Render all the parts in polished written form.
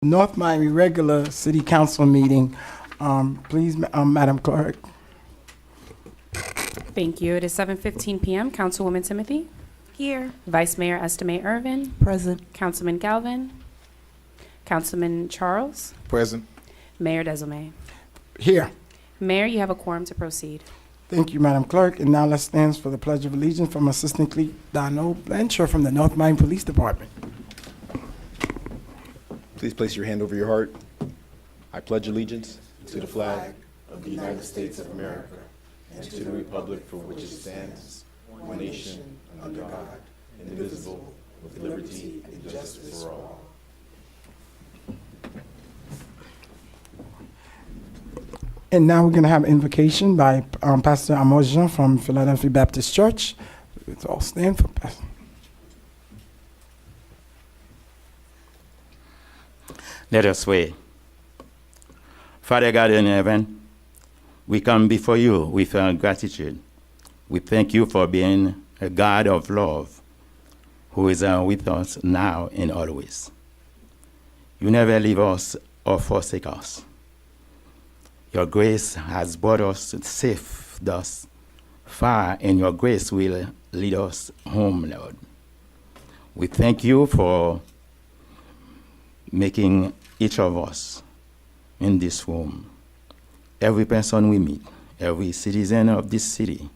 North Miami regular city council meeting. Please, Madam Clerk. Thank you. It is 7:15 p.m. Councilwoman Timothy. Here. Vice Mayor Estimate Irvin. Present. Councilman Galvin. Councilman Charles. Present. Mayor Desilme. Here. Mayor, you have a quorum to proceed. Thank you, Madam Clerk. And now let's stand for the Pledge of Allegiance from Assistant Clerk Donald Blanchard from the North Miami Police Department. Please place your hand over your heart. I pledge allegiance to the flag of the United States of America and to the republic for which it stands, one nation, under God, indivisible, with liberty and justice for all. And now we're going to have invocation by Pastor Amos Jean from Philadelphia Baptist Church. Let's all stand for Pastor. Let us pray. Father God in heaven, we come before you with our gratitude. We thank you for being a God of love who is with us now and always. You never leave us or forsake us. Your grace has brought us safe thus far, and your grace will lead us home, Lord. We thank you for making each of us in this room, every person we meet, every citizen of this city,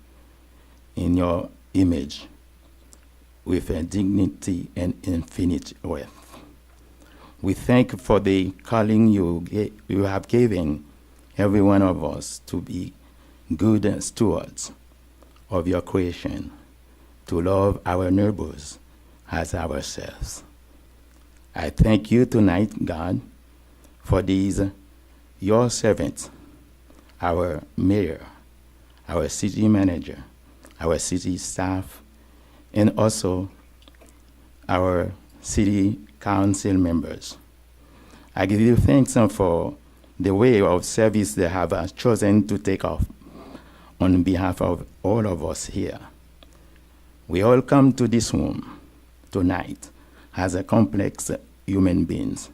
in your image, with a dignity and infinite worth. We thank you for the calling you have given every one of us to be good stewards of your creation, to love our neighbors as ourselves. I thank you tonight, God, for these, your servants, our mayor, our city manager, our city staff, and also our city council members. I give you thanks for the way of service they have chosen to take off on behalf of all of us here. We all come to this room tonight as a complex human beings,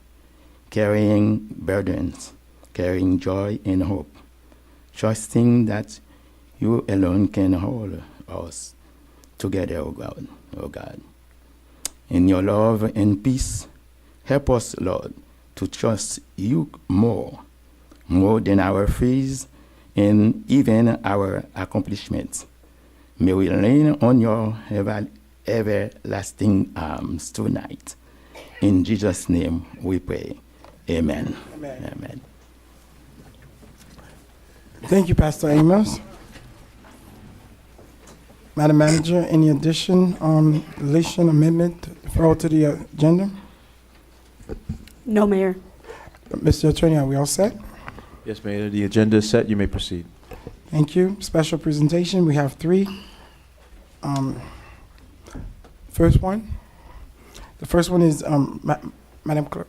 carrying burdens, carrying joy and hope, trusting that you alone can hold us together, oh God, oh God. In your love and peace, help us, Lord, to trust you more than our fears and even our accomplishments. May we lean on your everlasting arms tonight. In Jesus' name we pray. Amen. Amen. Amen. Thank you, Pastor Amos. Madam Manager, any addition, deletion, amendment, referral to the agenda? No, Mayor. Mr. Attorney, are we all set? Yes, Mayor, the agenda is set. You may proceed. Thank you. Special presentation, we have three. First one. The first one is, Madam Clerk.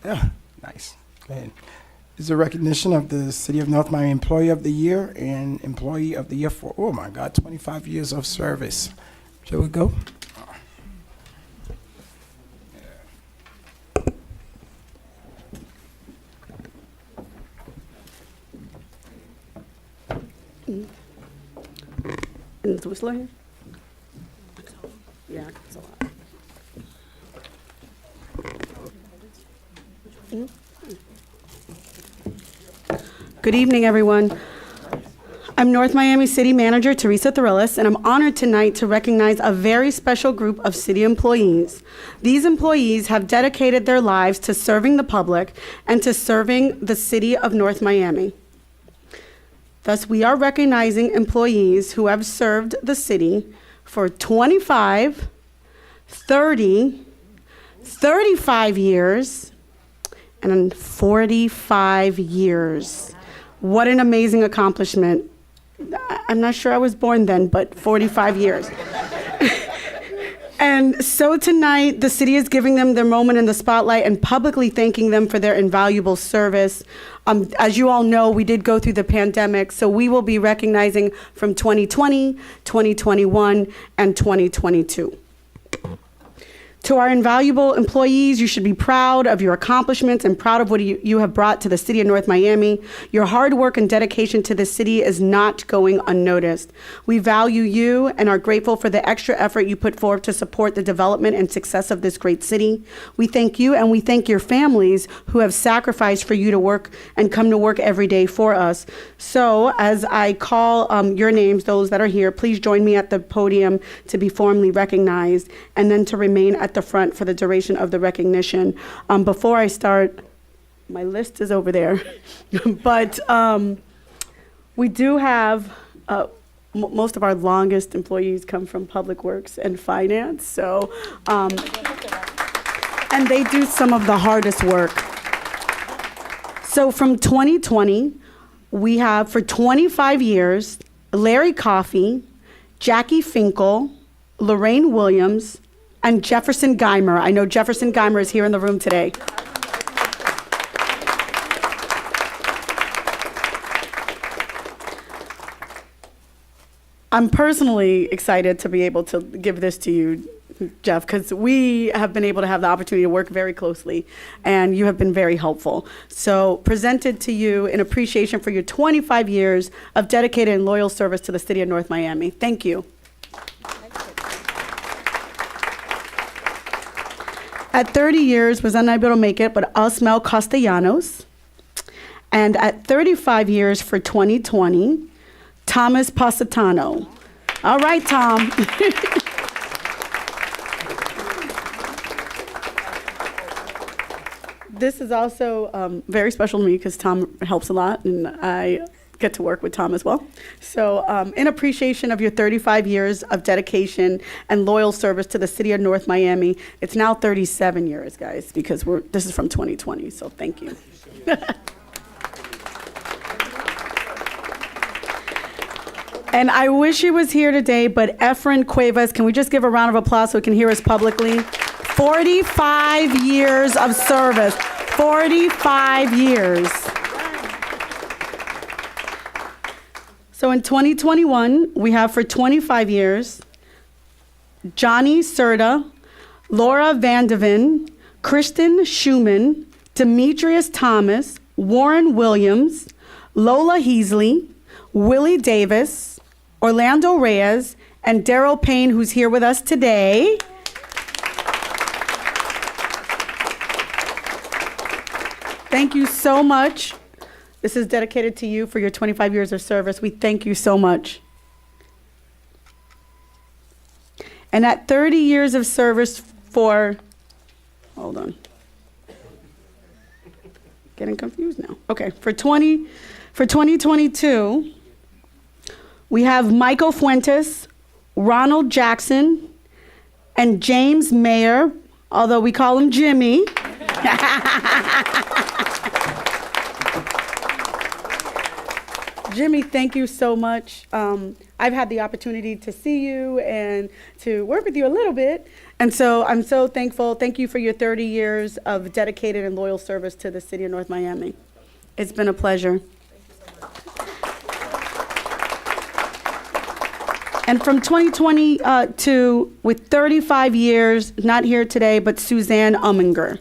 Yeah, nice. Go ahead. Is a recognition of the City of North Miami Employee of the Year and Employee of the Year for, oh my God, 25 years of service. Shall we go? And the whistler here? Yeah, it's a lot. Good evening, everyone. I'm North Miami City Manager Teresa Thrillis, and I'm honored tonight to recognize a very special group of city employees. These employees have dedicated their lives to serving the public and to serving the city of North Miami. Thus, we are recognizing employees who have served the city for 25, 30, 35 years, and 45 years. What an amazing accomplishment. I'm not sure I was born then, but 45 years. And so tonight, the city is giving them their moment in the spotlight and publicly thanking them for their invaluable service. As you all know, we did go through the pandemic, so we will be recognizing from 2020, 2021, and 2022. To our invaluable employees, you should be proud of your accomplishments and proud of what you have brought to the city of North Miami. Your hard work and dedication to the city is not going unnoticed. We value you and are grateful for the extra effort you put forth to support the development and success of this great city. We thank you and we thank your families who have sacrificed for you to work and come to work every day for us. So as I call your names, those that are here, please join me at the podium to be formally recognized and then to remain at the front for the duration of the recognition. Before I start, my list is over there, but we do have most of our longest employees come from Public Works and Finance, so and they do some of the hardest work. So from 2020, we have for 25 years Larry Coffey, Jackie Finkel, Lorraine Williams, and Jefferson Geimer. I know Jefferson Geimer is here in the room today. I'm personally excited to be able to give this to you, Jeff, because we have been able to have the opportunity to work very closely, and you have been very helpful. So presented to you in appreciation for your 25 years of dedicated and loyal service to the city of North Miami. Thank you. At 30 years, was unable to make it, but Osmel Castellanos. And at 35 years for 2020, Thomas Positano. All right, Tom. This is also very special to me because Tom helps a lot, and I get to work with Tom as well. So in appreciation of your 35 years of dedication and loyal service to the city of North Miami, it's now 37 years, guys, because this is from 2020, so thank you. And I wish he was here today, but Efren Cuevas, can we just give a round of applause so he can hear us publicly? 45 years of service. 45 years. So in 2021, we have for 25 years, Johnny Serta, Laura Vandeven, Kristen Schumann, Demetrius Thomas, Warren Williams, Lola Heasley, Willie Davis, Orlando Reyes, and Daryl Payne, who's here with us today. Thank you so much. This is dedicated to you for your 25 years of service. We thank you so much. And at 30 years of service for, hold on. Getting confused now. Okay, for 2022, we have Michael Fuentes, Ronald Jackson, and James Mayer, although we call him Jimmy. Jimmy, thank you so much. I've had the opportunity to see you and to work with you a little bit. And so I'm so thankful. Thank you for your 30 years of dedicated and loyal service to the city of North Miami. It's been a pleasure. And from 2022, with 35 years, not here today, but Suzanne Umminger.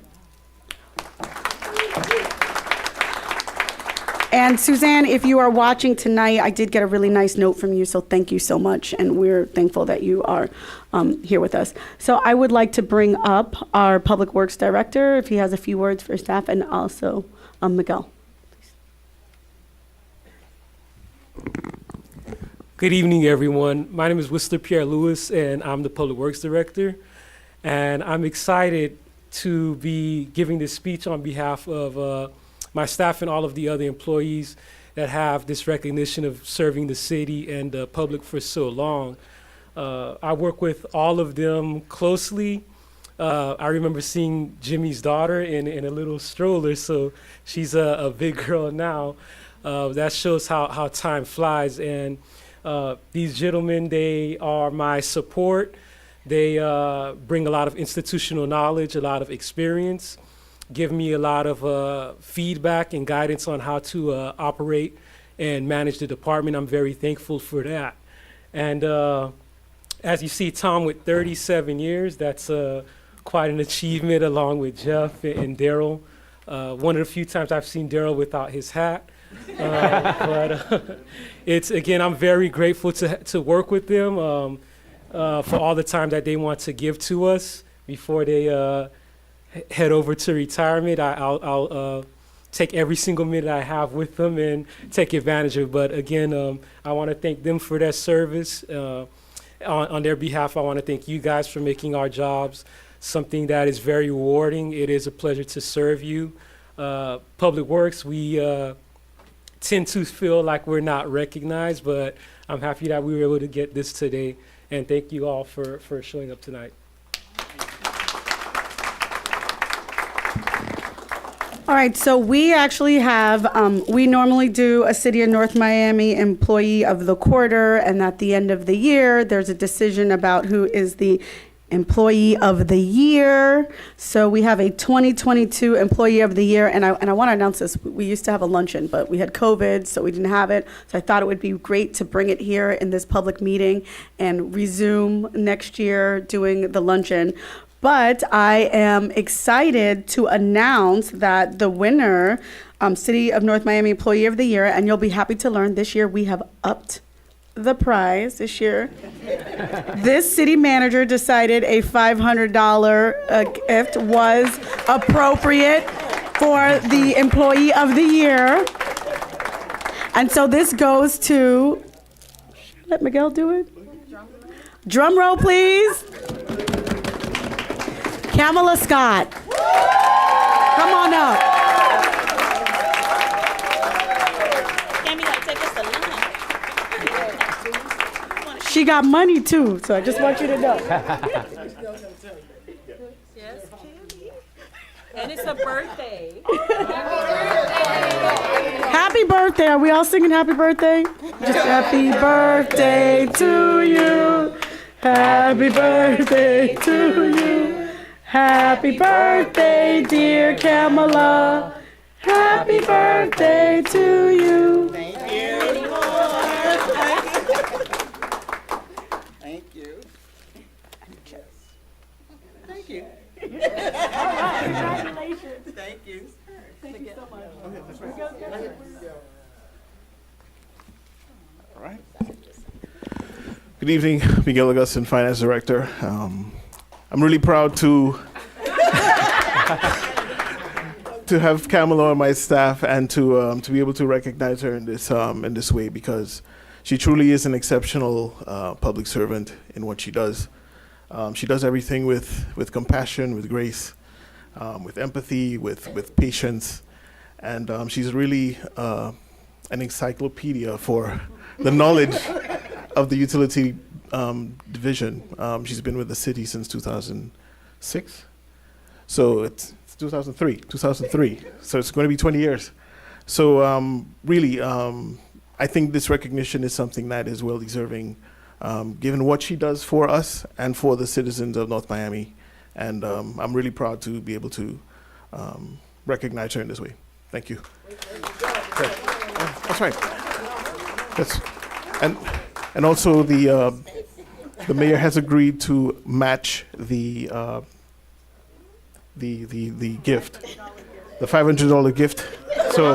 And Suzanne, if you are watching tonight, I did get a really nice note from you, so thank you so much, and we're thankful that you are here with us. So I would like to bring up our Public Works Director, if he has a few words for staff, and also Miguel. Good evening, everyone. My name is Whistler Pierre Lewis, and I'm the Public Works Director. And I'm excited to be giving this speech on behalf of my staff and all of the other employees that have this recognition of serving the city and the public for so long. I work with all of them closely. I remember seeing Jimmy's daughter in a little stroller, so she's a big girl now. That shows how time flies. And these gentlemen, they are my support. They bring a lot of institutional knowledge, a lot of experience, give me a lot of feedback and guidance on how to operate and manage the department. I'm very thankful for that. And as you see, Tom, with 37 years, that's quite an achievement along with Jeff and Daryl. One of the few times I've seen Daryl without his hat. But it's, again, I'm very grateful to work with them for all the time that they want to give to us before they head over to retirement. I'll take every single minute I have with them and take advantage of it. But again, I want to thank them for their service. On their behalf, I want to thank you guys for making our jobs something that is very rewarding. It is a pleasure to serve you. Public Works, we tend to feel like we're not recognized, but I'm happy that we were able to get this today. And thank you all for showing up tonight. All right, so we actually have, we normally do a City of North Miami Employee of the Quarter, and at the end of the year, there's a decision about who is the Employee of the Year. So we have a 2022 Employee of the Year, and I want to announce this. We used to have a luncheon, but we had COVID, so we didn't have it. So I thought it would be great to bring it here in this public meeting and resume next year doing the luncheon. But I am excited to announce that the winner, City of North Miami Employee of the Year, and you'll be happy to learn this year we have upped the prize this year. This city manager decided a $500 gift was appropriate for the Employee of the Year. And so this goes to, let Miguel do it. Drum roll, please. Kamala Scott. Come on up. She got money too, so I just want you to know. Yes, Cammy. And it's a birthday. Happy birthday. Are we all singing happy birthday? Just happy birthday to you. Happy birthday to you. Happy birthday, dear Kamala. Happy birthday to you. Thank you. Thank you. Congratulations. Thank you. Thank you so much. All right. Good evening, Miguel Augustin, Finance Director. I'm really proud to have Kamala on my staff and to be able to recognize her in this way, because she truly is an exceptional public servant in what she does. She does everything with compassion, with grace, with empathy, with patience, and she's really an encyclopedia for the knowledge of the utility division. She's been with the city since 2006, so it's 2003. So it's going to be 20 years. So really, I think this recognition is something that is well deserving, given what she does for us and for the citizens of North Miami. And I'm really proud to be able to recognize her in this way. Thank you. Okay. That's right. And also the mayor has agreed to match the gift, the $500 gift. So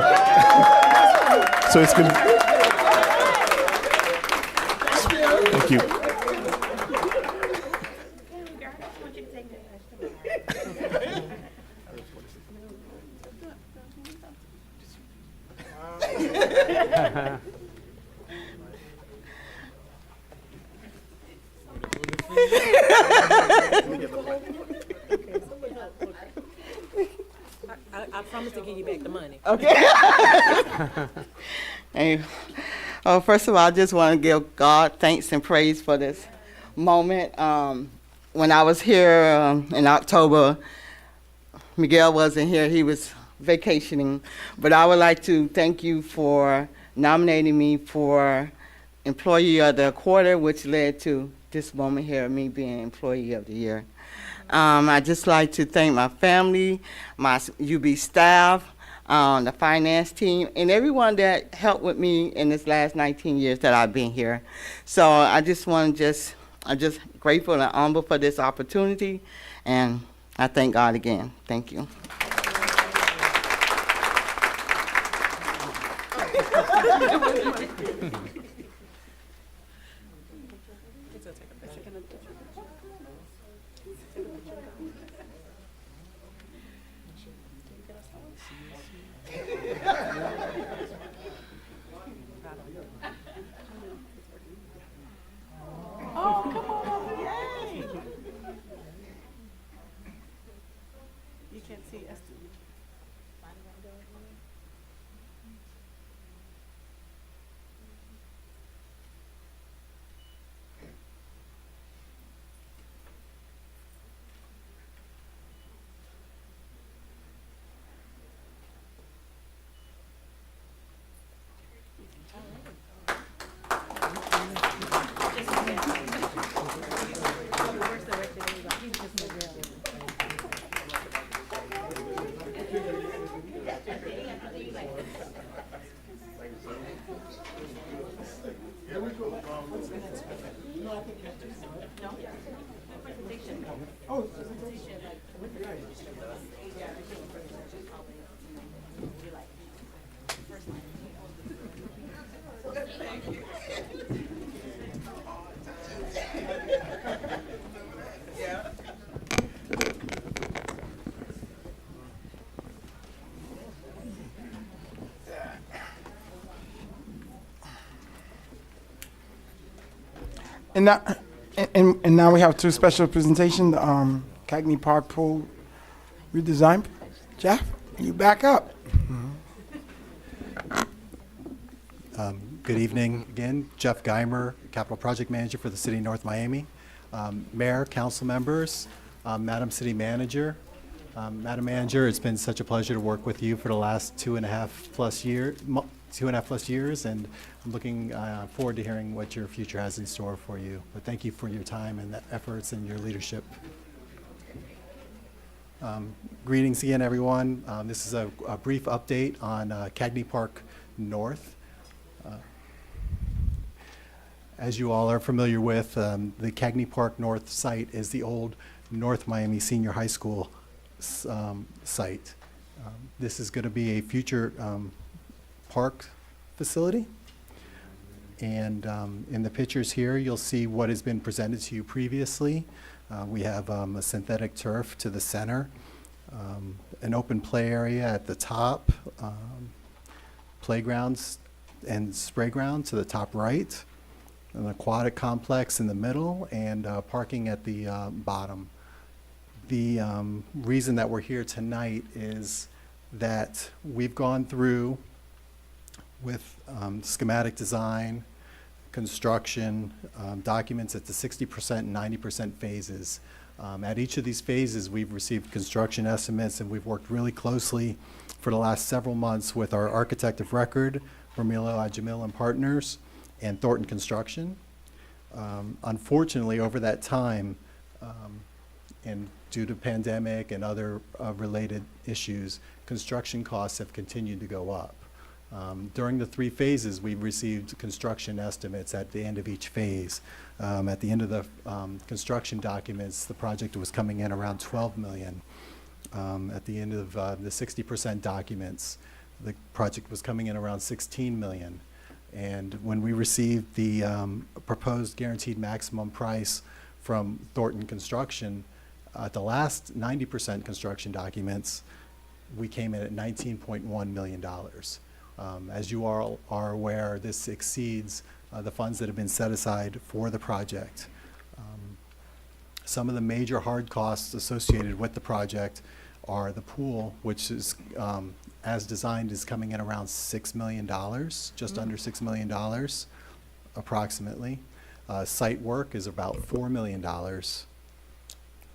it's good. Thank you. I promise to give you back the money. Okay. Hey, first of all, I just want to give God thanks and praise for this moment. When I was here in October, Miguel wasn't here. He was vacationing. But I would like to thank you for nominating me for Employee of the Quarter, which led to this moment here, me being Employee of the Year. I'd just like to thank my family, my UB staff, the finance team, and everyone that helped with me in this last 19 years that I've been here. So I just want to I'm just grateful and humble for this opportunity, and I thank God again. Thank you. You can't see us. And now, and now we have two special presentations, Cagney Park Pool redesign. Jeff, you back up. Good evening again. Jeff Geimer, Capital Project Manager for the City of North Miami. Mayor, council members, Madam City Manager. Madam Manager, it's been such a pleasure to work with you for the last 2.5 plus years, and I'm looking forward to hearing what your future has in store for you. But thank you for your time and the efforts and your leadership. Greetings again, everyone. This is a brief update on Cagney Park North. As you all are familiar with, the Cagney Park North site is the old North Miami Senior High School site. This is going to be a future park facility. And in the pictures here, you'll see what has been presented to you previously. We have a synthetic turf to the center, an open play area at the top, playgrounds and spray ground to the top right, an aquatic complex in the middle, and parking at the bottom. The reason that we're here tonight is that we've gone through with schematic design, construction, documents at the 60% and 90% phases. At each of these phases, we've received construction estimates, and we've worked really closely for the last several months with our architect of record, Romilo Ajamil and Partners, and Thornton Construction. Unfortunately, over that time, and due to pandemic and other related issues, construction costs have continued to go up. During the 3 phases, we've received construction estimates at the end of each phase. At the end of the construction documents, the project was coming in around $12 million. At the end of the 60% documents, the project was coming in around $16 million. And when we received the proposed guaranteed maximum price from Thornton Construction, the last 90% construction documents, we came in at $19.1 million. As you all are aware, this exceeds the funds that have been set aside for the project. Some of the major hard costs associated with the project are the pool, which is, as designed, is coming in around $6 million, just under $6 million, approximately. Site work is about $4 million.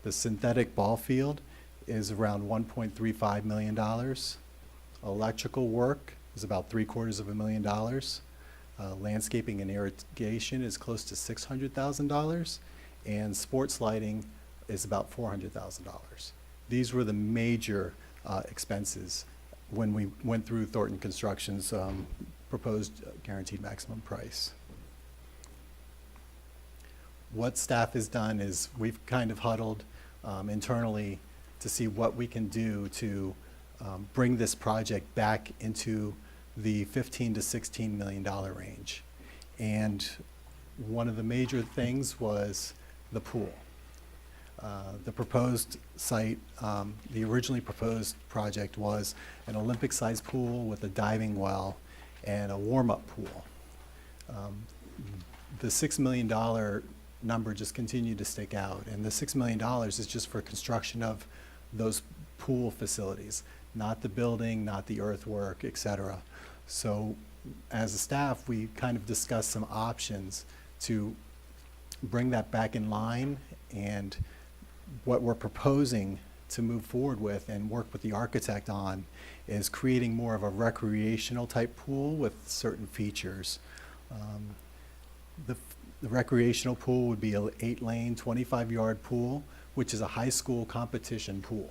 The synthetic ball field is around $1.35 million. Electrical work is about $750,000. Landscaping and irrigation is close to $600,000, and sports lighting is about $400,000. These were the major expenses when we went through Thornton Construction's proposed guaranteed maximum price. What staff has done is we've kind of huddled internally to see what we can do to bring this project back into the $15 to $16 million range. And one of the major things was the pool. The proposed site, the originally proposed project was an Olympic-sized pool with a diving well and a warm-up pool. The $6 million number just continued to stick out, and the $6 million is just for construction of those pool facilities, not the building, not the earthwork, et cetera. So as a staff, we kind of discussed some options to bring that back in line, and what we're proposing to move forward with and work with the architect on is creating more of a recreational type pool with certain features. The recreational pool would be an 8-lane, 25-yard pool, which is a high school competition pool.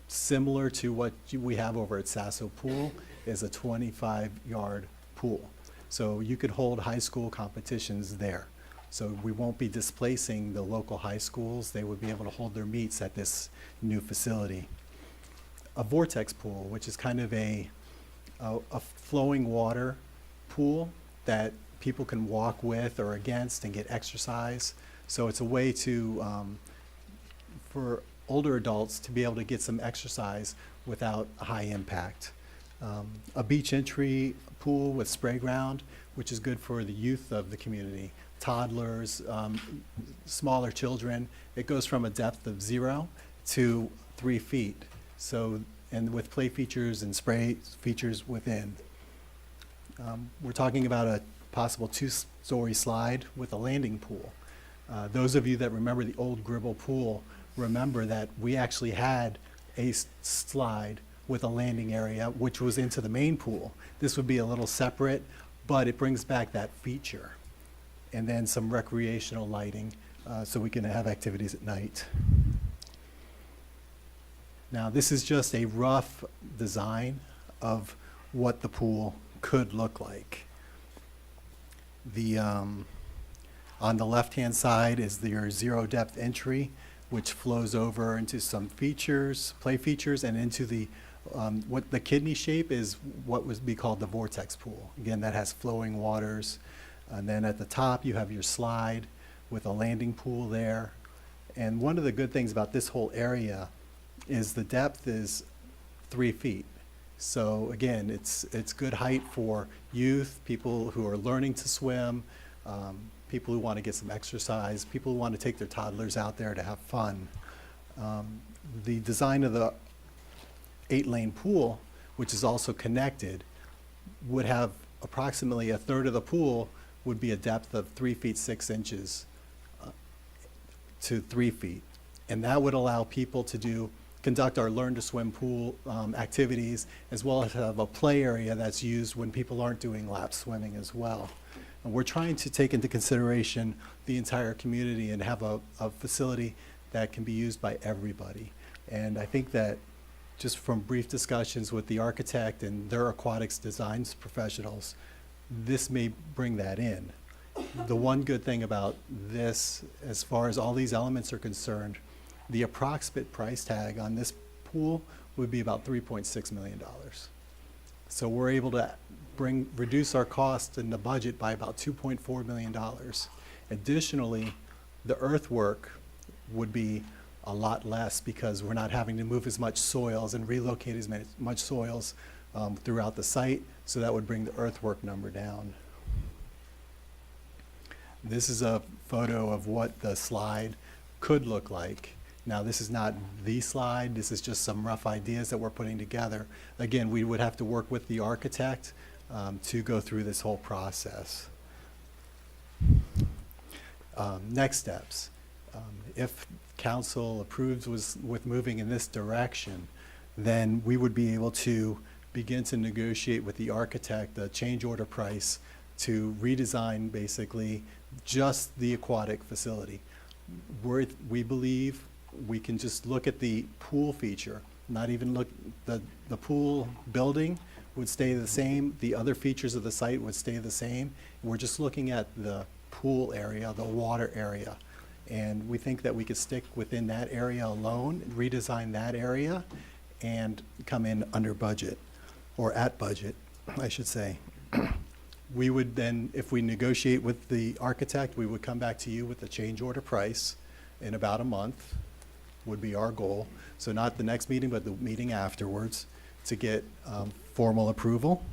Similar to what we have over at Sasso Pool is a 25-yard pool. So you could hold high school competitions there. So we won't be displacing the local high schools. They would be able to hold their meets at this new facility. A vortex pool, which is kind of a flowing water pool that people can walk with or against and get exercise. So it's a way to, for older adults to be able to get some exercise without high impact. A beach entry pool with spray ground, which is good for the youth of the community, toddlers, smaller children. It goes from a depth of 0 to 3 feet. So, and with play features and spray features within. We're talking about a possible 2-story slide with a landing pool. Those of you that remember the old Gribble pool remember that we actually had a slide with a landing area, which was into the main pool. This would be a little separate, but it brings back that feature. And then some recreational lighting, so we can have activities at night. Now, this is just a rough design of what the pool could look like. On the left-hand side is your zero depth entry, which flows over into some features, play features, and into the, what the kidney shape is what would be called the vortex pool. Again, that has flowing waters. And then at the top, you have your slide with a landing pool there. And one of the good things about this whole area is the depth is 3 feet. So again, it's good height for youth, people who are learning to swim, people who want to get some exercise, people who want to take their toddlers out there to have fun. The design of the 8-lane pool, which is also connected, would have approximately a third of the pool would be a depth of 3 feet 6 inches to 3 feet. And that would allow people to conduct our Learn to Swim pool activities, as well as have a play area that's used when people aren't doing lap swimming as well. And we're trying to take into consideration the entire community and have a facility that can be used by everybody. And I think that just from brief discussions with the architect and their aquatics designs professionals, this may bring that in. The one good thing about this, as far as all these elements are concerned, the approximate price tag on this pool would be about $3.6 million. So we're able to reduce our cost in the budget by about $2.4 million. Additionally, the earthwork would be a lot less because we're not having to move as much soils and relocate as much soils throughout the site, so that would bring the earthwork number down. This is a photo of what the slide could look like. Now, this is not the slide, this is just some rough ideas that we're putting together. Again, we would have to work with the architect to go through this whole process. Next steps. If council approves with moving in this direction, then we would be able to begin to negotiate with the architect a change order price to redesign basically just the aquatic facility. We believe we can just look at the pool feature, not even look, the pool building would stay the same, the other features of the site would stay the same. We're just looking at the pool area, the water area. And we think that we could stick within that area alone, redesign that area, and come in under budget, or at budget, I should say. We would then, if we negotiate with the architect, we would come back to you with the change order price in about a month, would be our goal. So not the next meeting, but the meeting afterwards, to get formal approval.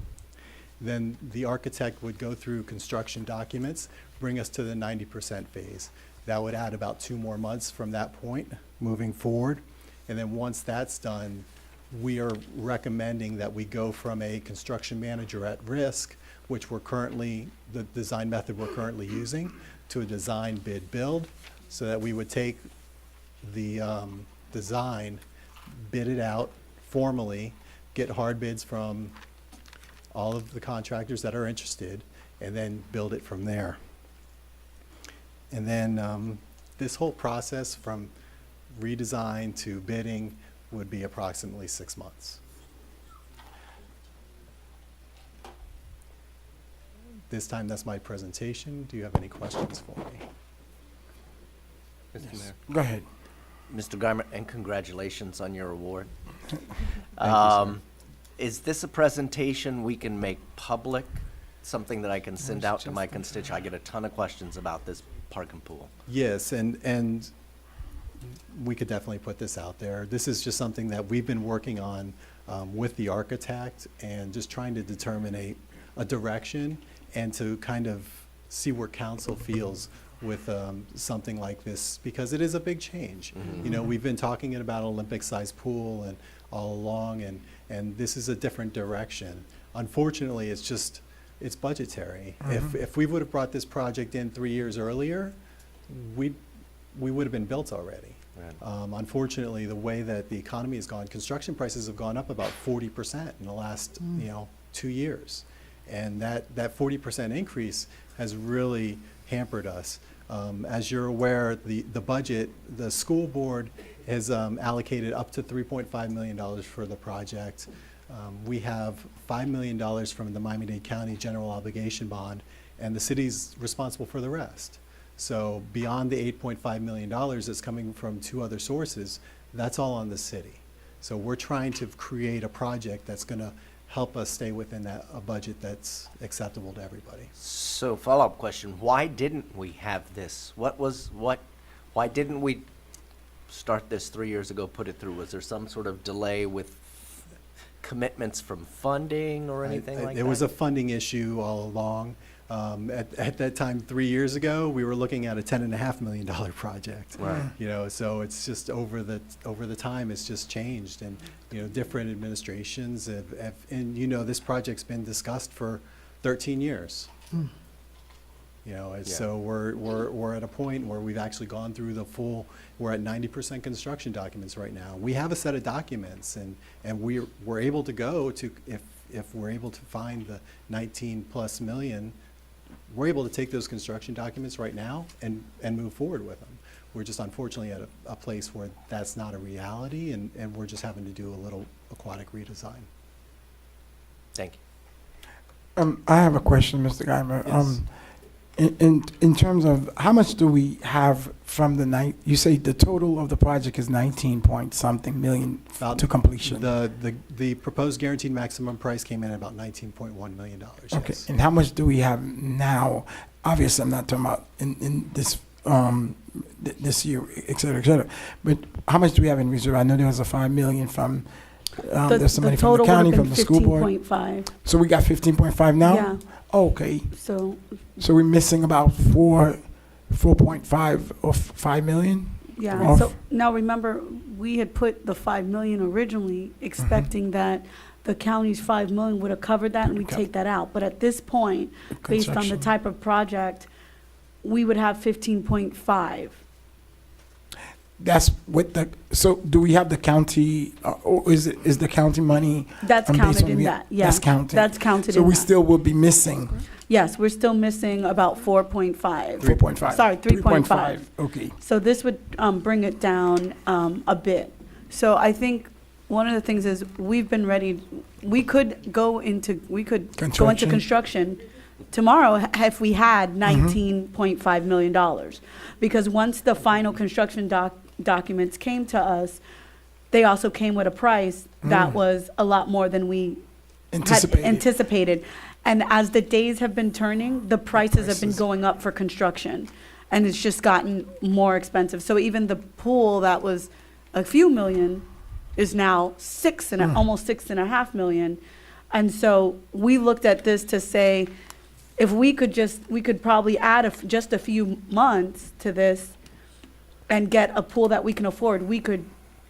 Then the architect would go through construction documents, bring us to the 90% phase. That would add about 2 more months from that point, moving forward. And then once that's done, we are recommending that we go from a construction manager at risk, which we're currently, the design method we're currently using, to a design bid build, so that we would take the design, bid it out formally, get hard bids from all of the contractors that are interested, and then build it from there. And then this whole process from redesign to bidding would be approximately 6 months. This time, that's my presentation. Do you have any questions for me? Mr. Mayor. Go ahead. Mr. Garment, and congratulations on your award. Thank you, sir. Is this a presentation we can make public, something that I can send out to my constituents? I get a ton of questions about this park and pool. Yes, and we could definitely put this out there. This is just something that we've been working on with the architect, and just trying to determine a direction, and to kind of see where council feels with something like this, because it is a big change. You know, we've been talking about Olympic-sized pool and all along, and this is a different direction. Unfortunately, it's budgetary. If we would have brought this project in 3 years earlier, we would have been built already. Right. Unfortunately, the way that the economy has gone, construction prices have gone up about 40% in the last 2 years. And that 40% increase has really hampered us. As you're aware, the budget, the school board has allocated up to $3.5 million for the project. We have $5 million from the Miami-Dade County General Obligation Bond, and the city's responsible for the rest. So beyond the $8.5 million that's coming from 2 other sources, that's all on the city. So we're trying to create a project that's going to help us stay within a budget that's acceptable to everybody. So follow-up question, why didn't we have this? Why didn't we start this 3 years ago, put it through? Was there some sort of delay with commitments from funding or anything like that? There was a funding issue all along. At that time, 3 years ago, we were looking at a $10.5 million project. Right. You know, so it's just over the time, it's just changed, and different administrations have, and this project's been discussed for 13 years. And so we're at a point where we've actually gone through the full. We're at 90% construction documents right now. We have a set of documents, and we're able to go to, if we're able to find the 19+ million, we're able to take those construction documents right now and move forward with them. We're just unfortunately at a place where that's not a reality, and we're just having to do a little aquatic redesign. Thank you. I have a question, Mr. Geimer. Yes. In terms of how much do we have from you say the total of the project is 19-point-something million to completion. The proposed guaranteed maximum price came in at about $19.1 million. Okay, Yes. and how much do we have now? Obviously, I'm not talking about in this this year, et cetera, but how much do we have in reserve? I know there was a $5 million from there's some money from the county, from the school board. 15.5. So we got 15.5 now. Yeah. Okay. So So we're missing about 4.5 or 5 million? yeah. Off. So now remember, we had put the 5 million originally, expecting that the county's 5 million would have covered that, and we take that out. But at this point, based on the Construction. type of project, we would have 15.5. That's what so do we have the county, or is the county money? That's based counted on in that. Yeah. That's counted. That's counted So in we that. still will be missing Yes, we're still missing about 4.5. 4.5. Sorry, 3.5. Okay. So this would bring it down a bit. So I think one of the things is we've been ready. We could go into Construction. construction tomorrow if we had $19.5 million. Because once the final construction documents came to us, they also came with a price that was a lot more than we had anticipated. And as the days have been turning, the prices have been going up for construction. And it's just gotten more expensive. So even the pool that was a few million is now almost $6.5 million. And so we looked at this to say, if we could probably add just a few months to this and get a pool that we can afford. We could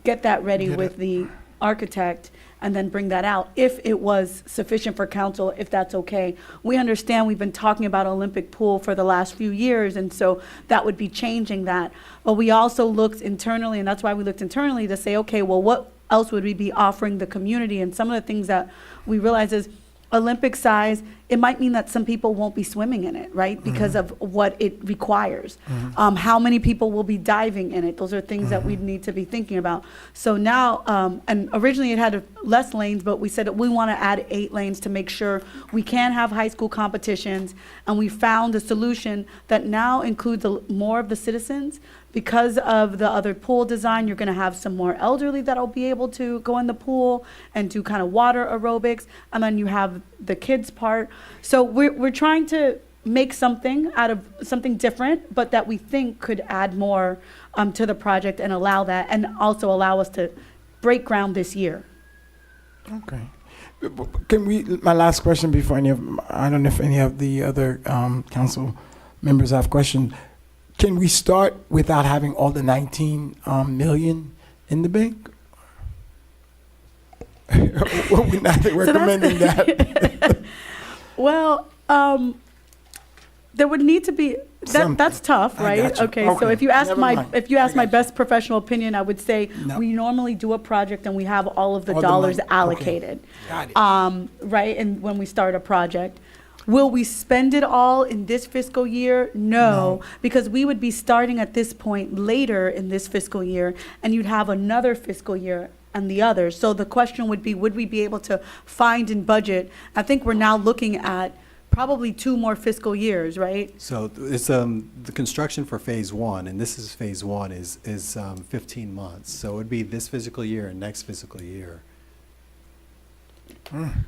get that ready with the architect and then bring that out if it was sufficient for council, if that's okay. We understand we've been talking about Olympic pool for the last few years, and so that would be changing that. But we also looked internally, and that's why we looked internally to say, okay, well, what else would we be offering the community? And some of the things that we realize is Olympic size, it might mean that some people won't be swimming in it, right? Because of what it requires. How many people will be diving in it? Those are things that we need to be thinking about. So now, and originally it had less lanes, but we said that we want to add 8 lanes to make sure we can have high school competitions. And we found a solution that now includes more of the citizens. Because of the other pool design, you're going to have some more elderly that'll be able to go in the pool and do kind of water aerobics. And then you have the kids part. So we're trying to make something out of something different, but that we think could add more to the project and allow that, and also allow us to break ground this year. Okay. My last question before I don't know if any of the other council members have questions. Can we start without having all the 19 million in the bank? Well, we're not recommending that. Well, there would need to be, that's tough, I right? got you. Okay, so if you ask Never mind. my best professional opinion, I would say we normally do a project and we have all of the All the dollars money. allocated. Got it. Right, and when we start a project. Will we spend it all in this fiscal year? No, because we would be starting at this point later in this fiscal year, and you'd have another fiscal year and the other. So the question would be, would we be able to find in budget? I think we're now looking at probably 2 more fiscal years, right? So it's the construction for phase 1, and this is phase 1 is 15 months. So it would be this fiscal year and next fiscal year.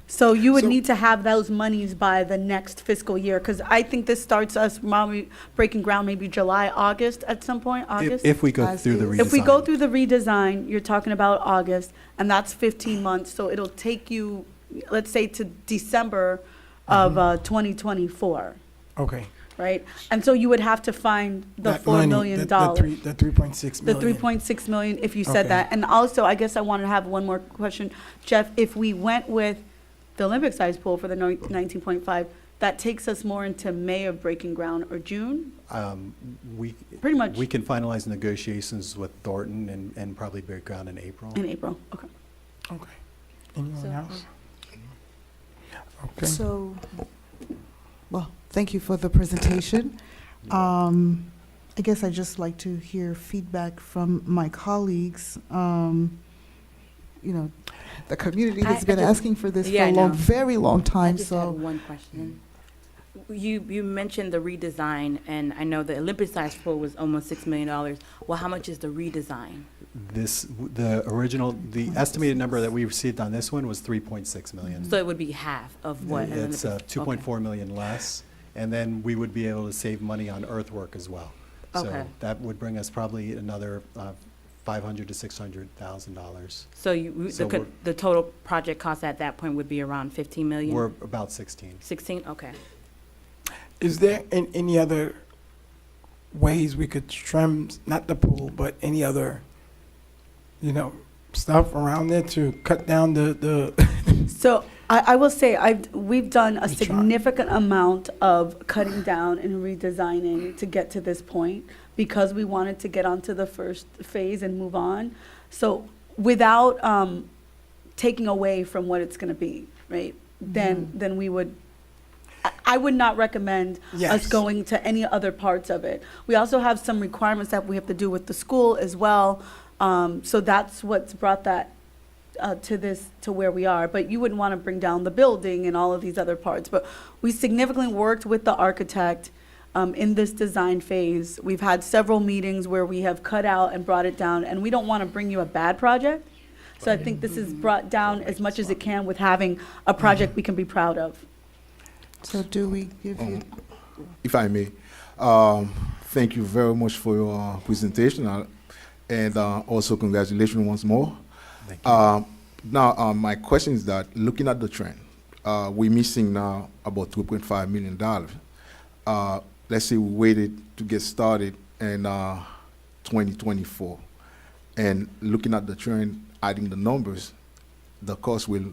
So you would need to have those monies by the next fiscal year, because I think this starts us probably breaking ground maybe July, August at some point, August? If we go through the redesign. If we go through the redesign, you're talking about August, and that's 15 months, so it'll take you, let's say, to December of 2024, Okay. right? And so you would have to find the That $4 money, million. the 3.6 The million. 3.6 million, if you said Okay. that. And also, I guess I wanted to have one more question. Jeff, if we went with the Olympic-sized pool for the 19.5, that takes us more into May of breaking ground or June? Pretty much. We can finalize negotiations with Thornton and probably break ground in April. In April, okay. Okay. Anyone else? Okay. So, well, thank you for the presentation. I guess I'd just like to hear feedback from my colleagues. You know, the community has been asking for this for a long, very long time, I just have one question. You mentioned the redesign, and I know the Olympic-sized pool was almost $6 million. Well, how much is the redesign? The estimated number that we received on this one was 3.6 million. So it would be half of what? an It's Olympic- 2.4 million less, and then we would be able to save money on earthwork as well. Okay. So that would bring us probably another $500,000 to $600,000. So we're- the total project cost at that point would be around 15 million? We're about 16. 16, okay. Is there any other ways we could trim, not the pool, but any other, stuff around there to cut down the So I will say, we've done a We tried. significant amount of cutting down and redesigning to get to this point, because we wanted to get onto the first phase and move on. So without taking away from what it's going to be, right? Then we would, I would not recommend us Yes. going to any other parts of it. We also have some requirements that we have to do with the school as well. So that's what's brought that to where we are, but you wouldn't want to bring down the building and all of these other parts. But we significantly worked with the architect in this design phase. We've had several meetings where we have cut out and brought it down, and we don't want to bring you a bad project. So I think this is brought down as much as it can with having a project we can be proud of. So do we give you? If I may, thank you very much for your presentation, and also congratulations once more. Now, my question is that looking at the trend, we're missing now about $2.5 million. Let's say we waited to get started in 2024, and looking at the trend, adding the numbers, the cost will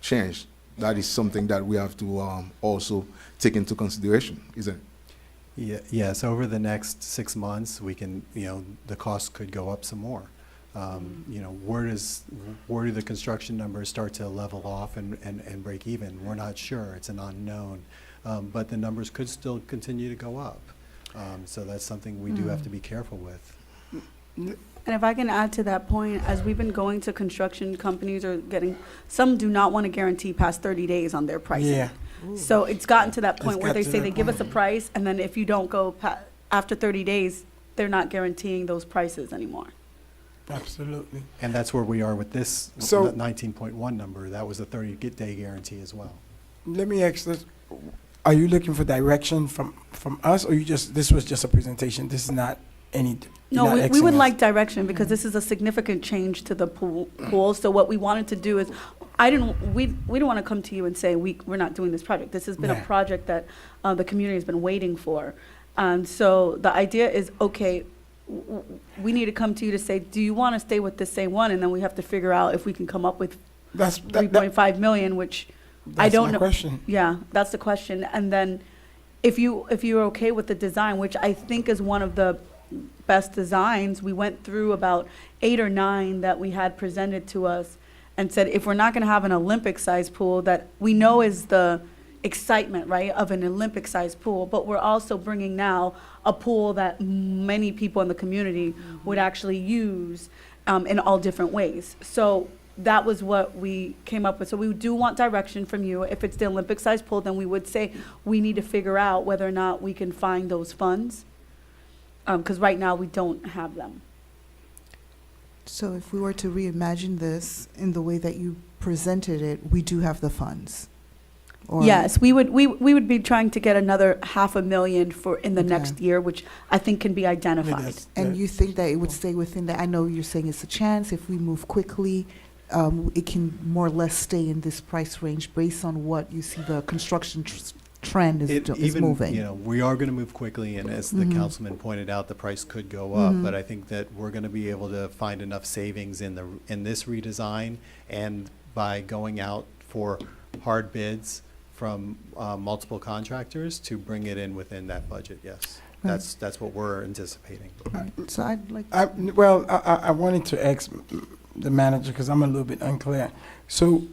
change. That is something that we have to also take into consideration, isn't it? Yes, over the next 6 months, we can, the cost could go up some more. Where do the construction numbers start to level off and break even? We're not sure. It's an unknown. But the numbers could still continue to go up. So that's something we do have to be careful with. And if I can add to that point, as we've been going to construction companies or some do not want to guarantee past 30 days on their pricing. Yeah. So it's gotten to that point It's where got they to say that they give us a point. price, and then if you don't go after 30 days, they're not guaranteeing those prices anymore. Absolutely. And that's where we are with this So- 19.1 number. That was a 30-day guarantee as well. Let me ask this. Are you looking for direction from us, or this was just a presentation? This is not any. you're No, not we Xing would us? like direction because this is a significant change to the pool. So what we wanted to do is, we didn't want to come to you and say, we're not doing this project. This has been a Yeah. project that the community has been waiting for. So the idea is, okay, we need to come to you to say, do you want to stay with the same one? And then we have to figure out if we can come up with That's 3.5 million, which I that's don't my know. question. Yeah, that's the question. And then if you're okay with the design, which I think is one of the best designs, we went through about 8 or 9 that we had presented to us and said, if we're not going to have an Olympic-sized pool that we know is the excitement, right, of an Olympic-sized pool, but we're also bringing now a pool that many people in the community would actually use in all different ways. So that was what we came up with. So we do want direction from you. If it's the Olympic-sized pool, then we would say we need to figure out whether or not we can find those funds, because right now we don't have them. So if we were to reimagine this in the way that you presented it, we do have the funds? Or- Yes, we would be trying to get another $500,000 for in the Okay. next year, which I think can be identified. And you think that it would stay within that? I know you're saying it's a chance. If we move quickly, it can more or less stay in this price range based on what you see the construction trend is moving. We are going to move quickly, and as the Mhm. councilman pointed out, the price could go up. Mhm. But I think that we're going to be able to find enough savings in this redesign, and by going out for hard bids from multiple contractors to bring it in within that budget. Yes, Right. that's what we're anticipating. So I'd like. I wanted to ask the manager because I'm a little bit unclear. So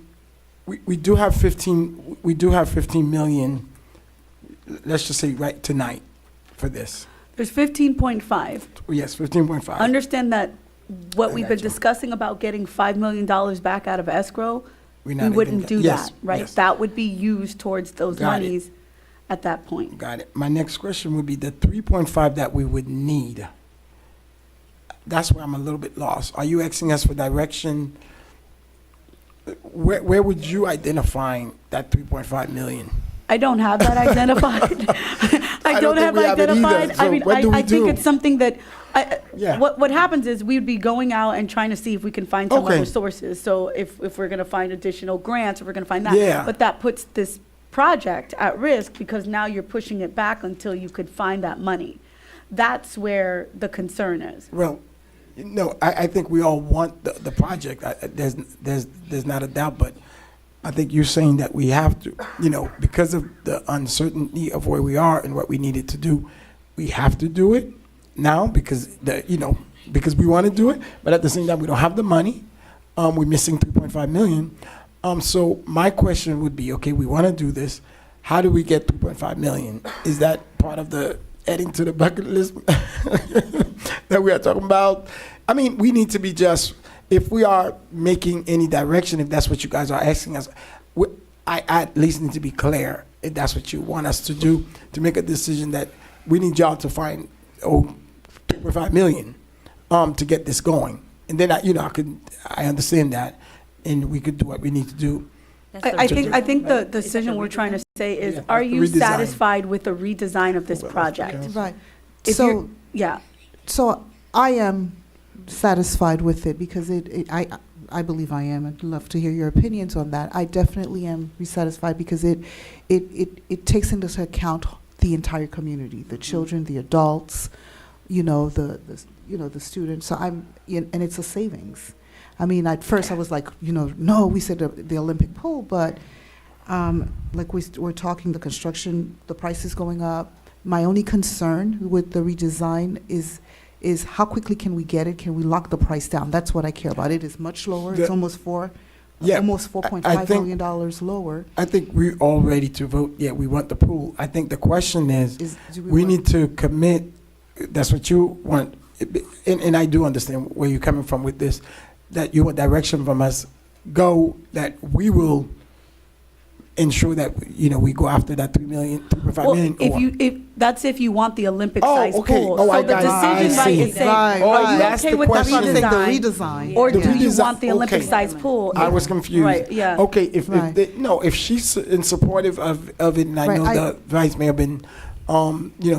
we do have 15. We do have 15 million. Let's just say right tonight for this. There's 15.5. Yes, 15.5. Understand that what I we've got been you. discussing about getting $5 million back out of escrow, We're we not even wouldn't got- do yes, that, right? yes. That would be used towards those Got it. monies at that point. Got it. My next question would be the 3.5 that we would need. That's where I'm a little bit lost. Are you asking us for direction? Where would you identify that 3.5 million? I don't have that identified. I don't think have we have it either. identified. So what do we I think do? it's something that, Yeah. what happens is we'd be going out and trying to see if we can find some Okay. other sources. So if we're going to find additional grants, if we're going to find that. Yeah. But that puts this project at risk because now you're pushing it back until you could find that money. That's where the concern is. Well, no, I think we all want the project. There's not a doubt, but I think you're saying that we have to, because of the uncertainty of where we are and what we needed to do, we have to do it now because because we want to do it, but at the same time we don't have the money. We're missing 3.5 million. So my question would be, okay, we want to do this. How do we get 3.5 million? Is that part of the adding to the bucket list that we are talking about? I mean, we need to be just, if we are making any direction, if that's what you guys are asking us, I at least need to be clear if that's what you want us to do, to make a decision that we need y'all to find 2.5 million to get this going. And then I understand that, and we could do what we need to do. I think the decision we're trying to say is, are you Redesign. satisfied with the redesign of this project? Right. If So, you're- Yeah. so I am satisfied with it because I believe I am. I'd love to hear your opinions on that. I definitely am satisfied because it takes into account the entire community, the children, the adults, the students. So and it's a savings. I mean, at first I was like, no, we said the Olympic pool, but like we're talking, the construction, the price is going up. My only concern with the redesign is how quickly can we get it? Can we lock the price down? That's what I care about. It is much lower. It's almost $4.5 million lower. I think we're all ready to vote. Yeah, we want the pool. I think the question is Do we want- need to commit. That's what you want. And I do understand where you're coming from with this, that you want direction from us. Go that we will ensure that we go after that 3 million, 2.5 million. If you want the Olympic-sized okay. pool. Oh, So I the got it. decision, I right, see. is saying, Right, are right. you That's okay the with the question. I think the redesign? redesign. Or do Yeah. you Redesign, want the okay. Olympic-sized pool? I was confused. Right, yeah. Okay, if Right. if she's in supportive of it, and I Right, know I- the vice mayor been,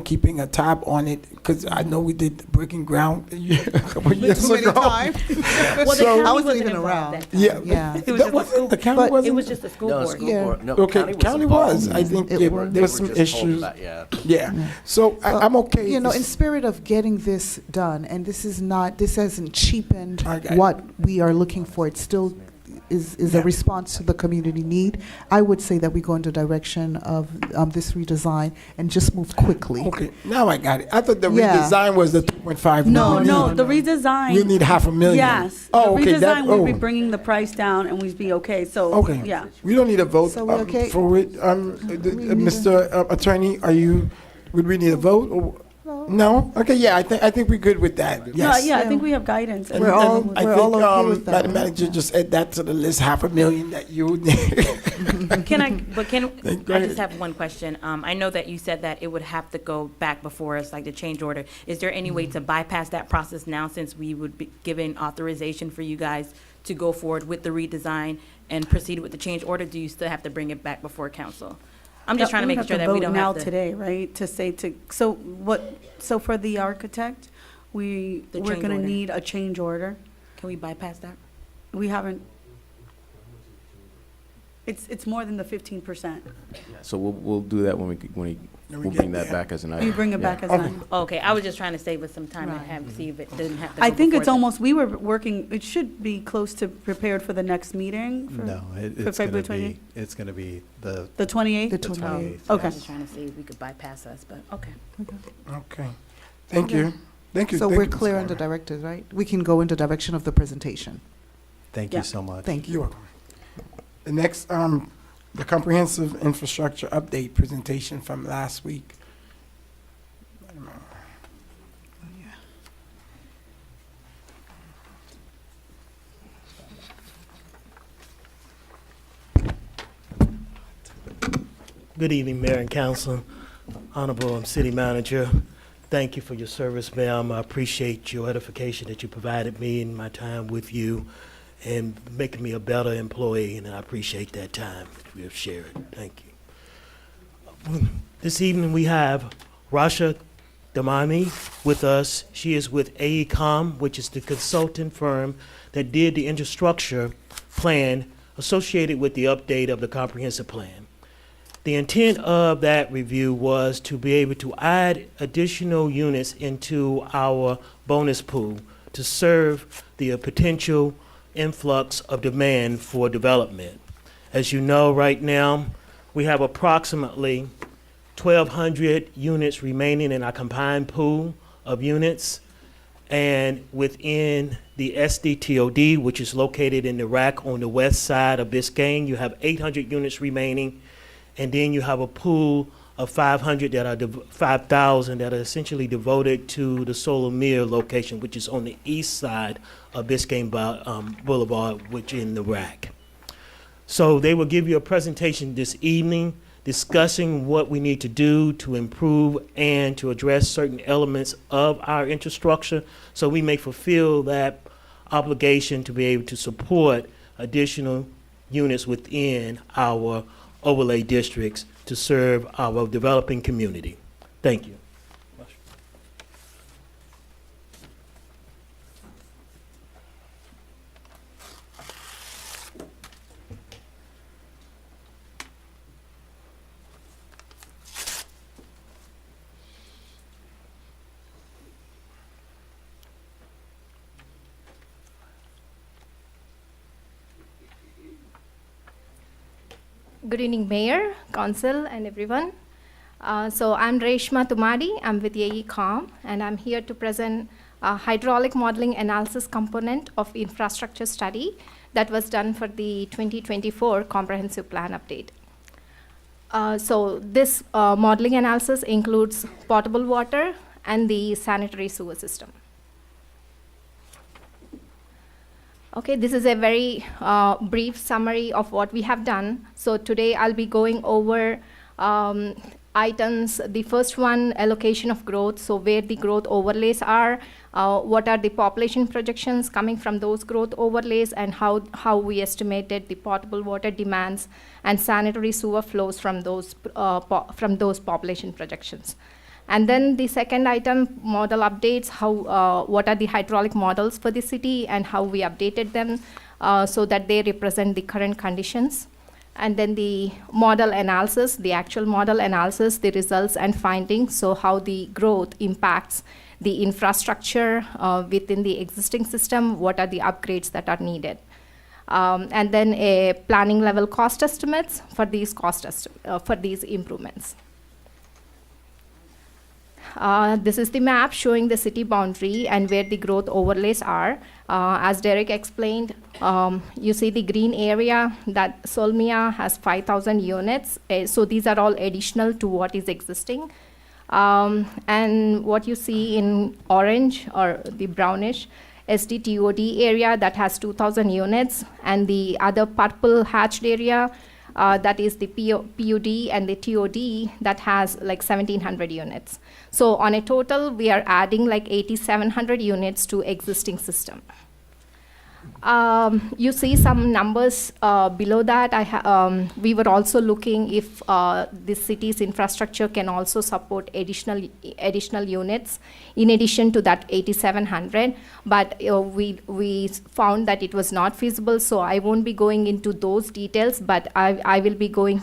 keeping a tab on it, because I know we did breaking ground a couple years Too many ago. times. Well, the So- county I wasn't wasn't even involved around. that time. Yeah, Yeah. It was just a school. the county but wasn't. It was just a school No, board. school Yeah. board. No, Okay, county was county involved. was. I think It there was. there was They some were just told issues. about- yeah. Yeah. So I'm okay. In spirit of getting this done, and this hasn't cheapened I got it. what we are looking for. It still is Yeah. a response to the community need. I would say that we go into direction of this redesign and just move quickly. Okay, now I got it. I thought the Yeah. redesign was the 2.5 No, million. the redesign. You need 500,000. Yes. Oh, The okay. redesign would be oh. bringing the price down and we'd be okay, so, Okay. yeah. We don't need a vote So we okay? for it. Mr. Attorney, would we need a vote? Or? No? Okay, yeah, I think we're good with that. No, Yes. yeah, I think we have guidance. And- We're all- and I we're think, all okay with that. Madam Manager, just add that to the list, 500,000 that you would need. Can I Go I ahead. just have one question. I know that you said that it would have to go back before us, like the change order. Is there any way to bypass that process now, since we would be given authorization for you guys to go forward with the redesign and proceed with the change order? Do you still have to bring it back before council? I'm just trying to make sure that we don't now have to. today, right, so for the architect, we're The going change to order. need a change order. Can we bypass that? We haven't, it's more than the 15%. So we'll do that when When we we'll get bring that there. back as an item. We bring it Yeah. back as Okay. an. Okay, I was just trying to save us some time and Right. see if it didn't have to. I go think before it's the- almost, we were working, it should be close to prepared for the next meeting. For No, for it's going February to 28th? it's going to be the The 28th? The the 28th. 28th. Okay. I was just trying to see if we could bypass us, but okay. Okay. Thank you. Thank you. So Thank we're you, Ms. clear on the Carter. directive, right? We can go into direction of the presentation. Thank Yeah. you so much. Thank You're you. welcome. The next, the comprehensive infrastructure update presentation from last week. Good evening, Mayor and Council. Honorable City Manager, thank you for your service, ma'am. I appreciate your edification that you provided me in my time with you and making me a better employee, and I appreciate that time that we have shared. Thank you. This evening, we have Rasha Damani with us. She is with AECOM, which is the consultant firm that did the infrastructure plan associated with the update of the comprehensive plan. The intent of that review was to be able to add additional units into our bonus pool to serve the potential influx of demand for development. As you know, right now, we have approximately 1,200 units remaining in our combined pool of units. And within the SDTOD, which is located in the rack on the west side of Biscayne, you have 800 units remaining. And then you have a pool of 500 that are 5,000 that are essentially devoted to the Solomir location, which is on the east side of Biscayne Boulevard, which in the rack. So they will give you a presentation this evening discussing what we need to do to improve and to address certain elements of our infrastructure so we may fulfill that obligation to be able to support additional units within our overlay districts to serve our developing community. Thank you. Good evening, Mayor, Council, and everyone. So I'm Reshma Tumadi. I'm with AECOM, and I'm here to present a hydraulic modeling analysis component of infrastructure study that was done for the 2024 comprehensive plan update. So this modeling analysis includes potable water and the sanitary sewer system. Okay, this is a very brief summary of what we have done. So today I'll be going over items. The first one, allocation of growth, so where the growth overlays are, what are the population projections coming from those growth overlays, and how we estimated the potable water demands and sanitary sewer flows from those population projections. And then the second item, model updates, what are the hydraulic models for the city and how we updated them so that they represent the current conditions. And then the model analysis, the actual model analysis, the results and findings, so how the growth impacts the infrastructure within the existing system, what are the upgrades that are needed. And then a planning level cost estimates for these for these improvements. This is the map showing the city boundary and where the growth overlays are. As Derek explained, you see the green area that Solomia has 5,000 units. So these are all additional to what is existing. And what you see in orange or the brownish SDTOD area that has 2,000 units, and the other purple hatched area that is the PUD and the TOD that has like 1,700 units. So on a total, we are adding like 8,700 units to existing system. You see some numbers below that. We were also looking if the city's infrastructure can also support additional units in addition to that 8,700. But we found that it was not feasible, so I won't be going into those details, but I will be going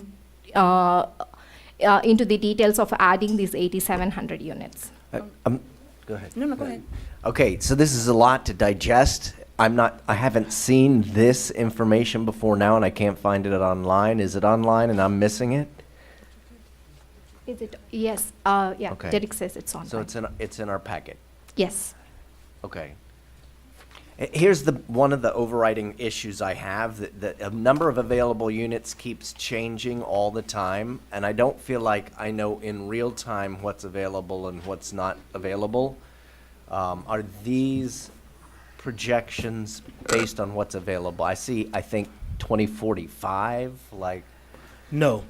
into the details of adding these 8,700 units. Go ahead. No, go ahead. Okay, so this is a lot to digest. I haven't seen this information before now, and I can't find it online. Is it online and I'm missing it? Is it? Yes. Yeah. Okay. Derek says it's on. So it's in our packet. Yes. Okay. Here's one of the overriding issues I have. The number of available units keeps changing all the time, and I don't feel like I know in real time what's available and what's not available. Are these projections based on what's available? I think 2045, like. No.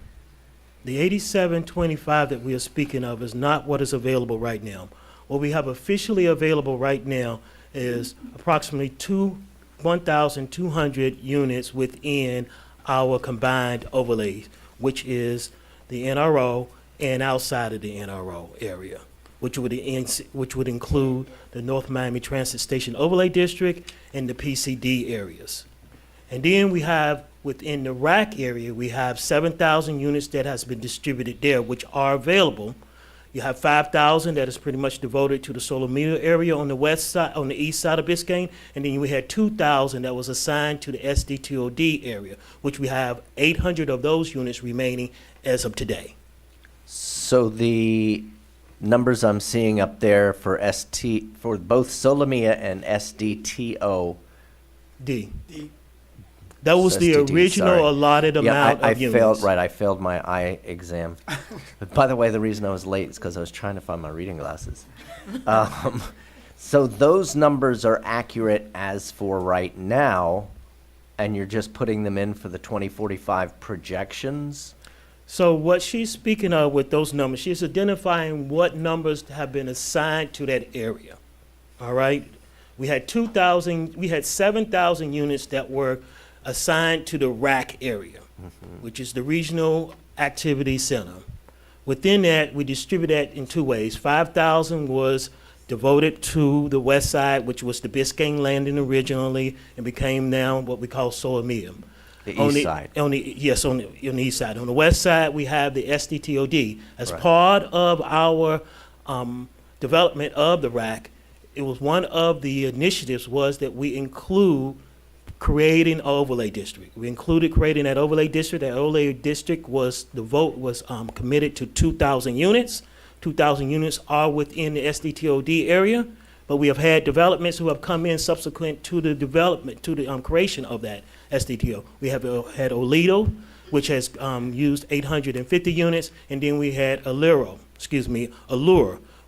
The 8725 that we are speaking of is not what is available right now. What we have officially available right now is approximately 1,200 units within our combined overlays, which is the NRO and outside of the NRO area, which would include the North Miami Transit Station Overlay District and the PCD areas. And then we have, within the RAC area, we have 7,000 units that has been distributed there, which are available. You have 5,000 that is pretty much devoted to the Solomia area on the west side, on the east side of Biscayne, and then we had 2,000 that was assigned to the SDTOD area, which we have 800 of those units remaining as of today. So the numbers I'm seeing up there for both Solomia and SDTO. That was the STD, original sorry. allotted amount I of units. failed, right, I failed my eye exam. But by the way, the reason I was late is because I was trying to find my reading glasses. So those numbers are accurate as for right now, and you're just putting them in for the 2045 projections? So what she's speaking of with those numbers, she's identifying what numbers have been assigned to that area. All right? We had 7,000 units that were assigned to the RAC area, which is the Regional Activity Center. Within that, we distribute that in two ways. 5,000 was devoted to the west side, which was the Biscayne Landing originally, and became now what we call Solomia. The east side. On the east side. On the west side, we have the SDTOD. As Right. part of our development of the RAC, it was one of the initiatives was that we include creating an overlay district. We included creating that overlay district. That overlay district was, the vote was committed to 2,000 units. 2,000 units are within the SDTOD area, but we have had developments who have come in subsequent to the development, to the creation of that SDTO. We have had Oledo, which has used 850 units, and then we had Allure,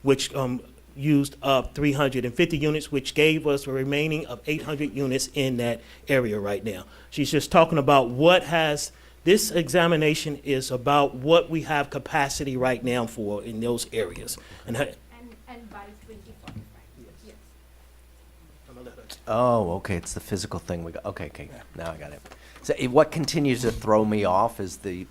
which used up 350 units, which gave us a remaining of 800 units in that area right now. She's just talking about what has, this examination is about what we have capacity right now for in those areas. And And by 2045, yes. Oh, okay, it's the physical thing we got, okay, now I got it. So what continues to throw me off is the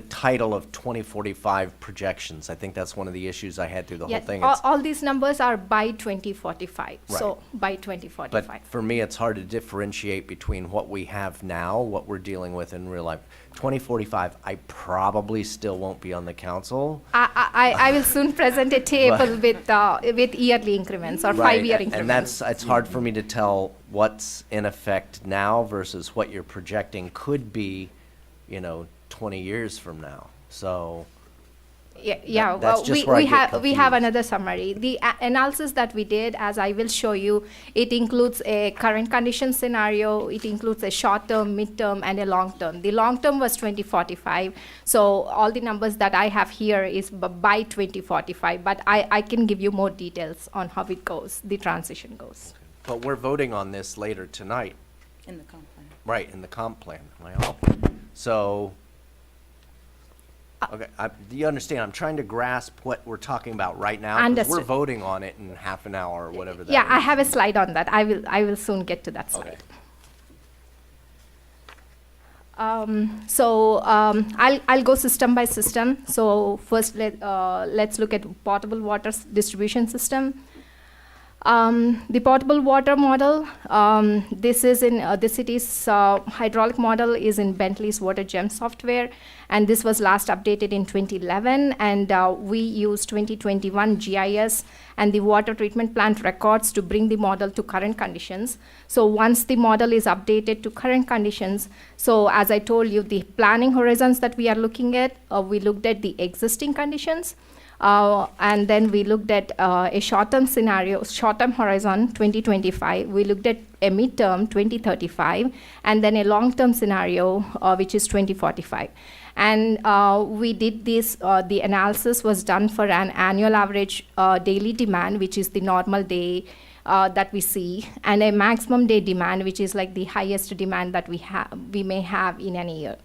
title of 2045 projections. I think that's one of the issues I had through the whole thing. All these numbers are by 2045. So Right. by 2045. But for me, it's hard to differentiate between what we have now, what we're dealing with in real life. 2045, I probably still won't be on the council. I will soon present a table with yearly increments or Right, 5-year increments. and it's hard for me to tell what's in effect now versus what you're projecting could be, 20 years from now. So Yeah, that's well, just where I get we have confused. another summary. The analysis that we did, as I will show you, it includes a current condition scenario, it includes a short-term, mid-term, and a long-term. The long-term was 2045, so all the numbers that I have here is by 2045, but I can give you more details on how it goes, the transition goes. But we're voting on this later tonight. In the comp plan. Right, in the comp plan. Am I off? So, okay, do you understand? I'm trying to grasp what we're talking about right now. 'Cause Understood. we're voting on it in half an hour or whatever that Yeah, I is. have a slide on that. I will soon get to that slide. Okay. I'll go system by system. So first, let's look at potable water distribution system. The potable water model, this is in the city's hydraulic model is in Bentley's WaterGem software, and this was last updated in 2011, and we use 2021 GIS and the water treatment plant records to bring the model to current conditions. So once the model is updated to current conditions, so as I told you, the planning horizons that we are looking at, we looked at the existing conditions, and then we looked at a short-term scenario, short-term horizon 2025. We looked at a mid-term 2035, and then a long-term scenario which is 2045. And we did this. The analysis was done for an annual average daily demand, which is the normal day that we see, and a maximum day demand, which is like the highest demand that we may have in any year.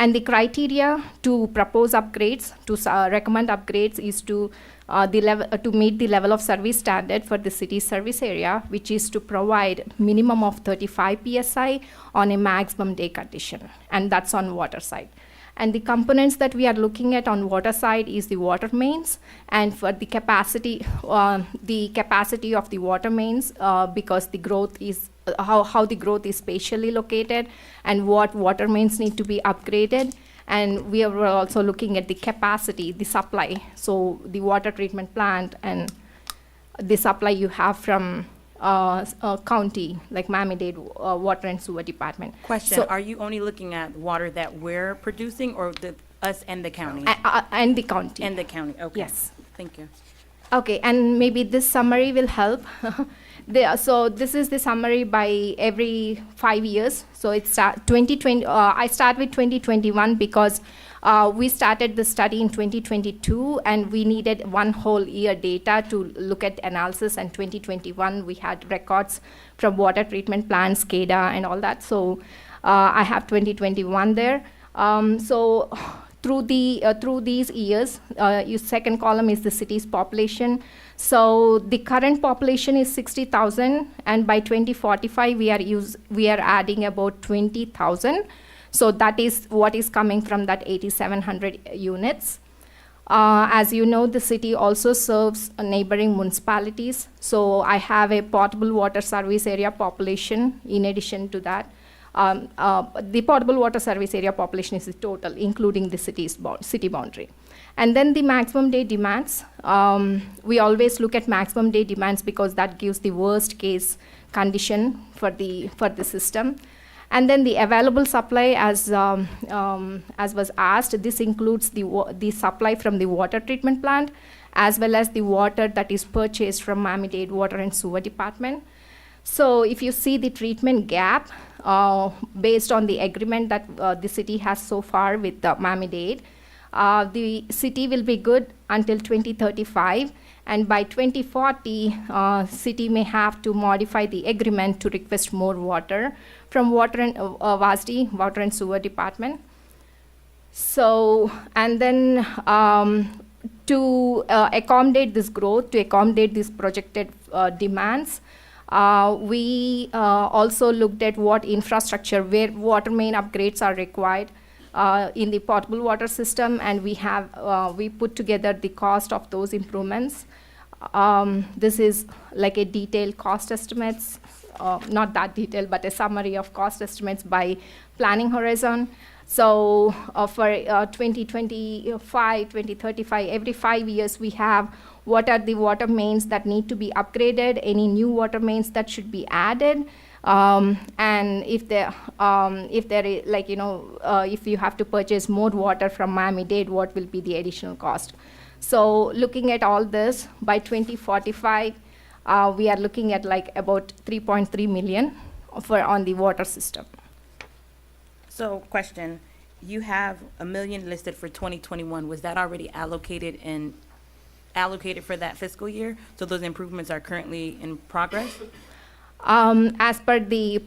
And the criteria to propose upgrades, to recommend upgrades, is to meet the level of service standard for the city's service area, which is to provide minimum of 35 psi on a maximum day condition, and that's on water side. And the components that we are looking at on water side is the water mains, and for the capacity of the water mains, because the growth is how the growth is spatially located and what water mains need to be upgraded. And we are also looking at the capacity, the supply, so the water treatment plant and the supply you have from county, like Miami-Dade Water and Sewer Department. Question, So- are you only looking at water that we're producing or us and the county? And the county. And the county, okay. Yes. Thank you. Okay, and maybe this summary will help. So this is the summary by every 5 years. So it's 2020. I start with 2021 because we started the study in 2022, and we needed one whole year data to look at analysis. And 2021, we had records from water treatment plants, SCADA, and all that. So I have 2021 there. So through these years, your second column is the city's population. So the current population is 60,000, and by 2045 we are adding about 20,000. So that is what is coming from that 8,700 units. As you know, the city also serves neighboring municipalities. So I have a potable water service area population in addition to that. The potable water service area population is the total, including the city boundary. And then the maximum day demands. We always look at maximum day demands because that gives the worst case condition for the system. And then the available supply, as was asked, this includes the supply from the water treatment plant, as well as the water that is purchased from Miami-Dade Water and Sewer Department. So if you see the treatment gap, based on the agreement that the city has so far with Miami-Dade, the city will be good until 2035, and by 2040, city may have to modify the agreement to request more water from Water and WASD, Water and Sewer Department. So, and then to accommodate this growth, to accommodate these projected demands, we also looked at what infrastructure, where water main upgrades are required in the potable water system, and we put together the cost of those improvements. This is like a detailed cost estimates, not that detailed, but a summary of cost estimates by Planning Horizon. So for 2025, 2035, every 5 years we have what are the water mains that need to be upgraded, any new water mains that should be added, and if there is, like, if you have to purchase more water from Miami-Dade, what will be the additional cost? So looking at all this, by 2045, we are looking at like about 3.3 million on the water system. So question, you have $1 million listed for 2021. Was that already allocated for that fiscal year? So those improvements are currently in progress? As per the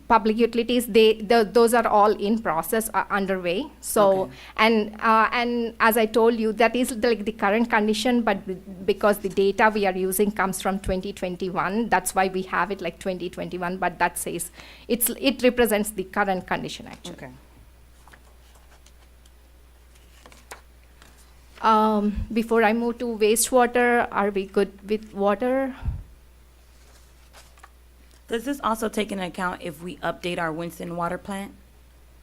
public utilities, those are all in process, underway. So, Okay. and as I told you, that is like the current condition, but because the data we are using comes from 2021, that's why we have it like 2021, but that says it represents the current condition actually. Okay. Before I move to wastewater, are we good with water? Does this also take into account if we update our Winston water plant?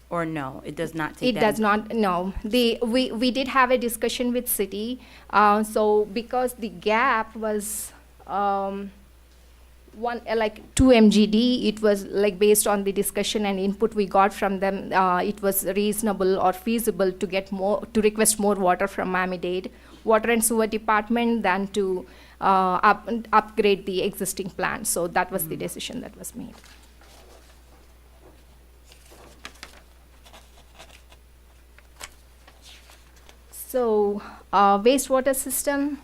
Or no, it does not take It that? does not, no. We did have a discussion with city. So because the gap was 2 MGD, it was like based on the discussion and input we got from them, it was reasonable or feasible to request more water from Miami-Dade Water and Sewer Department than to upgrade the existing plant. So that was the decision that was made. So wastewater system.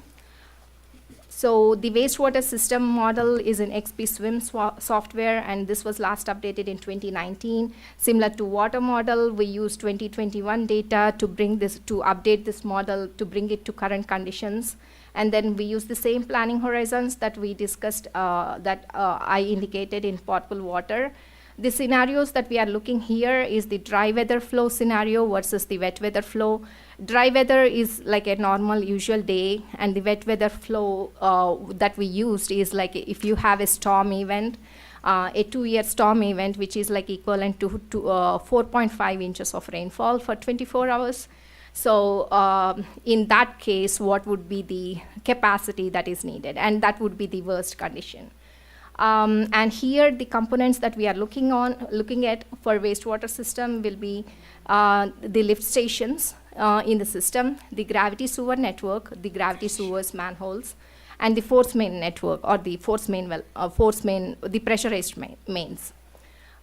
So the wastewater system model is in XP Swim software, and this was last updated in 2019. Similar to water model, we use 2021 data to update this model, to bring it to current conditions. And then we use the same planning horizons that we discussed, I indicated in potable water. The scenarios that we are looking here is the dry weather flow scenario versus the wet weather flow. Dry weather is like a normal usual day, and the wet weather flow that we used is like if you have a storm event, a 2-year storm event, which is like equivalent to 4.5 inches of rainfall for 24 hours. So in that case, what would be the capacity that is needed? And that would be the worst condition. And here the components that we are looking at for wastewater system will be the lift stations in the system, the gravity sewer network, the gravity sewers manholes, and the force main network, or the the pressurized mains.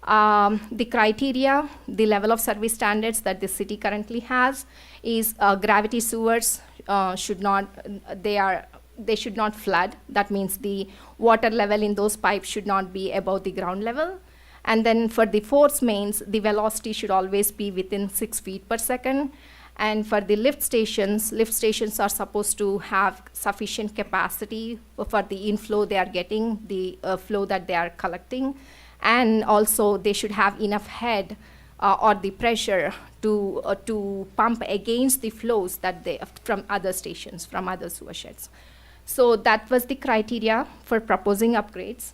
The criteria, the level of service standards that the city currently has is gravity sewers should not flood. That means the water level in those pipes should not be above the ground level. And then for the force mains, the velocity should always be within 6 feet per second. And for the lift stations are supposed to have sufficient capacity for the inflow they are getting, the flow that they are collecting. And also they should have enough head or the pressure to pump against the flows that from other stations, from other sewer sheds. So that was the criteria for proposing upgrades.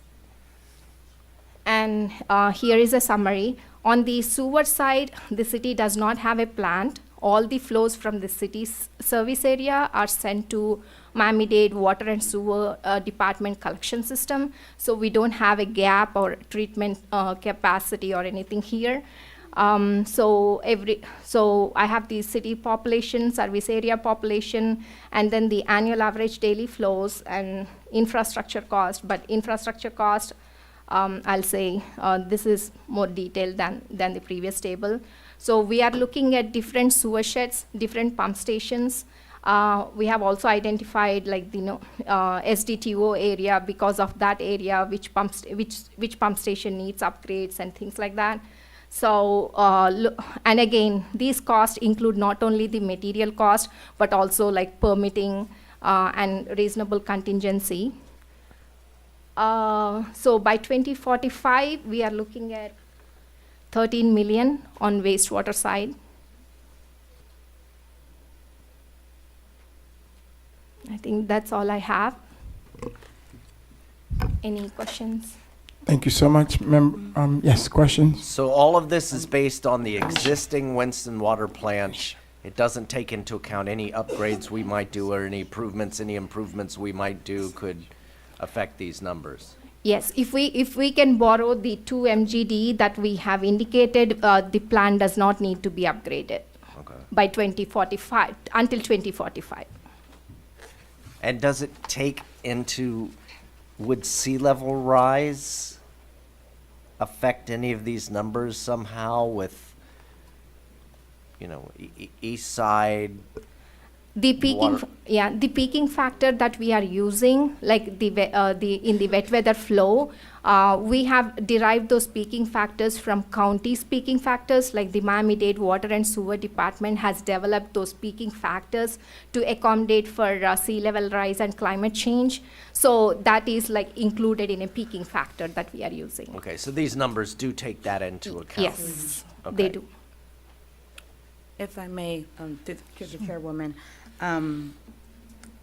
And here is a summary. On the sewer side, the city does not have a plant. All the flows from the city's service area are sent to Miami-Dade Water and Sewer Department collection system. So we don't have a gap or treatment capacity or anything here. So I have the city population, service area population, and then the annual average daily flows and infrastructure cost. But infrastructure cost, I'll say this is more detailed than the previous table. So we are looking at different sewer sheds, different pump stations. We have also identified like the SDTO area, because of that area, which pump station needs upgrades and things like that. So, and again, these costs include not only the material cost, but also like permitting and reasonable contingency. So by 2045, we are looking at 13 million on wastewater side. I think that's all I have. Any questions? Thank you so much. Yes, questions? So all of this is based on the existing Winston Water Plant. It doesn't take into account any upgrades we might do or any improvements we might do could affect these numbers. Yes, if we can borrow the 2 MGD that we have indicated, the plan does not need to be upgraded by 2045, until 2045. And does it take would sea level rise affect any of these numbers somehow with, east side? The peaking factor that we are using, like in the wet weather flow, we have derived those peaking factors from county's peaking factors. Like the Miami-Dade Water and Sewer Department has developed those peaking factors to accommodate for sea level rise and climate change. So that is like included in a peaking factor that we are using. Okay, so these numbers do take that into account. Yes, okay. They do. If I may, through the chairwoman,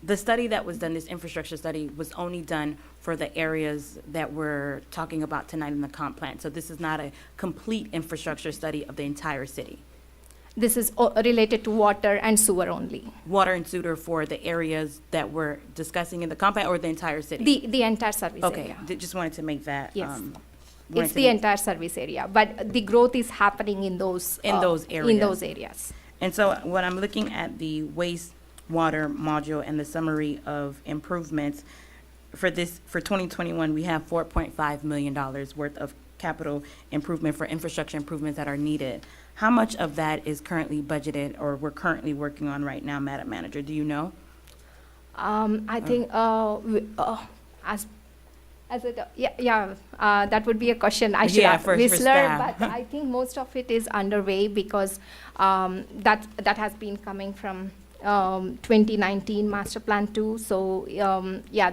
the study that was done, this infrastructure study, was only done for the areas that we're talking about tonight in the comp plan. So this is not a complete infrastructure study of the entire city. This is related to water and sewer only. Water and sewer for the areas that we're discussing in the comp plan, or the entire city? The entire service area. Okay, just wanted to make that. Yes. It's the entire service area, but the growth is happening in those areas. In those areas. And so when I'm looking at the wastewater module and the summary of improvements for 2021, we have $4.5 million worth of capital improvement for infrastructure improvements that are needed. How much of that is currently budgeted or we're currently working on right now, Madam Manager? Do you know? I think that would be a question I should ask Whistler, but I think most of it is underway because that has been coming from 2019 master plan too. So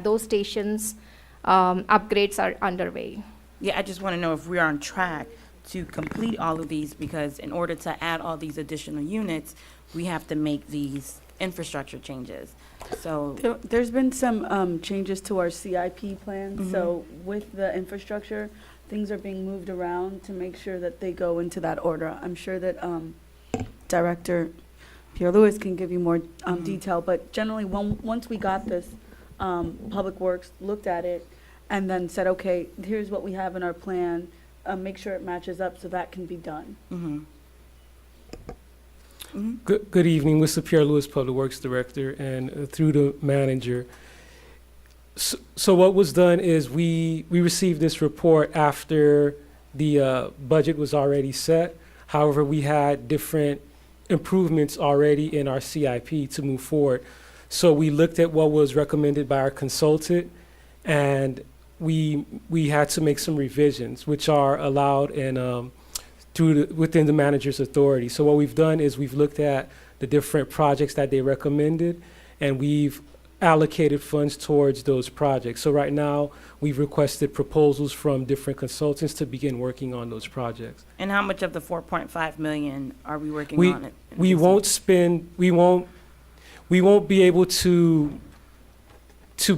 those stations upgrades are underway. Yeah, I just want to know if we're on track to complete all of these, because in order to add all these additional units, we have to make these infrastructure changes. So there's been some changes to our CIP plan. Mhm. So with the infrastructure, things are being moved around to make sure that they go into that order. I'm sure that Director Pierre-Louis can give you more detail, but generally once we got this, Public Works looked at it and then said, okay, here's what we have in our plan, make sure it matches up so that can be done. Mm-hmm. Mm-hmm. Good evening, Mr. Pierre-Louis, Public Works Director, and through the manager. So what was done is we received this report after the budget was already set. However, we had different improvements already in our CIP to move forward. So we looked at what was recommended by our consultant, and we had to make some revisions, which are allowed and within the manager's authority. So what we've done is we've looked at the different projects that they recommended, and we've allocated funds towards those projects. So right now, we've requested proposals from different consultants to begin working on those projects. And how much of the 4.5 million are we working We, on it? we won't spend, we won't be able to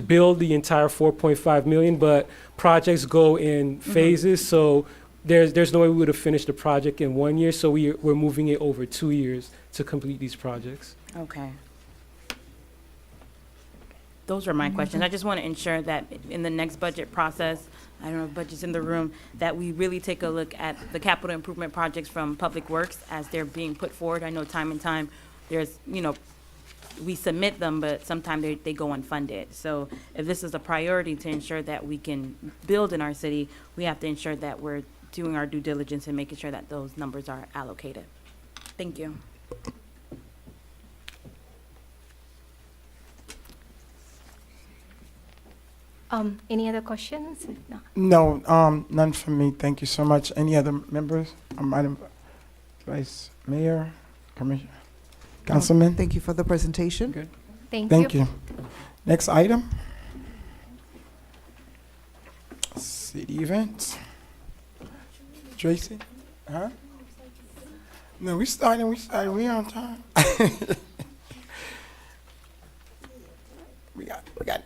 build the entire 4.5 million, but projects go in phases. So there's no way we would have finished the project in 1 year. So we're moving it over 2 years to complete these projects. Okay. Those are my questions. I just want to ensure that in the next budget process, I don't know if budget's in the room, that we really take a look at the capital improvement projects from Public Works as they're being put forward. I know time and time, there's, we submit them, but sometimes they go unfunded. So if this is a priority to ensure that we can build in our city, we have to ensure that we're doing our due diligence and making sure that those numbers are allocated. Thank you. Any other questions? No. No, none from me. Thank you so much. Any other members? Madam Vice Mayor, Commissioner, Councilman? Thank you for the presentation. Good. Thank you. Next item. City events. Tracy? Huh? No, we started, we on time. we got an hour.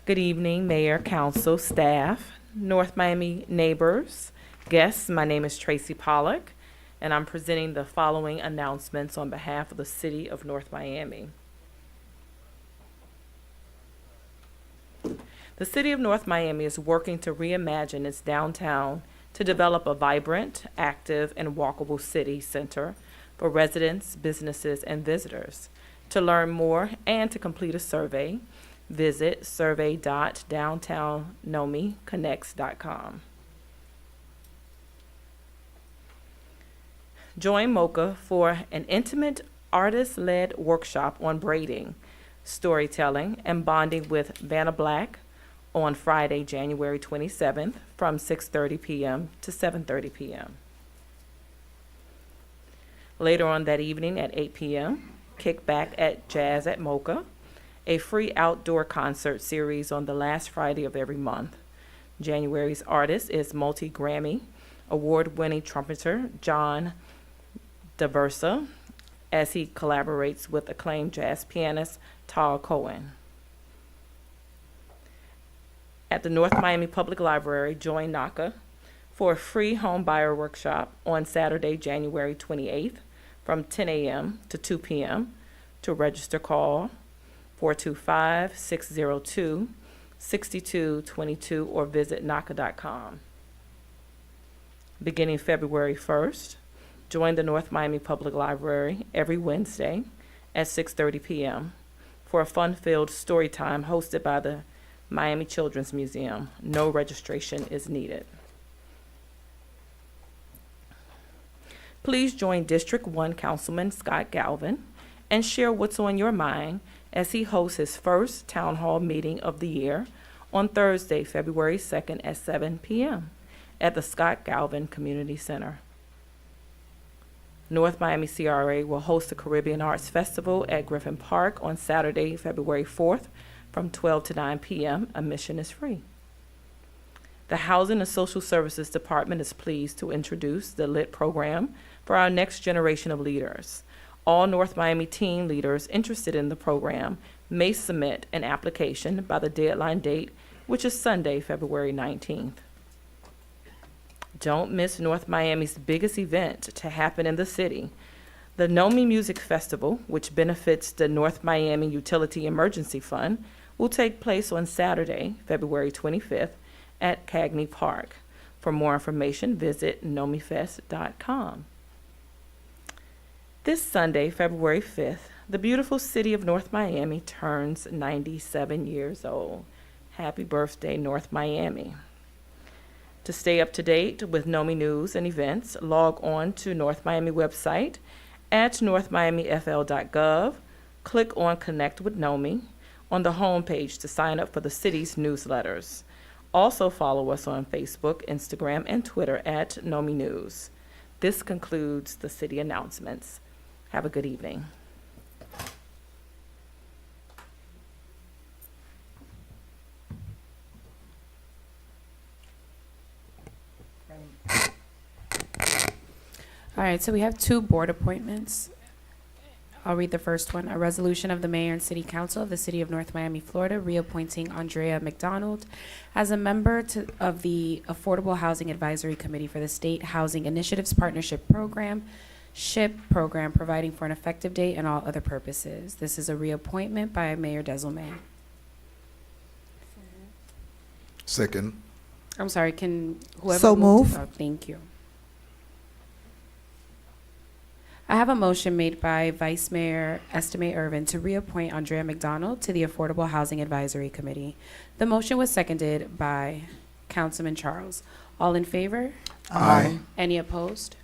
Good evening, Mayor, Council, staff, North Miami neighbors, guests. My name is Tracy Pollock, and I'm presenting the following announcements on behalf of the City of North Miami. The City of North Miami is working to reimagine its downtown to develop a vibrant, active, and walkable city center for residents, businesses, and visitors. To learn more and to complete a survey, visit survey.downtownnomiconnects.com. Join MOCA for an intimate artist-led workshop on braiding, storytelling, and bonding with Vanna Black on Friday, January 27th from 6:30 p.m. to 7:30 p.m. Later on that evening at 8 p.m., kick back at Jazz at MOCA, a free outdoor concert series on the last Friday of every month. January's artist is multi-Grammy award-winning trumpeter John DeVersa, as he collaborates with acclaimed jazz pianist Tal Cohen. At the North Miami Public Library, join NACA for a free home buyer workshop on Saturday, January 28th from 10 a.m. to 2 p.m. To register, call 425-602-6222 or visit NACA.com. Beginning February 1st, join the North Miami Public Library every Wednesday at 6:30 p.m. for a fun-filled story time hosted by the Miami Children's Museum. No registration is needed. Please join District 1 Councilman Scott Galvin and share what's on your mind as he hosts his first town hall meeting of the year on Thursday, February 2nd at 7 p.m. at the Scott Galvin Community Center. North Miami CRA will host the Caribbean Arts Festival at Griffin Park on Saturday, February 4th from 12 to 9 p.m. Admission is free. The Housing and Social Services Department is pleased to introduce the LIT program for our next generation of leaders. All North Miami teen leaders interested in the program may submit an application by the deadline date, which is Sunday, February 19th. Don't miss North Miami's biggest event to happen in the city, The NOMI Music Festival, which benefits the North Miami Utility Emergency Fund, will take place on Saturday, February 25th at Cagney Park. For more information, visit nomifest.com. This Sunday, February 5th, the beautiful city of North Miami turns 97 years old. Happy birthday, North Miami. To stay up to date with NOMI news and events, log on to North Miami website at northmiamifl.gov. Click on Connect with NOMI on the homepage to sign up for the city's newsletters. Also follow us on Facebook, Instagram, and Twitter at NOMI News. This concludes the city announcements. Have a good evening. All right, so we have 2 board appointments. I'll read the first one. A resolution of the Mayor and City Council of the City of North Miami, Florida, reappointing Andrea McDonald as a member of the Affordable Housing Advisory Committee for the State Housing Initiatives Partnership Program, SHIP program, providing for an effective date and all other purposes. This is a reappointment by Mayor Desilmay. Second. I'm sorry, can whoever So moved move. it- oh, thank you. I have a motion made by Vice Mayor Estime Irvin to reappoint Andrea McDonald to the Affordable Housing Advisory Committee. The motion was seconded by Councilman Charles. All in favor? Aye. Any opposed?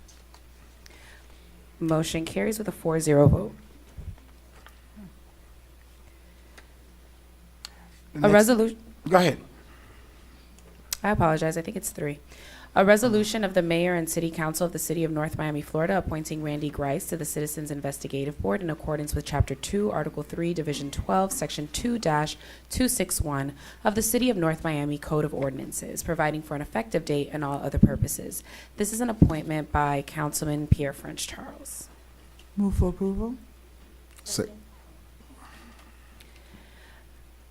Motion carries with a 4-0 vote. The A next- resolution. Go ahead. I apologize, I think it's 3. A resolution of the Mayor and City Council of the City of North Miami, Florida, appointing Randy Grice to the Citizens Investigative Board in accordance with Chapter 2, Article 3, Division 12, Section 2-261 of the City of North Miami Code of Ordinances, providing for an effective date and all other purposes. This is an appointment by Councilman Pierre French Charles. Move for approval?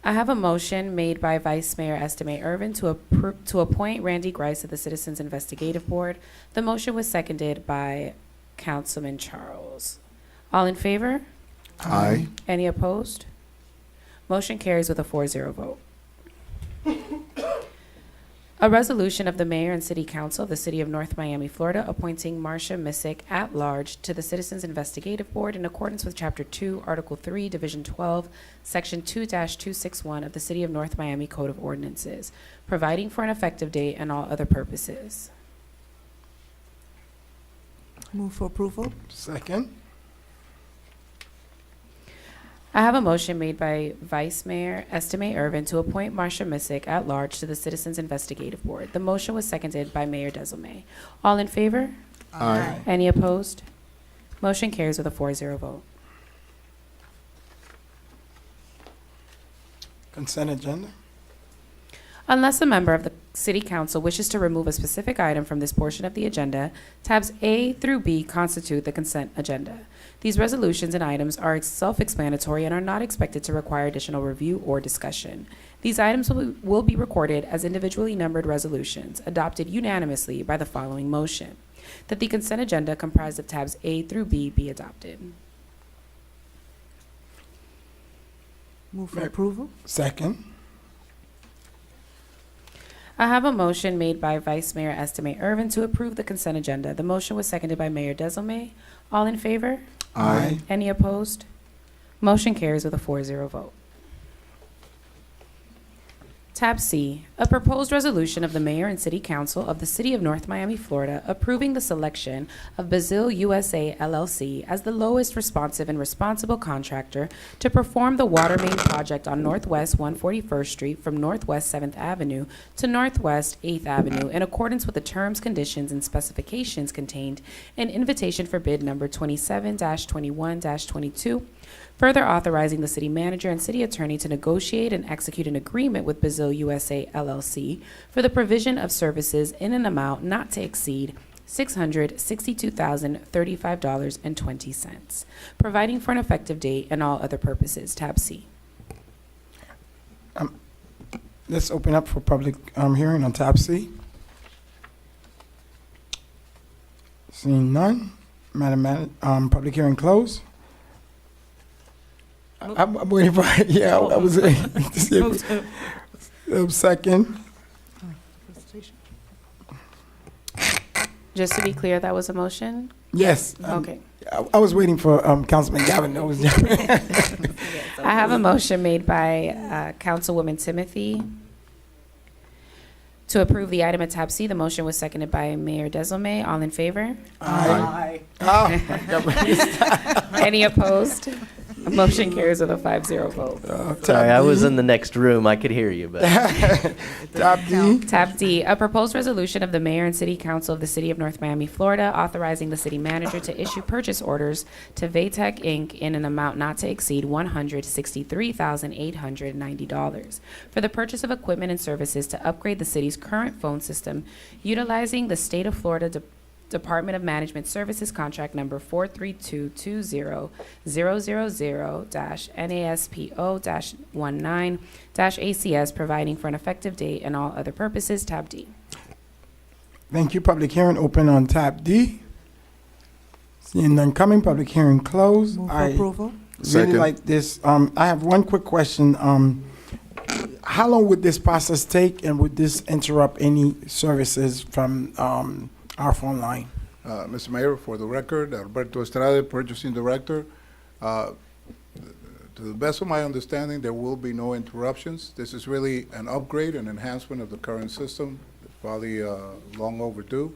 I have a motion made by Vice Mayor Estime Irvin to appoint Randy Grice to the Citizens Investigative Board. The motion was seconded by Councilman Charles. All in favor? Aye. Any opposed? Motion carries with a 4-0 vote. A resolution of the Mayor and City Council of the City of North Miami, Florida, appointing Marcia Missick at large to the Citizens Investigative Board in accordance with Chapter 2, Article 3, Division 12, Section 2-261 of the City of North Miami Code of Ordinances, providing for an effective date and all other purposes. Move for approval? Second. I have a motion made by Vice Mayor Estime Irvin to appoint Marcia Missick at large to the Citizens Investigative Board. The motion was seconded by Mayor Desilmay. All in favor? Aye. Any opposed? Motion carries with a 4-0 vote. Consent agenda. Unless a member of the City Council wishes to remove a specific item from this portion of the agenda, tabs A through B constitute the consent agenda. These resolutions and items are self-explanatory and are not expected to require additional review or discussion. These items will be recorded as individually numbered resolutions adopted unanimously by the following motion: that the consent agenda comprised of tabs A through B be adopted. Move for approval? Second. I have a motion made by Vice Mayor Estime Irvin to approve the consent agenda. The motion was seconded by Mayor Desilmay. All in favor? Aye. Any opposed? Motion carries with a 4-0 vote. Tab C, a proposed resolution of the Mayor and City Council of the City of North Miami, Florida, approving the selection of Bazil USA LLC as the lowest responsive and responsible contractor to perform the water main project on Northwest 141st Street from Northwest 7th Avenue to Northwest 8th Avenue in accordance with the terms, conditions, and specifications contained in invitation for bid number 27-21-22, further authorizing the city manager and city attorney to negotiate and execute an agreement with Bazil USA LLC for the provision of services in an amount not to exceed $662,035.20, providing for an effective date and all other purposes. Tab C. Let's open up for public hearing on tab C. Seeing none, Public hearing closed. I'm waiting for, yeah, I was waiting to see if, second. Just to be clear, that was a motion? Yes. Okay. I was waiting for Councilman Gavin. I have a motion made by Councilwoman Timothy to approve the item at tab C. The motion was seconded by Mayor Desilme. All in favor? Aye. Oh, my God. Any opposed? Motion carries with a 5-0 vote. Sorry, I was in the next room. I could hear you, but. Tab D. Tab D, a proposed resolution of the mayor and city council of the city of North Miami, Florida, authorizing the city manager to issue purchase orders to Vaytech Inc. in an amount not to exceed $163,890 for the purchase of equipment and services to upgrade the city's current phone system, utilizing the state of Florida Department of Management Services contract number 43220-000-NASPO-19-ACS, providing for an effective date and all other purposes. Tab D. Thank you. Public hearing open on tab D. Seeing none coming, public hearing closed. Move for I approval. really Second. like this. I have one quick question. How long would this process take, and would this interrupt any services from our phone line? Mr. Mayor, for the record, Alberto Estrada, Purchasing Director. To the best of my understanding, there will be no interruptions. This is really an upgrade and enhancement of the current system. It's probably long overdue.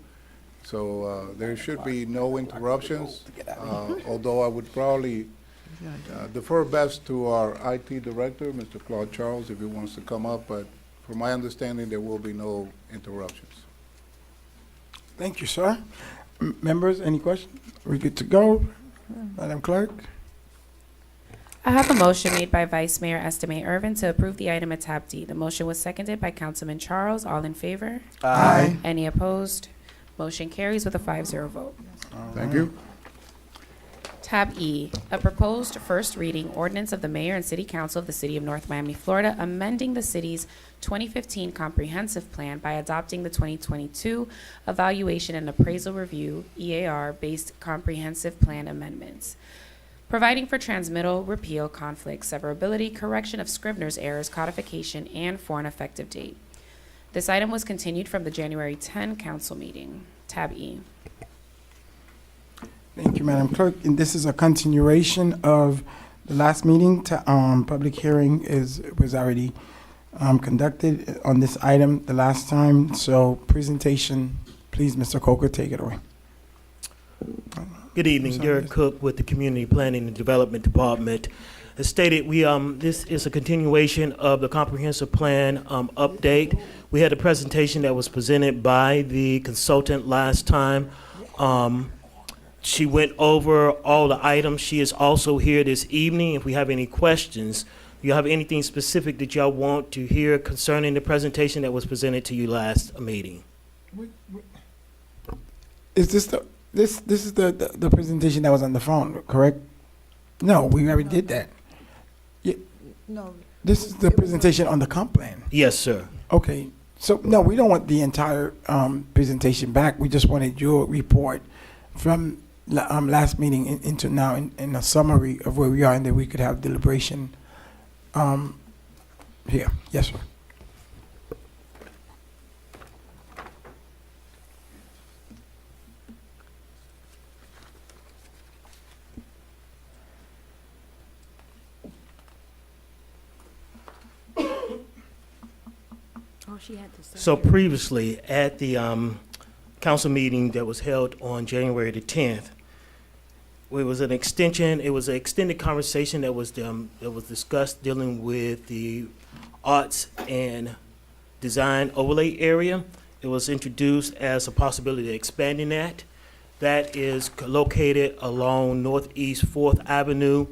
So there should be no interruptions, although I would probably defer best to our IT Director, Mr. Claude Charles, if he wants to come up, but from my understanding, there will be no interruptions. Thank you, sir. Members, any questions? We good to go? Madam Clerk? I have a motion made by Vice Mayor Estime Irvin to approve the item at tab D. The motion was seconded by Councilman Charles. All in favor? Aye. Any opposed? Motion carries with a 5-0 vote. Thank you. Tab E, a proposed first reading ordinance of the mayor and city council of the city of North Miami, Florida, amending the city's 2015 comprehensive plan by adopting the 2022 evaluation and appraisal review EAR-based comprehensive plan amendments, providing for transmittal, repeal, conflict, severability, correction of Scrivener's errors, codification, and for an effective date. This item was continued from the January 10 council meeting. Tab E. Thank you, Madam Clerk. And this is a continuation of the last meeting. Public hearing was already conducted on this item the last time. So presentation, please, Mr. Coker, take it away. Good evening, Derek Cook with the Community Planning and Development Department. As stated, this is a continuation of the comprehensive plan update. We had a presentation that was presented by the consultant last time. She went over all the items. She is also here this evening. If we have any questions, if you have anything specific that y'all want to hear concerning the presentation that was presented to you last meeting. Is this this is the presentation that was on the phone, correct? No, we already did that. No. This is the presentation on the comp plan. Yes, sir. Okay. So, no, we don't want the entire presentation back. We just wanted your report from last meeting into now in a summary of where we are, and that we could have deliberation here. Yes, sir. Oh, she had to say. So previously, at the council meeting that was held on January the 10th, it was an extension. It was an extended conversation that was discussed dealing with the arts and design overlay area. It was introduced as a possibility of expanding that. That is located along Northeast 4th Avenue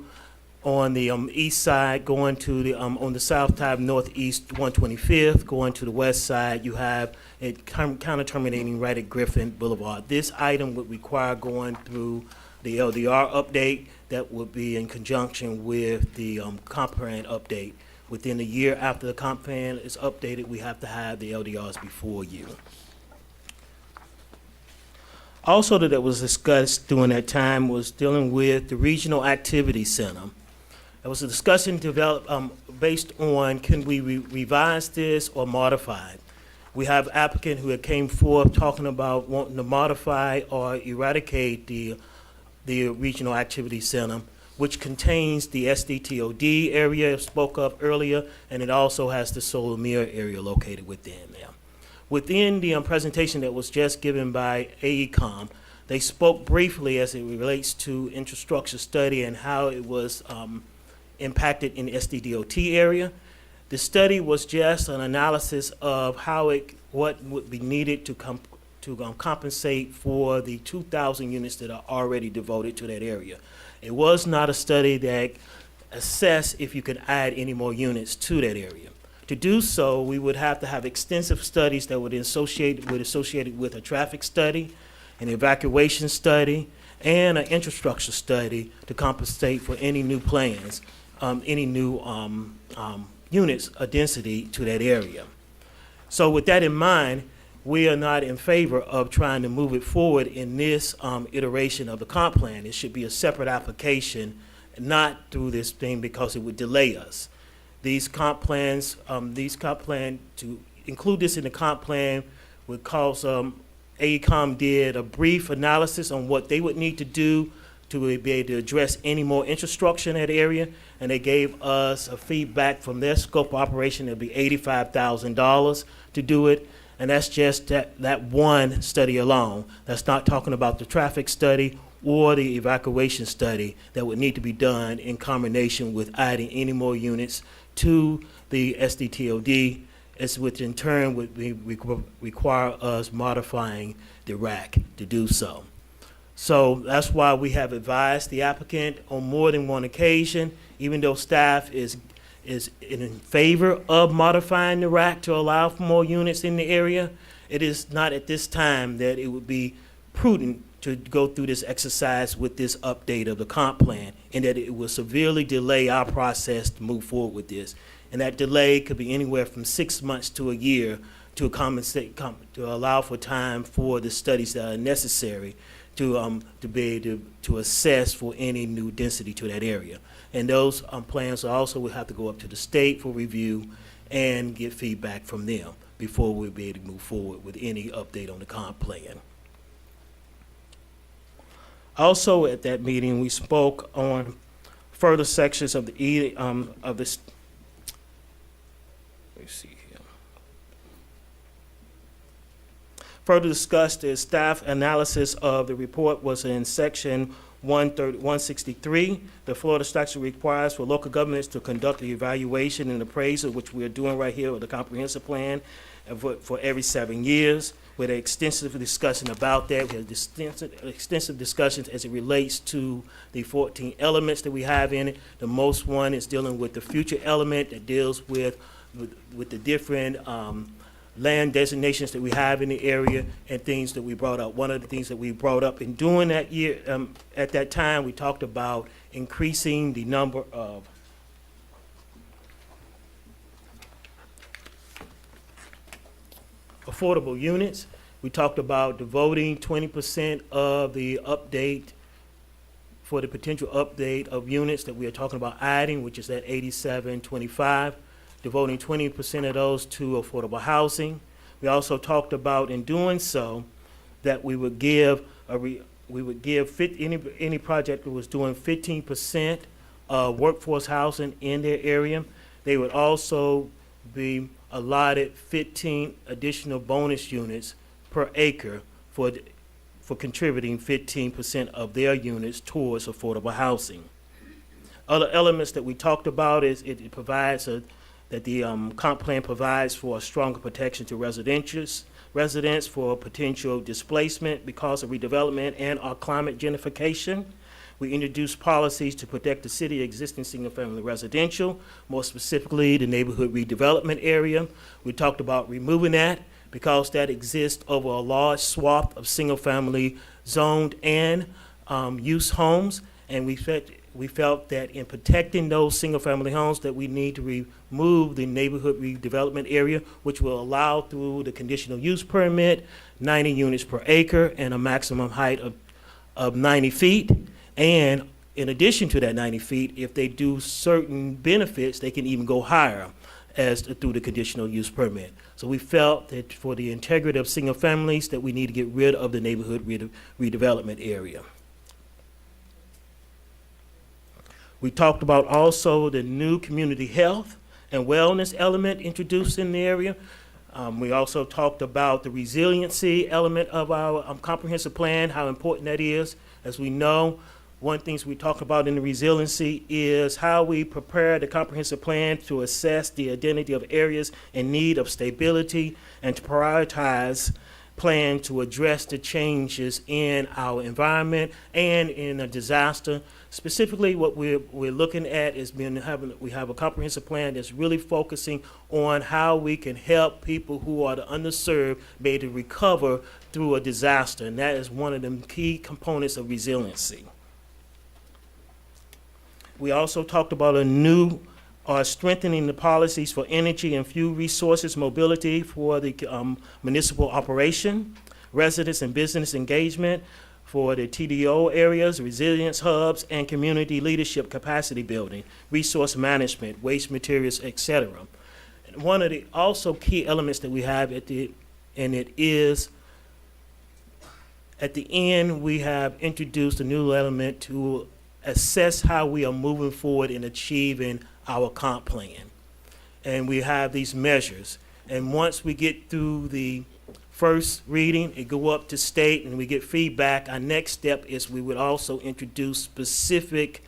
on the east side, going to the on the south side, Northeast 125th, going to the west side. You have it kind of terminating right at Griffin Boulevard. This item would require going through the LDR update. That would be in conjunction with the comp plan update. Within a year after the comp plan is updated, we have to have the LDRs before you. Also that was discussed during that time was dealing with the Regional Activity Center. There was a discussion developed based on can we revise this or modify it. We have applicant who had came forth talking about wanting to modify or eradicate the Regional Activity Center, which contains the SDTOD area I spoke of earlier, and it also has the Solar Mirror area located within there. Within the presentation that was just given by AECOM, they spoke briefly as it relates to infrastructure study and how it was impacted in the SDDOT area. The study was just an analysis of what would be needed to compensate for the 2,000 units that are already devoted to that area. It was not a study that assessed if you could add any more units to that area. To do so, we would have to have extensive studies that would associated with a traffic study, an evacuation study, and an infrastructure study to compensate for any new plans, any new units of density to that area. So with that in mind, we are not in favor of trying to move it forward in this iteration of the comp plan. It should be a separate application, not through this thing because it would delay us. These comp plans, to include this in the comp plan would cause, AECOM did a brief analysis on what they would need to do to be able to address any more infrastructure in that area, and they gave us a feedback from their scope of operation. It'd be $85,000 to do it, and that's just that one study alone. That's not talking about the traffic study or the evacuation study that would need to be done in combination with adding any more units to the SDTOD, which in turn would require us modifying the RAC to do so. So that's why we have advised the applicant on more than one occasion, even though staff is in favor of modifying the RAC to allow for more units in the area, it is not at this time that it would be prudent to go through this exercise with this update of the comp plan, and that it will severely delay our process to move forward with this. And that delay could be anywhere from 6 months to a year to allow for time for the studies that are necessary to be able to assess for any new density to that area. And those plans also will have to go up to the state for review and get feedback from them before we'll be able to move forward with any update on the comp plan. Also at that meeting, we spoke on further sections of the of this. Let me see here. Further discussed, the staff analysis of the report was in section 163. The Florida statute requires for local governments to conduct the evaluation and appraisal, which we are doing right here with the comprehensive plan, for every 7 years. With an extensive discussion about that. We had extensive discussions as it relates to the 14 elements that we have in it. The most one is dealing with the future element that deals with the different land designations that we have in the area and things that we brought up. One of the things that we brought up in doing that year, at that time, we talked about increasing the number of affordable units. We talked about devoting 20% of the update for the potential update of units that we are talking about adding, which is at 8725, devoting 20% of those to affordable housing. We also talked about, in doing so, that we would give any project that was doing 15% of workforce housing in their area. They would also be allotted 15 additional bonus units per acre for contributing 15% of their units towards affordable housing. Other elements that we talked about is it provides that the comp plan provides for a stronger protection to residents for potential displacement because of redevelopment and our climate gentrification. We introduced policies to protect the city existing single-family residential, more specifically the neighborhood redevelopment area. We talked about removing that because that exists over a large swath of single-family zoned and use homes, and we we felt that in protecting those single-family homes, that we need to remove the neighborhood redevelopment area, which will allow through the conditional use permit, 90 units per acre and a maximum height of 90 feet. And in addition to that 90 feet, if they do certain benefits, they can even go higher through the conditional use permit. So we felt that for the integrity of single families, that we need to get rid of the neighborhood redevelopment area. We talked about also the new community health and wellness element introduced in the area. We also talked about the resiliency element of our comprehensive plan, how important that is. As we know, one of the things we talk about in the resiliency is how we prepare the comprehensive plan to assess the identity of areas in need of stability and to prioritize plan to address the changes in our environment and in a disaster. Specifically, what we're looking at is we have a comprehensive plan that's really focusing on how we can help people who are the underserved be able to recover through a disaster, and that is one of the key components of resiliency. We also talked about strengthening the policies for energy and fuel resources mobility for the municipal operation, residents and business engagement for the TDO areas, resilience hubs, and community leadership capacity building, resource management, waste materials, etc. And one of the also key elements that we have at the end, we have introduced a new element to assess how we are moving forward in achieving our comp plan. And we have these measures. And once we get through the first reading, it go up to state and we get feedback, our next step is we would also introduce specific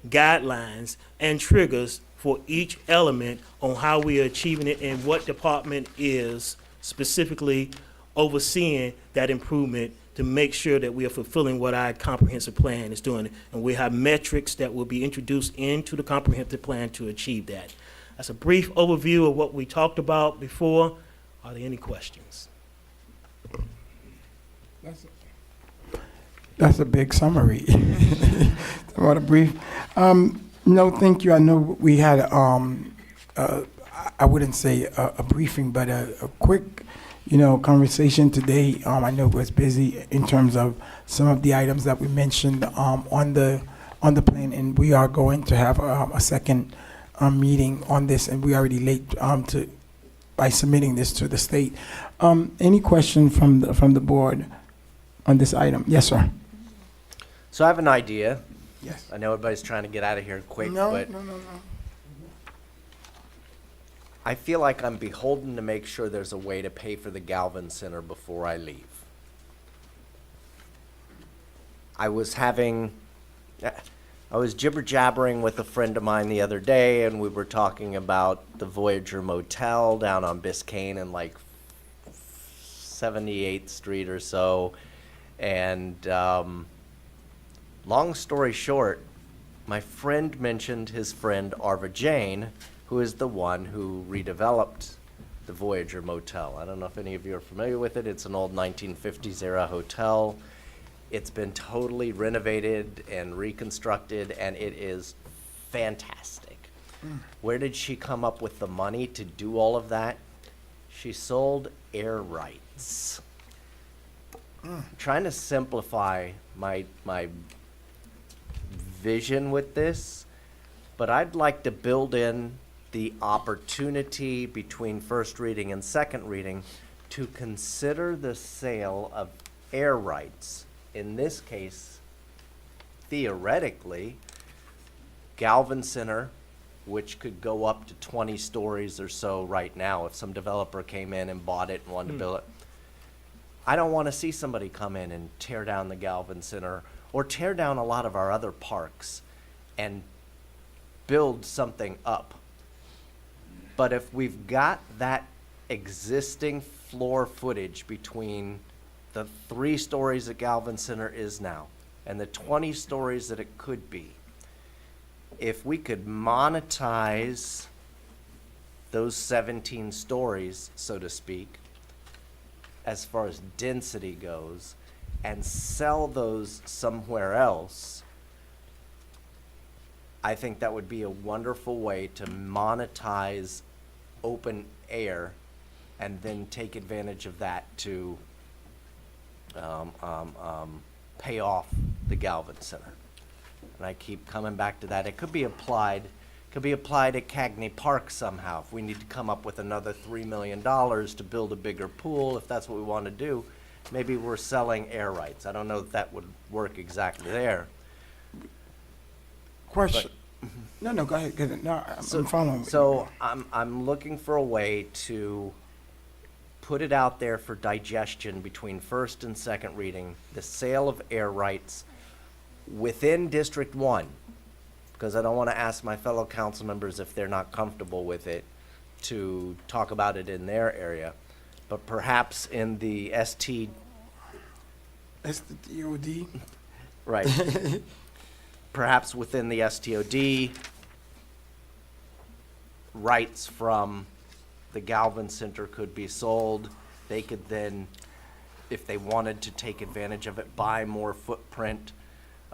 guidelines and triggers for each element on how we are achieving it and what department is specifically overseeing that improvement to make sure that we are fulfilling what our comprehensive plan is doing. And we have metrics that will be introduced into the comprehensive plan to achieve that. That's a brief overview of what we talked about before. Are there any questions? That's a big summary. What a brief. No, thank you. I know we had, I wouldn't say a briefing, but a quick, conversation today. I know it was busy in terms of some of the items that we mentioned on the plan, and we are going to have a second meeting on this, and we already late by submitting this to the state. Any question from the board on this item? Yes, sir. So I have an idea. Yes. I know everybody's trying to get out of here quick, No. I feel like I'm beholden to make sure there's a way to pay for the Galvin Center before I leave. I was jibber-jabbering with a friend of mine the other day, and we were talking about the Voyager Motel down on Biscayne and like 78th Street or so. And long story short, my friend mentioned his friend Arva Jane, who is the one who redeveloped the Voyager Motel. I don't know if any of you are familiar with it. It's an old 1950s era hotel. It's been totally renovated and reconstructed, and it is fantastic. Where did she come up with the money to do all of that? She sold air rights. I'm trying to simplify my vision with this, but I'd like to build in the opportunity between first reading and second reading to consider the sale of air rights. In this case, theoretically, Galvin Center, which could go up to 20 stories or so right now if some developer came in and bought it and wanted to build it. I don't want to see somebody come in and tear down the Galvin Center or tear down a lot of our other parks and build something up. But if we've got that existing floor footage between the 3 stories that Galvin Center is now and the 20 stories that it could be, if we could monetize those 17 stories, so to speak, as far as density goes, and sell those somewhere else I think that would be a wonderful way to monetize open air and then take advantage of that to pay off the Galvin Center. And I keep coming back to that. It could be applied at Cagney Park somehow. If we need to come up with another $3 million to build a bigger pool, if that's what we want to do, maybe we're selling air rights. I don't know if that would work exactly there. Question. No, go ahead. No, I'm following. So I'm looking for a way to put it out there for digestion between first and second reading, the sale of air rights within District 1, because I don't want to ask my fellow council members if they're not comfortable with it to talk about it in their area, but perhaps in the ST. That's the DOD. Right. Perhaps within the STOD, rights from the Galvin Center could be sold. They could then, if they wanted to take advantage of it, buy more footprint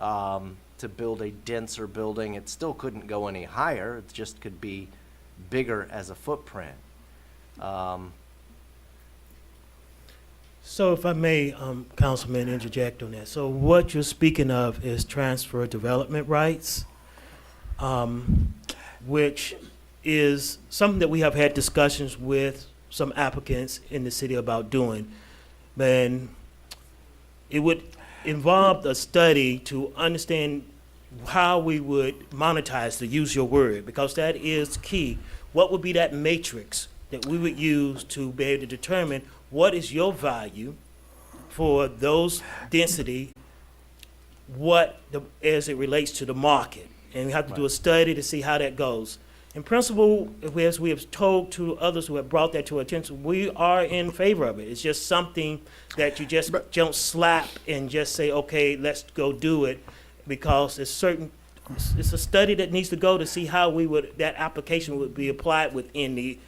to build a denser building. It still couldn't go any higher. It just could be bigger as a footprint. So if I may, Councilman, interject on that. So what you're speaking of is transfer development rights, which is something that we have had discussions with some applicants in the city about doing. And it would involve a study to understand how we would monetize, to use your word, because that is key. What would be that matrix that we would use to be able to determine what is your value for those density, as it relates to the market? And we have to do a study to see how that goes. In principle, as we have told to others who have brought that to our attention, we are in favor of it. It's just something that you just don't slap and just say, okay, let's go do it, because it's a study that needs to go to see how that application would be applied within the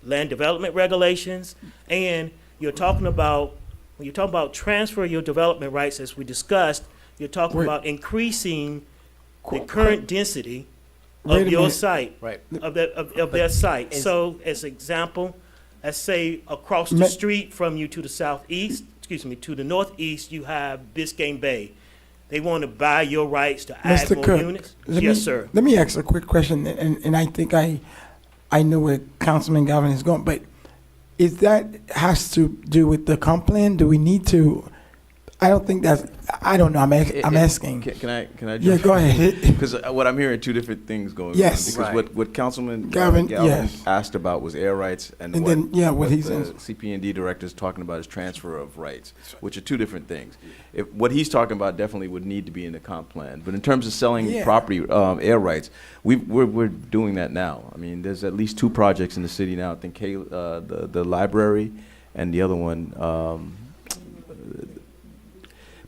land development regulations. And when you're talking about transfer your development rights, as we discussed, you're talking about increasing the current density of your site, right, of their site. So, as example, let's say across the street from you to the southeast, to the northeast, you have Biscayne Bay. They want to buy your rights to add Mr. more Cook, units. Yes, sir. Let me ask a quick question, and I think I know where Councilman Galvin is going, but is that has to do with the comp plan? Do we need to? I don't think that's. I don't know. I'm asking. Can I? Yeah, go ahead. Because what I'm hearing, two different things going on. Yes. Because what Councilman Galvin yes, asked about was air rights, and what he's the CP&D director is talking about is transfer of rights, which are two different things. What he's talking about definitely would need to be in the comp plan. But in terms of selling property, air rights, we're doing that now. I mean, there's at least two projects in the city now. I think the library, and the other one.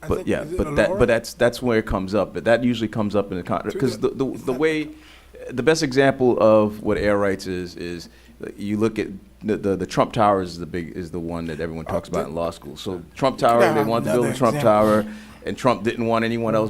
But yeah, but that's where it comes up. But that usually comes up in the because the way, the best example of what air rights is you look at the Trump Tower is the one that everyone talks about in law school. So Trump Tower, they wanted to build the Trump Tower, and Trump didn't want anyone else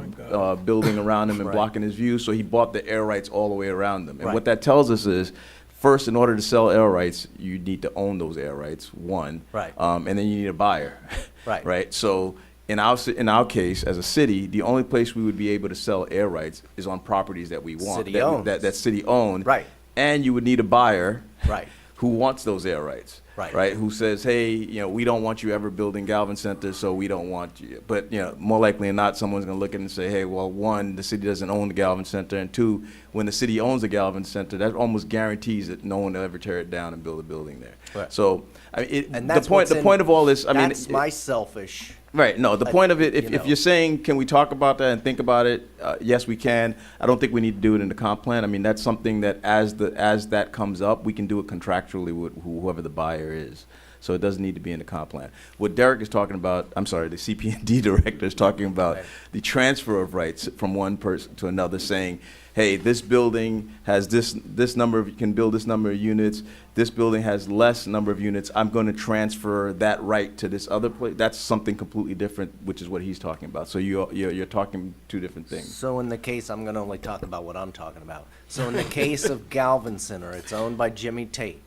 building around him and blocking his view, so he bought the air rights all the way around them. And what that tells us is, first, in order to sell air rights, you need to own those air rights, one. Right. And then you need a buyer. Right. Right. So in our case, as a city, the only place we would be able to sell air rights is on properties that we want. That's city owned. Right. And you would need a buyer. Right. Who wants those air rights. Right. Right. Who says, hey, we don't want you ever building Galvin Center, so we don't want you. But, more likely than not, someone's going to look at it and say, hey, well, one, the city doesn't own the Galvin Center, and two, when the city owns the Galvin Center, that almost guarantees that no one will ever tear it down and build a building there. Right. So, I mean, and the point of all this, that's my selfish. Right. No, the point of it, if you're saying, can we talk about that and think about it? Yes, we can. I don't think we need to do it in the comp plan. I mean, that's something that as that comes up, we can do it contractually with whoever the buyer is. so it doesn't need to be in the comp plan. What Derek is talking about, I'm sorry, the CP&D director is talking about the transfer of rights from one person to another, saying, hey, this building has this number of, can build this number of units, this building has less number of units, I'm going to transfer that right to this other place. That's something completely different, which is what he's talking about. So you're talking two different things. So in the case, I'm gonna only talk about what I'm talking about. So in the case of Galvin Center, it's owned by Jimmy Tate.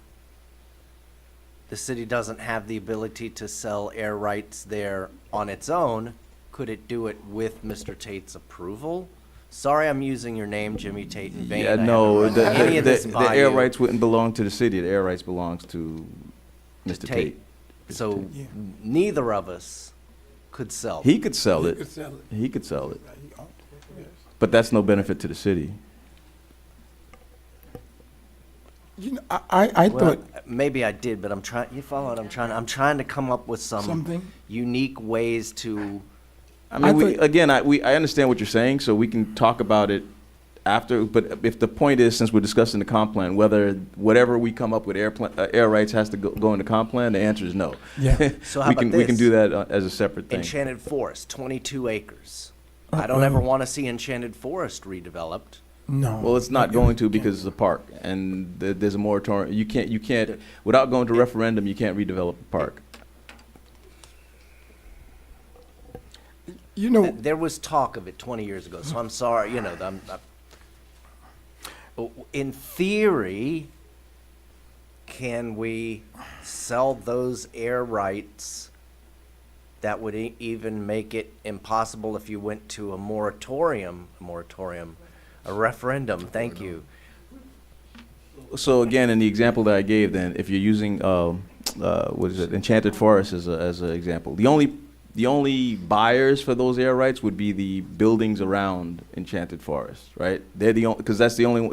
The city doesn't have the ability to sell air rights there on its own. Could it do it with Mr. Tate's approval? Sorry, I'm using your name, Jimmy Tate, in vain. Yeah, I no, haven't run any of this the by air you. rights wouldn't belong to the city. The air rights belongs to Mr. Tate. So neither of us could sell. He could sell it. could sell it. He could sell it. But that's no benefit to the city. You know, I Well, thought, maybe I did, but I'm trying. You follow what I'm trying? I'm trying to come up with some Something? unique ways to. I mean, I I understand what you're saying, so we can talk about it after. But if the point is, since we're discussing the comp plan, whatever we come up with air rights has to go in the comp plan, the answer is no. Yeah. So how we about can we can this? do that as a separate thing. Enchanted Forest, 22 acres. I don't ever want to see Enchanted Forest redeveloped. no. Well, it's not going to because it's a park, and there's a moratorium. You can't, without going to referendum, you can't redevelop a park. You know, There was talk of it 20 years ago, so I'm sorry, in theory, can we sell those air rights that would even make it impossible if you went to a referendum, thank you. So again, in the example that I gave, then, if you're using, what is it, Enchanted Forest as an example, the only buyers for those air rights would be the buildings around Enchanted Forest, right? They're the only, because that's the only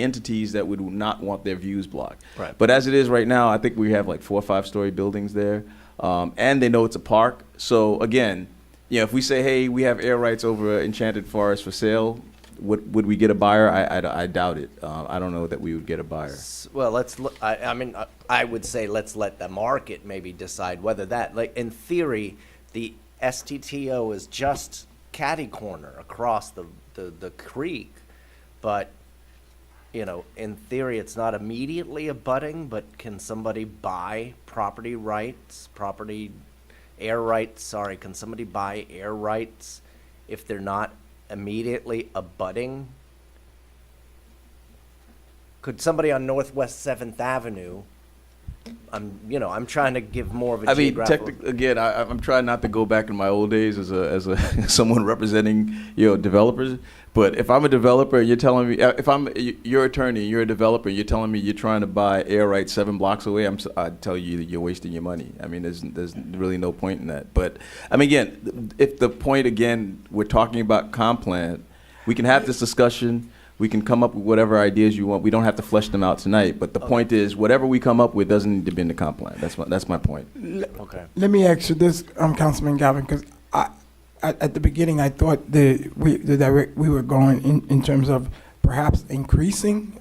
entities that would not want their views blocked. Right. But as it is right now, I think we have like 4 or 5-story buildings there, and they know it's a park. So again, if we say, hey, we have air rights over Enchanted Forest for sale, would we get a buyer? I doubt it. I don't know that we would get a buyer. Well, let's look, I would say let's let the market maybe decide whether that, like, in theory, the STTO is just catty corner across the creek, but, in theory, it's not immediately abutting, but can somebody buy can somebody buy air rights if they're not immediately abutting? Could somebody on Northwest 7th Avenue, I'm trying to give more of a I mean, geographical. again, I'm trying not to go back in my old days as a someone representing developers. But if I'm a developer, and you're telling me, if I'm your attorney, you're a developer, you're telling me you're trying to buy air rights 7 blocks away, I'd tell you that you're wasting your money. I mean, there's really no point in that. But I mean, again, if the point again, we're talking about comp plan, we can have this discussion. We can come up with whatever ideas you want. We don't have to flesh them out tonight. But the point is, whatever we come up with doesn't need to be in the comp plan. That's my point. Okay. let me ask you this, Councilman Galvin, because at the beginning, I thought we were going in terms of perhaps increasing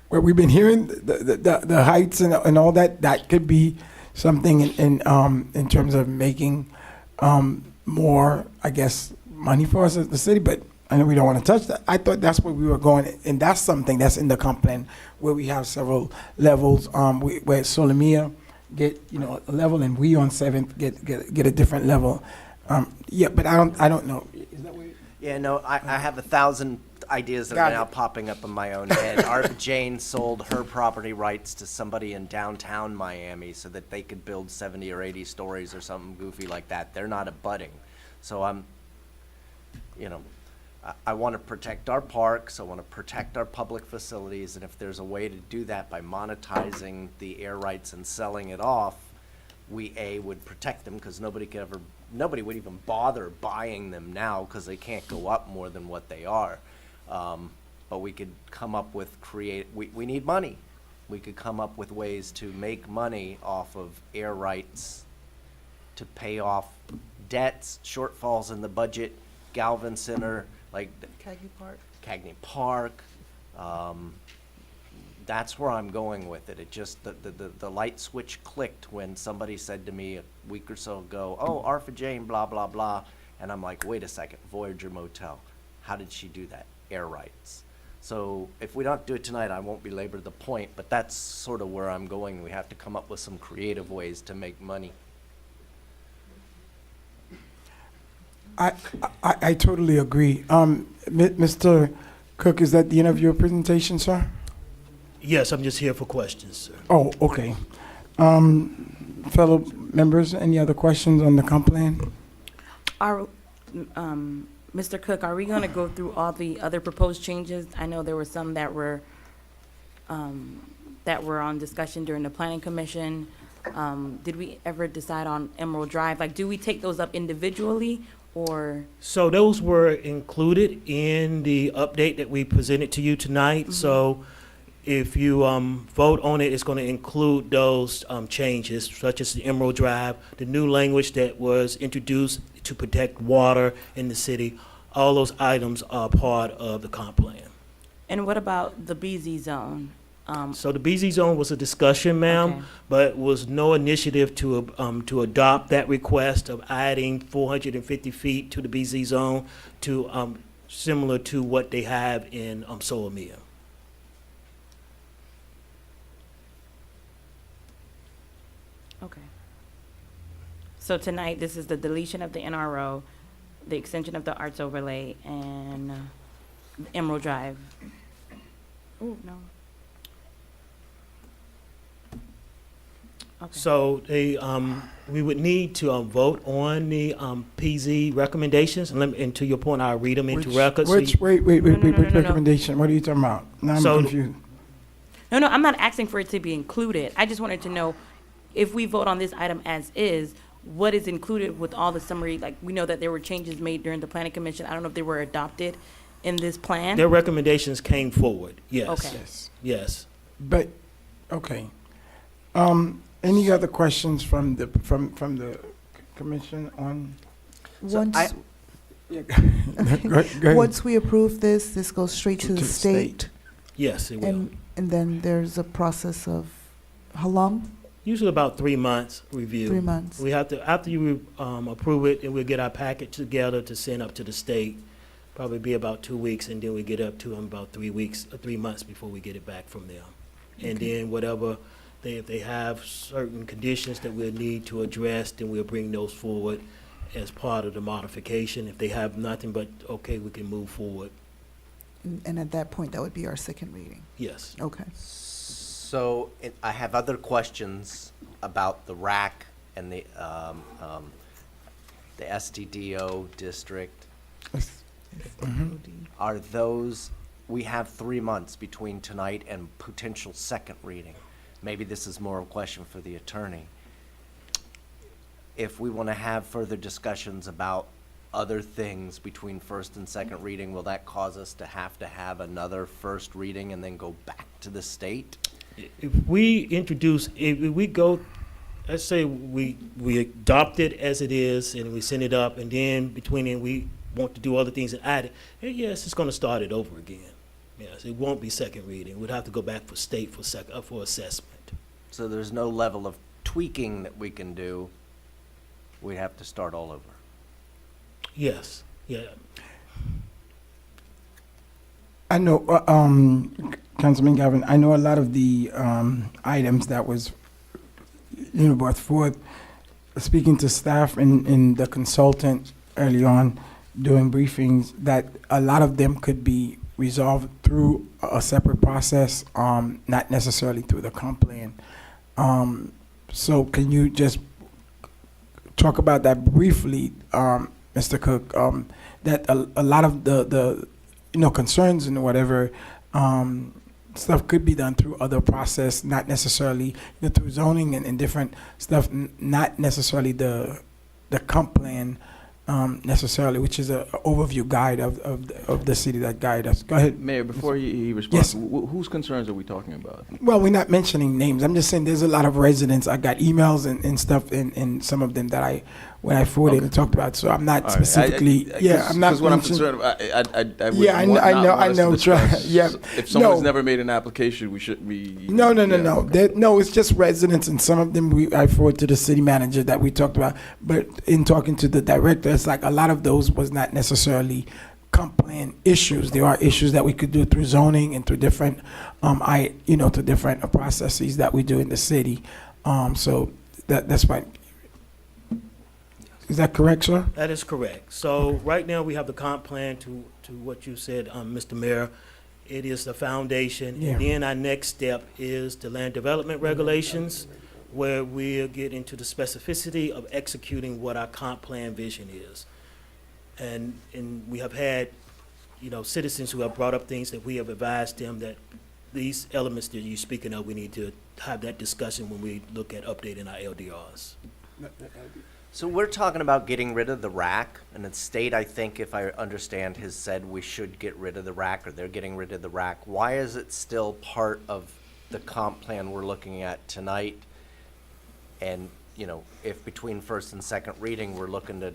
where we've been hearing the heights and all that. That could be something in terms of making more, I guess, money for us as the city. But I know we don't want to touch that. I thought that's where we were going, and that's something that's in the comp plan where we have several levels. Where Solomia get a level, and we on 7th get a different level. But I don't know. Is that where Yeah, no, I have 1,000 ideas that Got are now it. popping up in my own head. Art Jane sold her property rights to somebody in downtown Miami so that they could build 70 or 80 stories or something goofy like that. They're not abutting. So I want to protect our parks, I want to protect our public facilities, and if there's a way to do that by monetizing the air rights and selling it off, we would protect them because nobody would even bother buying them now because they can't go up more than what they are. But we could come up with we need money. We could come up with ways to make money off of air rights to pay off debts, shortfalls in the budget, Galvin Center, like Cagney Park. Cagney Park, That's where I'm going with it. It just, the light switch clicked when somebody said to me a week or so ago, oh, Arfa Jane, blah, blah, blah. And I'm like, wait a second, Voyager Motel. How did she do that? Air rights. So if we don't do it tonight, I won't belabor the point, but that's sort of where I'm going. We have to come up with some creative ways to make money. I totally agree. Mr. Cook, is that the end of your presentation, sir? Yes, I'm just here for questions, sir. Oh, okay. Fellow members, any other questions on the comp plan? Mr. Cook, are we going to go through all the other proposed changes? I know there were some that were on discussion during the planning commission. Did we ever decide on Emerald Drive? Like, do we take those up individually, or? So those were included in the update that we presented to you tonight. So if you vote on it, it's going to include those changes, such as the Emerald Drive, the new language that was introduced to protect water in the city. All those items are part of the comp plan. And what about the BZ zone? So the BZ zone was a discussion, ma'am, Okay. but was no initiative to adopt that request of adding 450 feet to the BZ zone to similar to what they have in Solomia. Okay. So tonight, this is the deletion of the NRO, the extension of the arts overlay, and Emerald Drive. Oh, no. Okay. So we would need to vote on the PZ recommendations, and to your point, I'll read them into record. Which recommendation? What are you talking about? Now I'm So- confused. No, I'm not asking for it to be included. I just wanted to know, if we vote on this item as is, what is included with all the summary? Like, we know that there were changes made during the planning commission. I don't know if they were adopted in this plan. Their recommendations came forward, yes. Okay. Yes. But, okay. Any other questions from the commission on? Once, Go ahead. once we approve this, this goes straight to the state? Yes, it will. And then there's a process of, how long? Usually about 3 months review. 3 months. We have to, after you approve it, and we'll get our package together to send up to the state. Probably be about 2 weeks, and then we get up to them about 3 months before we get it back from them. And then whatever, if they have certain conditions that we'll need to address, then we'll bring those forward as part of the modification. If they have nothing but, okay, we can move forward. And at that point, that would be our second reading? Yes. Okay. So I have other questions about the RAC and the SDDO district. Are those, we have 3 months between tonight and potential second reading. Maybe this is more a question for the attorney. If we want to have further discussions about other things between first and second reading, will that cause us to have another first reading and then go back to the state? If we go, let's say we adopt it as it is and we send it up, and then between then we want to do other things and add it, yes, it's going to start it over again. Yes, it won't be second reading. We'd have to go back for state for assessment. So there's no level of tweaking that we can do. We'd have to start all over. Yes, yeah. I know, Councilman Gavin, I know a lot of the items that was, brought forth, speaking to staff and the consultant early on doing briefings, that a lot of them could be resolved through a separate process, not necessarily through the comp plan. So can you just talk about that briefly, Mr. Cook, that a lot of the concerns and whatever stuff could be done through other process, not necessarily through zoning and different stuff, not necessarily the comp plan necessarily, which is an overview guide of the city that guide us. Go ahead. Mayor, before he responds, Yes. Whose concerns are we talking about? Well, we're not mentioning names. I'm just saying there's a lot of residents. I got emails and stuff, and some of them that I when I forwarded and talked about. So I'm not All right. specifically. I'm not. Because what I'm mentioning- concerned about, I would Yeah, I want- know, not I know, want I us to know. discuss Yeah, If someone's no. never made an application, we shouldn't be. No. Yeah. No, it's just residents, and some of them I forward to the city manager that we talked about. But in talking to the director, it's like a lot of those was not necessarily comp plan issues. There are issues that we could do through zoning and through different, through different processes that we do in the city. So that's why. Is that correct, sir? That is correct. So right now, we have the comp plan to what you said, Mr. Mayor. It is the foundation. Yeah. And then our next step is the land development regulations, where we'll get into the specificity of executing what our comp plan vision is. And we have had, citizens who have brought up things that we have advised them that these elements that you're speaking of, we need to have that discussion when we look at updating our LDRs. So we're talking about getting rid of the rack, and the state, I think, if I understand, has said we should get rid of the rack, or they're getting rid of the rack. Why is it still part of the comp plan we're looking at tonight? And, if between first and second reading, we're looking to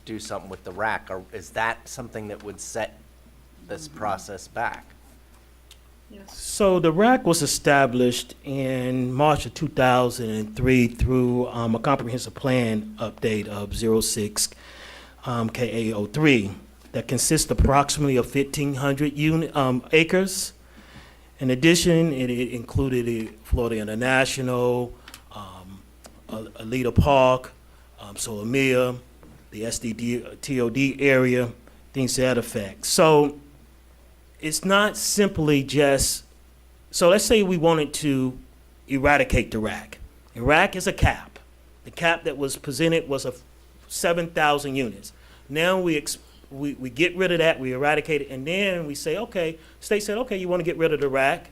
do something with the rack, or is that something that would set this process back? So the RAC was established in March of 2003 through a comprehensive plan update of 06 KA03 that consists approximately of 1,500 acres. In addition, it included the Florida International, Alita Park, Solomia, the SDTOD area, things to that effect. So it's not simply just, so let's say we wanted to eradicate the rack. The rack is a cap. The cap that was presented was of 7,000 units. Now we get rid of that, we eradicate it, and then we say, okay, state said, okay, you want to get rid of the rack.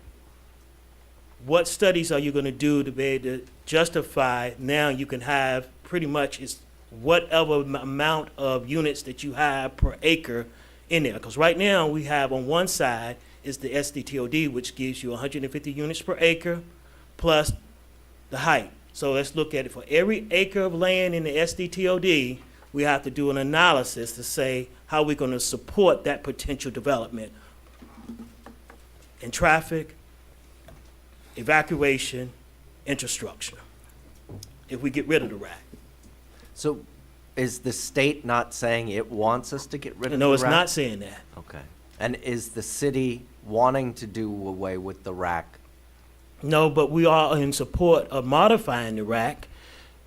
What studies are you going to do to be able to justify now you can have pretty much is whatever amount of units that you have per acre in there? Because right now we have on one side is the SDTOD, which gives you 150 units per acre plus the height. So let's look at it. For every acre of land in the SDTOD, we have to do an analysis to say how we're going to support that potential development in traffic, evacuation, infrastructure, if we get rid of the rack. So is the state not saying it wants us to get rid of the rack? No, it's not saying that. Okay. And is the city wanting to do away with the rack? No, but we are in support of modifying the rack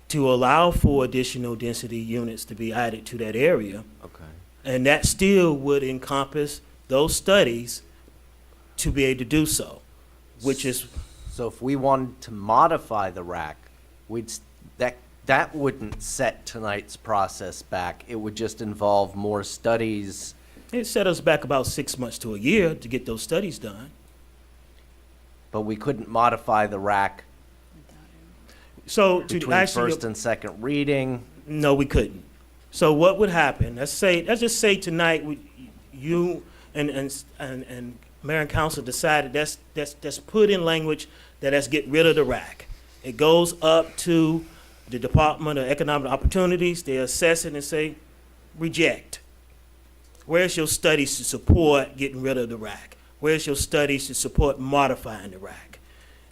to allow for additional density units to be added to that area. Okay. And that still would encompass those studies to be able to do so, which is. So if we wanted to modify the rack, that wouldn't set tonight's process back. It would just involve more studies. It set us back about 6 months to a year to get those studies done. But we couldn't modify the rack So to between actually, first and second reading. no, we couldn't. So what would happen? Let's just say tonight you and Mayor and Council decided that's put in language that let's get rid of the rack. It goes up to the Department of Economic Opportunities. They assess it and say, reject. Where's your studies to support getting rid of the rack? Where's your studies to support modifying the rack?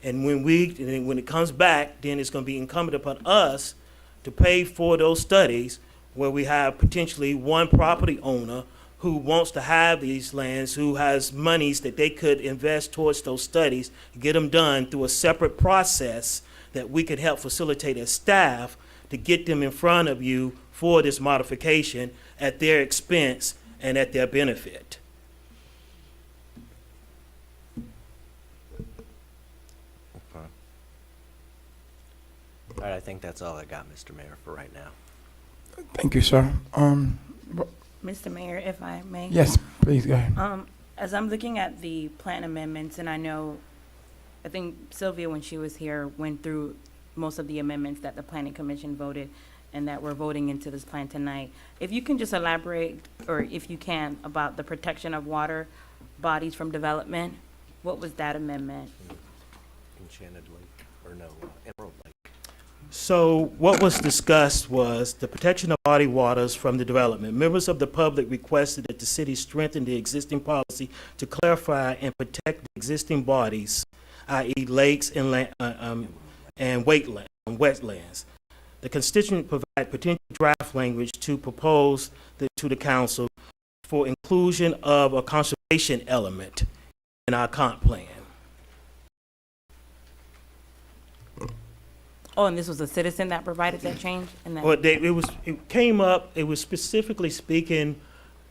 And when it comes back, then it's going to be incumbent upon us to pay for those studies where we have potentially one property owner who wants to have these lands, who has monies that they could invest towards those studies, get them done through a separate process that we could help facilitate as staff to get them in front of you for this modification at their expense and at their benefit. Okay. All right, I think that's all I got, Mr. Mayor, for right now. Thank you, sir. Mr. Mayor, if I may. Yes, please go ahead. As I'm looking at the plan amendments, and I think Sylvia, when she was here, went through most of the amendments that the Planning Commission voted and that we're voting into this plan tonight. If you can just elaborate, or if you can, about the protection of water bodies from development, what was that amendment? Enchanted Lake, or no, Emerald Lake. So what was discussed was the protection of body waters from the development. Members of the public requested that the city strengthen the existing policy to clarify and protect the existing bodies, i.e. lakes and wetlands. The constituent provide potential draft language to propose to the council for inclusion of a conservation element in our comp plan. Oh, and this was a citizen that provided that change? And that- Well, it came up, it was specifically speaking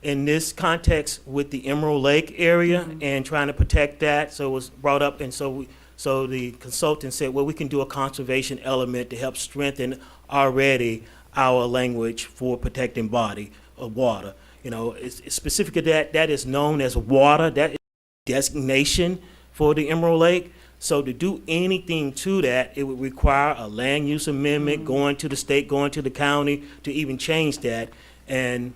in this context with the Emerald Lake area and trying to protect that, so it was brought up, and so the consultant said, well, we can do a conservation element to help strengthen already our language for protecting body of water. You know, it's specific to that is known as water, that is designation for the Emerald Lake. So to do anything to that, it would require a land use amendment, going to the state, going to the county to even change that. And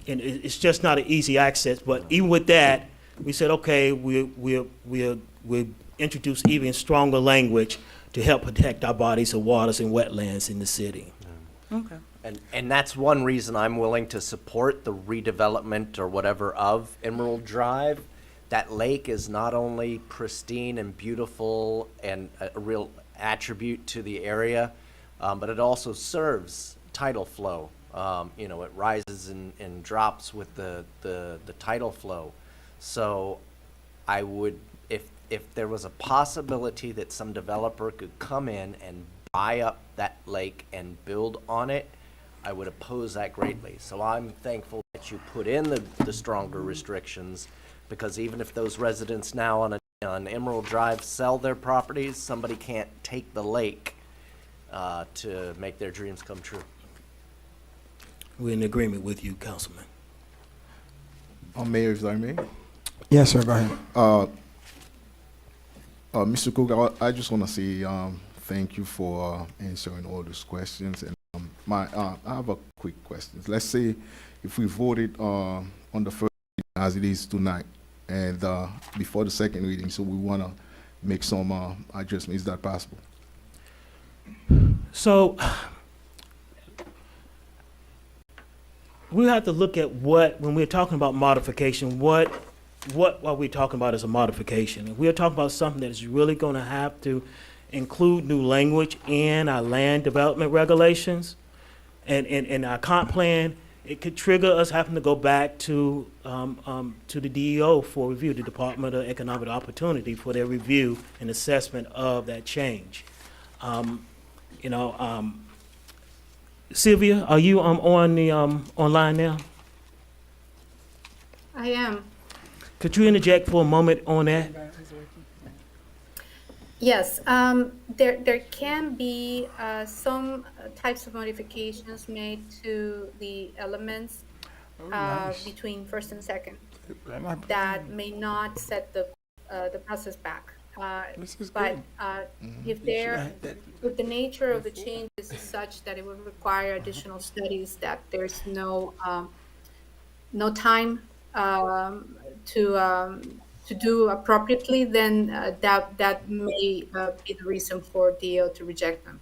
it's just not an easy access. But even with that, we said, okay, we'll introduce even stronger language to help protect our bodies of waters and wetlands in the city. Okay. And that's one reason I'm willing to support the redevelopment or whatever of Emerald Drive. That lake is not only pristine and beautiful and a real attribute to the area, but it also serves tidal flow. You know, it rises and drops with the tidal flow. So I would, if there was a possibility that some developer could come in and buy up that lake and build on it, I would oppose that greatly. So I'm thankful that you put in the stronger restrictions, because even if those residents now on Emerald Drive sell their properties, somebody can't take the lake to make their dreams come true. We're in agreement with you, Councilman. Mayor, if I may. Yes, sir, go ahead. Mr. Cook, I just want to say thank you for answering all those questions. And I have a quick question. Let's say if we voted on the first reading as it is tonight, and before the second reading, so we want to make some adjustments. Is that possible? So we have to look at when we're talking about modification, what are we talking about as a modification? If we're talking about something that is really going to have to include new language in our land development regulations and our comp plan, it could trigger us having to go back to the DEO for review, the Department of Economic Opportunity, for their review and assessment of that change. Sylvia, are you on the online now? I am. Could you interject for a moment on that? Yes, there can be some types of modifications made to the elements between first and second that may not set the process back. But if the nature of the changes is such that it would require additional studies, that there's no time to do appropriately, then that may be the reason for DO to reject them.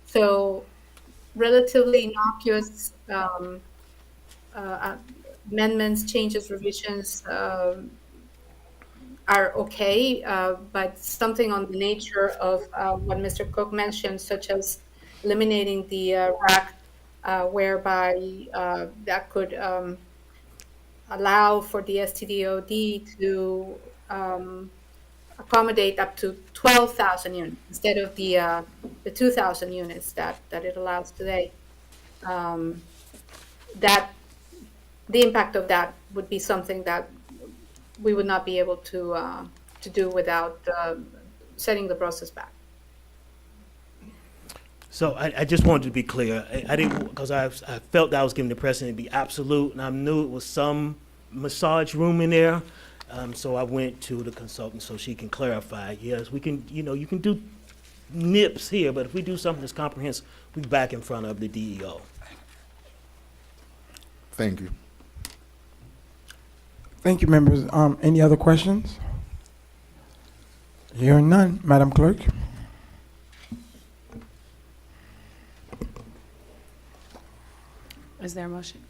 So relatively innocuous amendments, changes, revisions are okay, but something on the nature of what Mr. Cook mentioned, such as eliminating the RAC, whereby that could allow for the STDOD to accommodate up to 12,000 units instead of the 2,000 units that it allows today. That the impact of that would be something that we would not be able to do without setting the process back. So I just wanted to be clear. I didn't, because I felt that I was giving the precedent to be absolute, and I knew it was some massage room in there. So I went to the consultant so she can clarify. Yes, we can, you can do nips here, but if we do something that's comprehensive, we're back in front of the DEO. Thank you. Thank you, members. Any other questions? Hearing none, Madam Clerk. there a motion?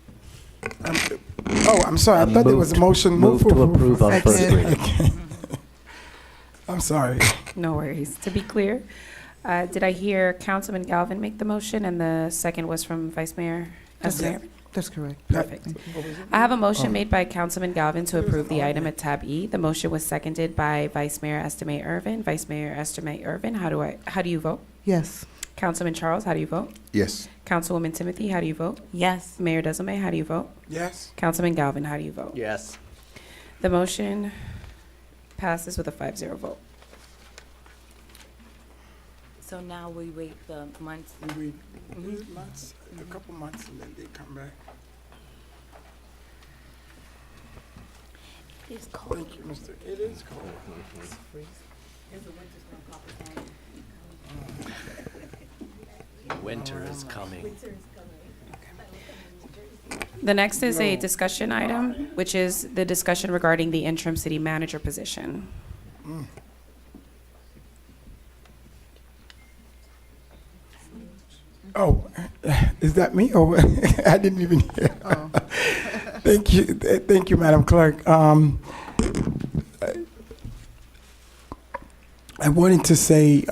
Oh, I'm sorry. I thought there was a motion. Move to approve on first Second. reading. Okay. I'm sorry. No worries. To be clear, did I hear Councilman Galvin make the motion and the second was from Vice Mayor Estemayor? That's correct. Perfect. I have a motion made by Councilman Galvin to approve the item at tab E. The motion was seconded by Vice Mayor Estemayor Irvin. Vice Mayor Estemayor Irvin, how do you vote? Yes. Councilman Charles, how do you vote? Yes. Councilwoman Timothy, how do you vote? Yes. Mayor Desomay, how do you vote? Yes. Councilman Galvin, how do you vote? Yes. The motion passes with a 5-0 vote. So now we wait the months. We wait months, a couple months, and then they come back. It's cold. Thank you, Mr. It is cold. Winter is coming. The next is a discussion item, which is the discussion regarding the interim city manager position. Oh, is that me? Oh, I didn't even hear. Oh. Thank you, Madam Clerk. I wanted to say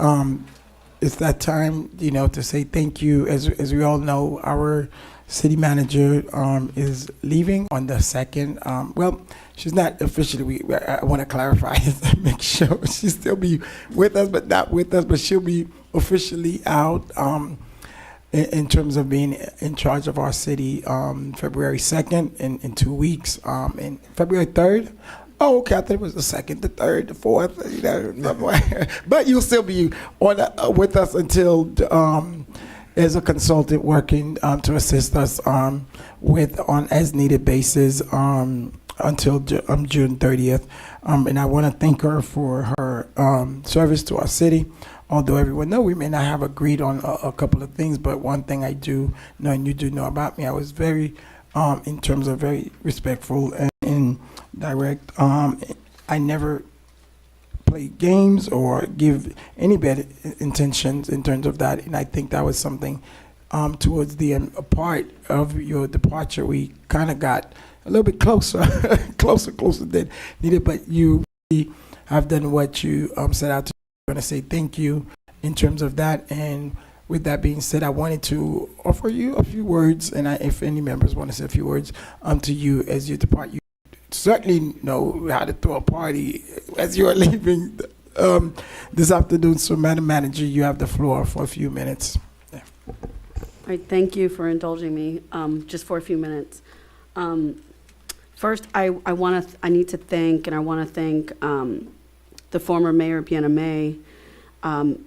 it's that time, to say thank you. As we all know, our city manager is leaving on the 2nd. Well, she's not officially. I want to clarify to make sure she'll still be with us, but not with us. But she'll be officially out. In terms of being in charge of our city, February 2nd in 2 weeks, and February 3rd. Oh, okay, I thought it was the 2nd, the 3rd, the 4th, but you'll still be on with us until as a consultant working to assist us with on as needed basis until June 30th. And I want to thank her for her service to our city. Although everyone knows we may not have agreed on a couple of things, but one thing I do know, and you do know about me, I was very, in terms of very respectful and direct. I never play games or give any bad intentions in terms of that, and I think that was something towards the end, a part of your departure, we kind of got a little bit closer, closer than needed, but you really have done what you set out to do. I want to say thank you in terms of that, and with that being said, I wanted to offer you a few words, and if any members want to say a few words to you as you depart. You certainly know how to throw a party as you are leaving this afternoon. So, Madam Manager, you have the floor for a few minutes. Yeah. All right, thank you for indulging me just for a few minutes. First, I need to thank the former Mayor Biena May,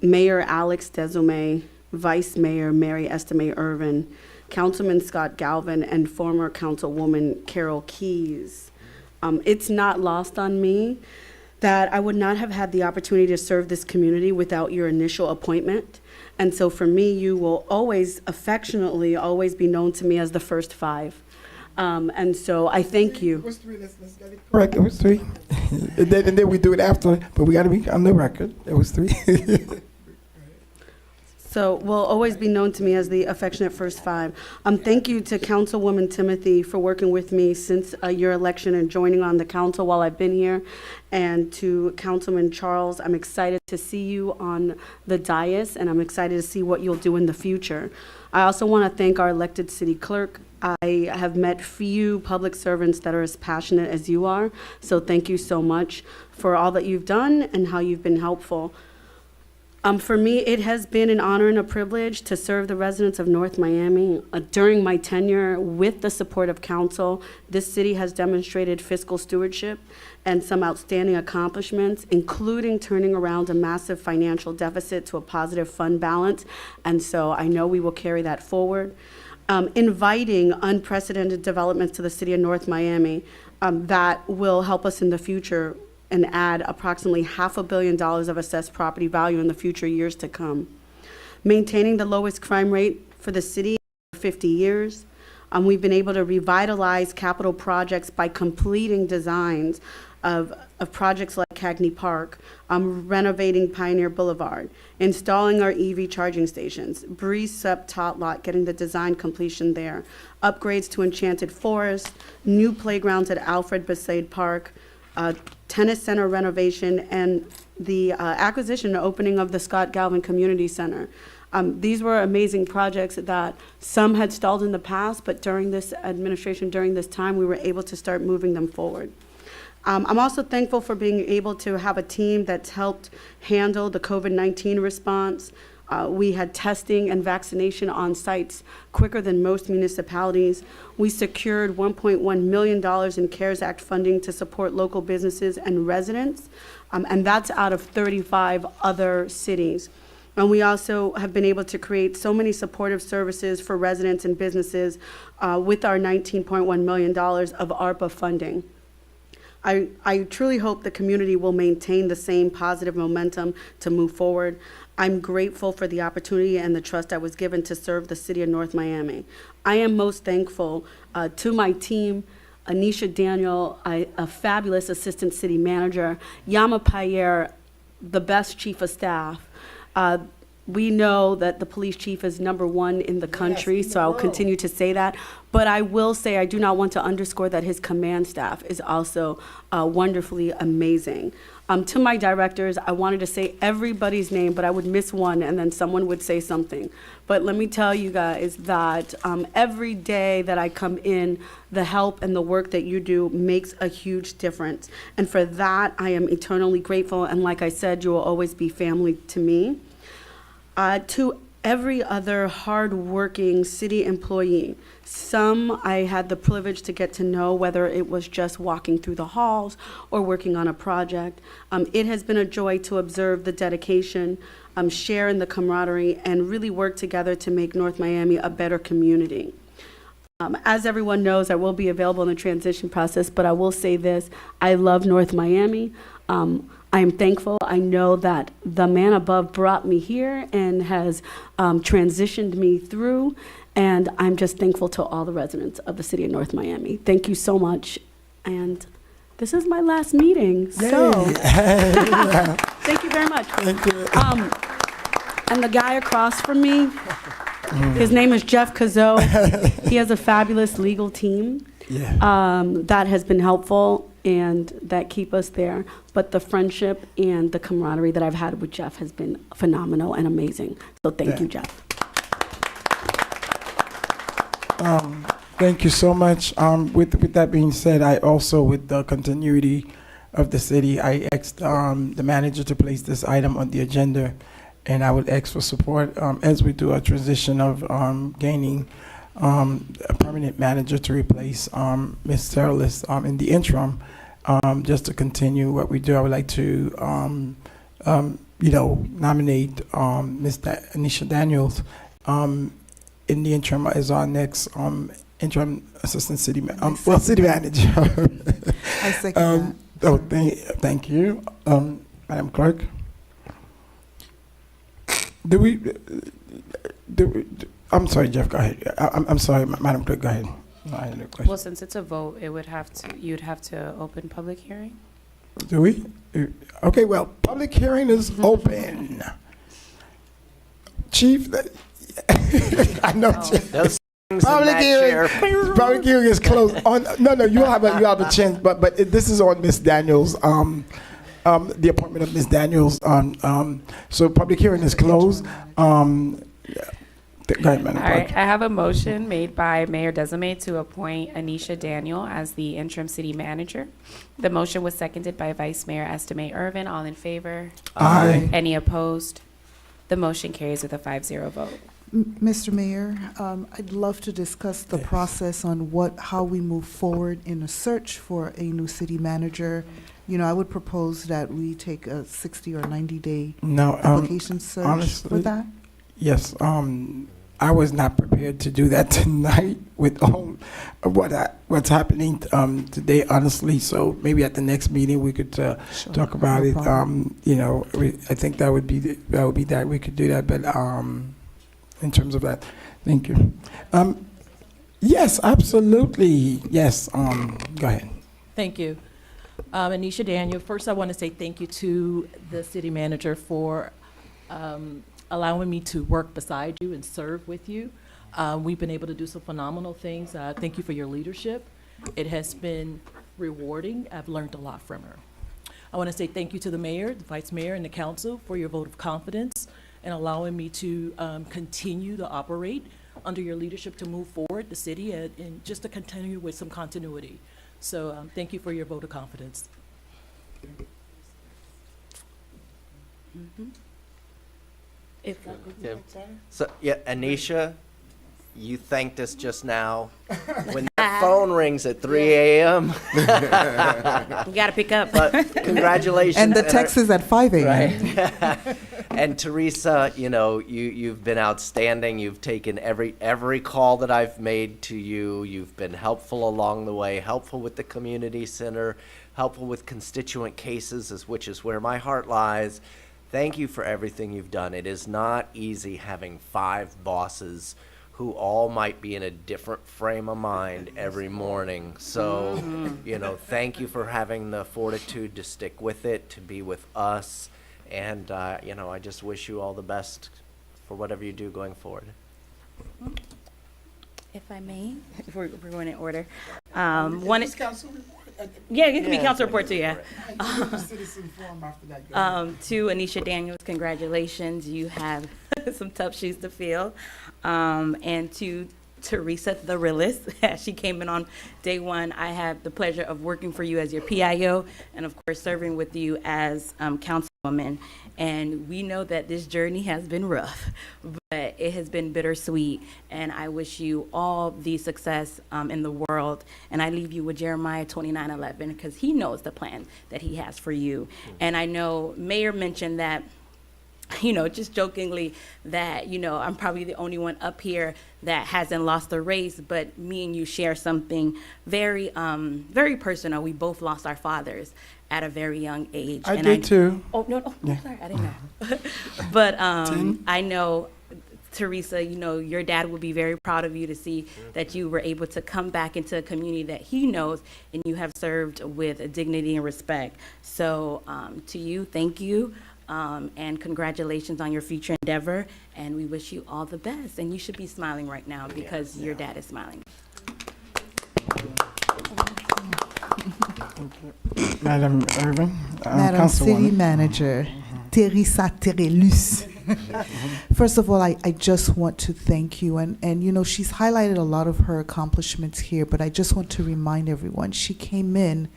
Mayor Alex Desomay, Vice Mayor Mary Estemayor Irvin, Councilman Scott Galvin, and former Councilwoman Carol Keys. It's not lost on me that I would not have had the opportunity to serve this community without your initial appointment. And so for me, you will always affectionately always be known to me as the first five. And so I thank you. It was 3. Let's get it correct. It was 3. and then we do it after, but we got to be on the record. It was 3. So will always be known to me as the affectionate first five. Thank you to Councilwoman Timothy for working with me since your election and joining on the council while I've been here. And to Councilman Charles, I'm excited to see you on the dais, and I'm excited to see what you'll do in the future. I also want to thank our elected city clerk. I have met few public servants that are as passionate as you are, so thank you so much for all that you've done and how you've been helpful. For me, it has been an honor and a privilege to serve the residents of North Miami. During my tenure, with the support of council, this city has demonstrated fiscal stewardship and some outstanding accomplishments, including turning around a massive financial deficit to a positive fund balance, and so I know we will carry that forward. Inviting unprecedented developments to the city of North Miami that will help us in the future and add approximately $500 million of assessed property value in the future years to come. Maintaining the lowest crime rate for the city for 50 years. We've been able to revitalize capital projects by completing designs of projects like Cagney Park, renovating Pioneer Boulevard, installing our EV charging stations, Breeze Sup Tot Lot, getting the design completion there, upgrades to Enchanted Forest, new playgrounds at Alfred Besaid Park, tennis center renovation, and the acquisition and opening of the Scott Galvin Community Center. These were amazing projects that some had stalled in the past, but during this administration, during this time, we were able to start moving them forward. I'm also thankful for being able to have a team that's helped handle the COVID-19 response. We had testing and vaccination on sites quicker than most municipalities. We secured $1.1 million in CARES Act funding to support local businesses and residents, and that's out of 35 other cities. And we also have been able to create so many supportive services for residents and businesses with our $19.1 million of ARPA funding. I truly hope the community will maintain the same positive momentum to move forward. I'm grateful for the opportunity and the trust I was given to serve the city of North Miami. I am most thankful to my team, Anisha Daniel, a fabulous assistant city manager, Yama Payer, the best chief of staff. We know that the police chief is #1 in the country, so I'll continue to say that. But I will say I do not want to underscore that his command staff is also wonderfully amazing. To my directors, I wanted to say everybody's name, but I would miss one and then someone would say something. But let me tell you guys that every day that I come in, the help and the work that you do makes a huge difference. And for that, I am eternally grateful. And like I said, you will always be family to me. To every other hard-working city employee, some I had the privilege to get to know, whether it was just walking through the halls or working on a project. It has been a joy to observe the dedication, share in the camaraderie, and really work together to make North Miami a better community. As everyone knows, I will be available in the transition process, but I will say this: I love North Miami. I am thankful. I know that the man above brought me here and has transitioned me through, and I'm just thankful to all the residents of the city of North Miami. Thank you so much. And this is my last meeting, so thank you very much. Thank you. And the guy across from me, his name is Jeff Cazot. He has a fabulous legal team that has been helpful and that keep us there. But the friendship and the camaraderie that I've had with Jeff has been phenomenal and amazing. So thank you, Jeff. Thank you so much. With that being said, I also, with the continuity of the city, I asked the manager to place this item on the agenda, and I would ask for support as we do a transition of gaining a permanent manager to replace Ms. Terlis in the interim. Just to continue what we do, I would like to, nominate Ms. Anisha Daniels in the interim as our next interim assistant city city manager. I second that. Thank you, Madam Clerk. I'm sorry, Jeff. Go ahead. I'm sorry, Madam Clerk. Go ahead. No, I had a question. Well, since it's a vote, you'd have to open public hearing. Do we? Okay. Well, public hearing is open. Chief, I know. Chief. Public hearing is closed. No, you have a chance, but this is on Ms. Daniels. The appointment of Ms. Daniels. So public hearing is closed. Go ahead, Madam All Clerk. right, I have a motion made by Mayor Desamay to appoint Anisha Daniel as the interim city manager. The motion was seconded by Vice Mayor Estimate Irvin. All in favor? Aye. Any opposed? The motion carries with a 5-0 vote. Mr. Mayor, I'd love to discuss the process on how we move forward in a search for a new city manager. I would propose that we take a 60 or 90-day application search honestly, for that. Yes, I was not prepared to do that tonight with all of what's happening today, honestly. So maybe at the next meeting we could talk about it. I think that would be that we could do that. But in terms of that, thank you. Yes, absolutely. Yes. Go ahead. Thank you. Anisha Daniel, first I want to say thank you to the city manager for allowing me to work beside you and serve with you. We've been able to do some phenomenal things. Thank you for your leadership. It has been rewarding. I've learned a lot from her. I want to say thank you to the mayor, the vice mayor, and the council for your vote of confidence and allowing me to continue to operate under your leadership to move forward the city and just to continue with some continuity. So thank you for your vote of confidence. If Yeah. So, yeah, Anisha, you thanked us just now. When that phone rings at 3 a.m. you gotta pick up. But congratulations. And the text is at 5 a.m. Right. And Teresa, you know, you've been outstanding. You've taken every call that I've made to you. You've been helpful along the way, helpful with the community center, helpful with constituent cases, which is where my heart lies. Thank you for everything you've done. It is not easy having 5 bosses who all might be in a different frame of mind every morning. So, you know, thank you for having the fortitude to stick with it, to be with us. And, you know, I just wish you all the best for whatever you do going forward. If I may, if we're going in order. One is yeah, it can be council report too, yeah. To Anisha Daniels, congratulations. You have some tough shoes to fill. And to Teresa the realist, she came in on day one. I have the pleasure of working for you as your PIO and of course serving with you as councilwoman. And we know that this journey has been rough, but it has been bittersweet. And I wish you all the success in the world. And I leave you with Jeremiah 29:11 because he knows the plan that he has for you. And I know Mayor mentioned that, you know, just jokingly that, you know, I'm probably the only one up here that hasn't lost a race, but me and you share something very, very personal. We both lost our fathers at a very young age. I did too. Oh, no, Yeah. sorry, I didn't know. But I know, Teresa, you know, your dad would be very proud of you to see that you were able to come back into a community that he knows and you have served with dignity and respect. So to you, thank you. And congratulations on your future endeavor. And we wish you all the best. And you should be smiling right now because your dad is smiling. Madam Irving, Madam City Councilwoman. Manager, Teresa Terelus. First of all, I just want to thank you. And, you know, she's highlighted a lot of her accomplishments here, but I just want to remind everyone, she came in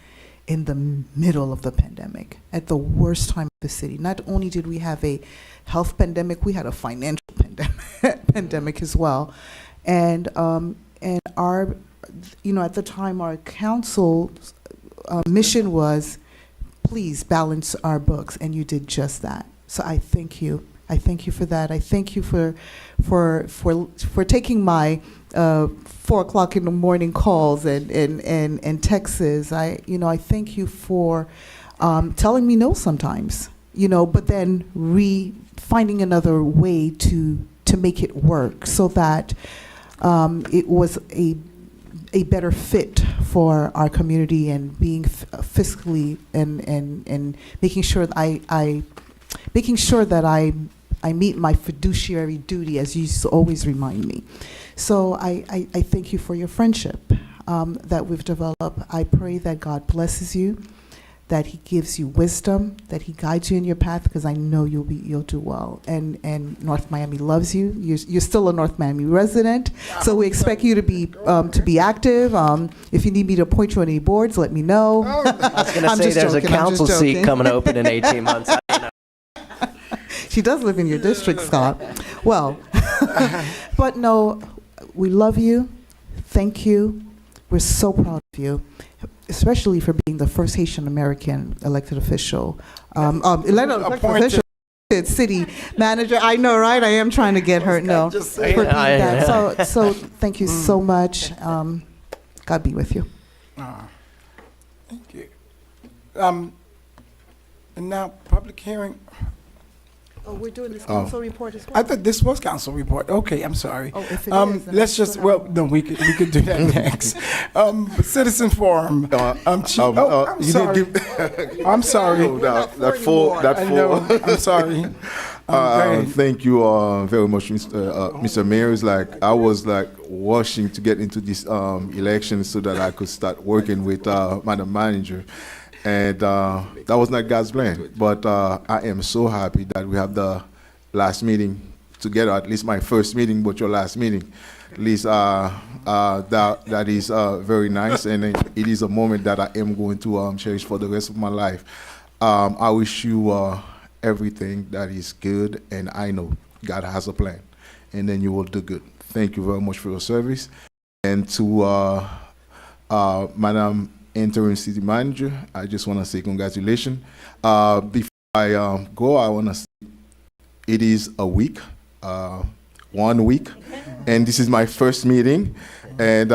the middle of the pandemic, at the worst time of the city. Not only did we have a health pandemic, we had a financial pandemic as well. And our, you know, at the time, our council's mission was, please balance our books, and you did just that. So I thank you. I thank you for that. I thank you for taking my 4 o'clock in the morning calls and texts. I thank you for telling me no sometimes, you know, but then finding another way to make it work so that it was a better fit for our community and being fiscally and making sure that I meet my fiduciary duty, as you used to always remind me. So I thank you for your friendship that we've developed. I pray that God blesses you, that He gives you wisdom, that He guides you in your path, because I know you'll do well. And North Miami loves you. You're still a North Miami resident, so we expect you to be active. If you need me to appoint you on any boards, let me know. I was going to say there's a council seat coming open in 18 months. She does live in your district, Scott. Well, but no, we love you. Thank you. We're so proud of you, especially for being the first Haitian American elected official. Official, city manager. I know, right? I am trying to get her. No, for being that. So thank you so much. God be with you. Thank you. And now, public hearing. Oh, we're doing this Oh. council report as well? I thought this was council report. Okay, I'm sorry. Oh, if it is, then Let's that's just, what I- well, no, we could do that next. Citizen Forum. I'm sorry. I'm sorry. That four. I know, I'm sorry. Go ahead. Thank you very much, Mr. Mayor. It's like I was like rushing to get into this election so that I could start working with Madam Manager, and that was not God's plan. But I am so happy that we have the last meeting together. At least my first meeting, but your last meeting. At least that is very nice, and it is a moment that I am going to cherish for the rest of my life. I wish you everything that is good, and I know God has a plan, and then you will do good. Thank you very much for your service. And to Madam Interim City Manager, I just want to say congratulations. Before I go, I want to say it is a week, 1 week, and this is my first meeting. And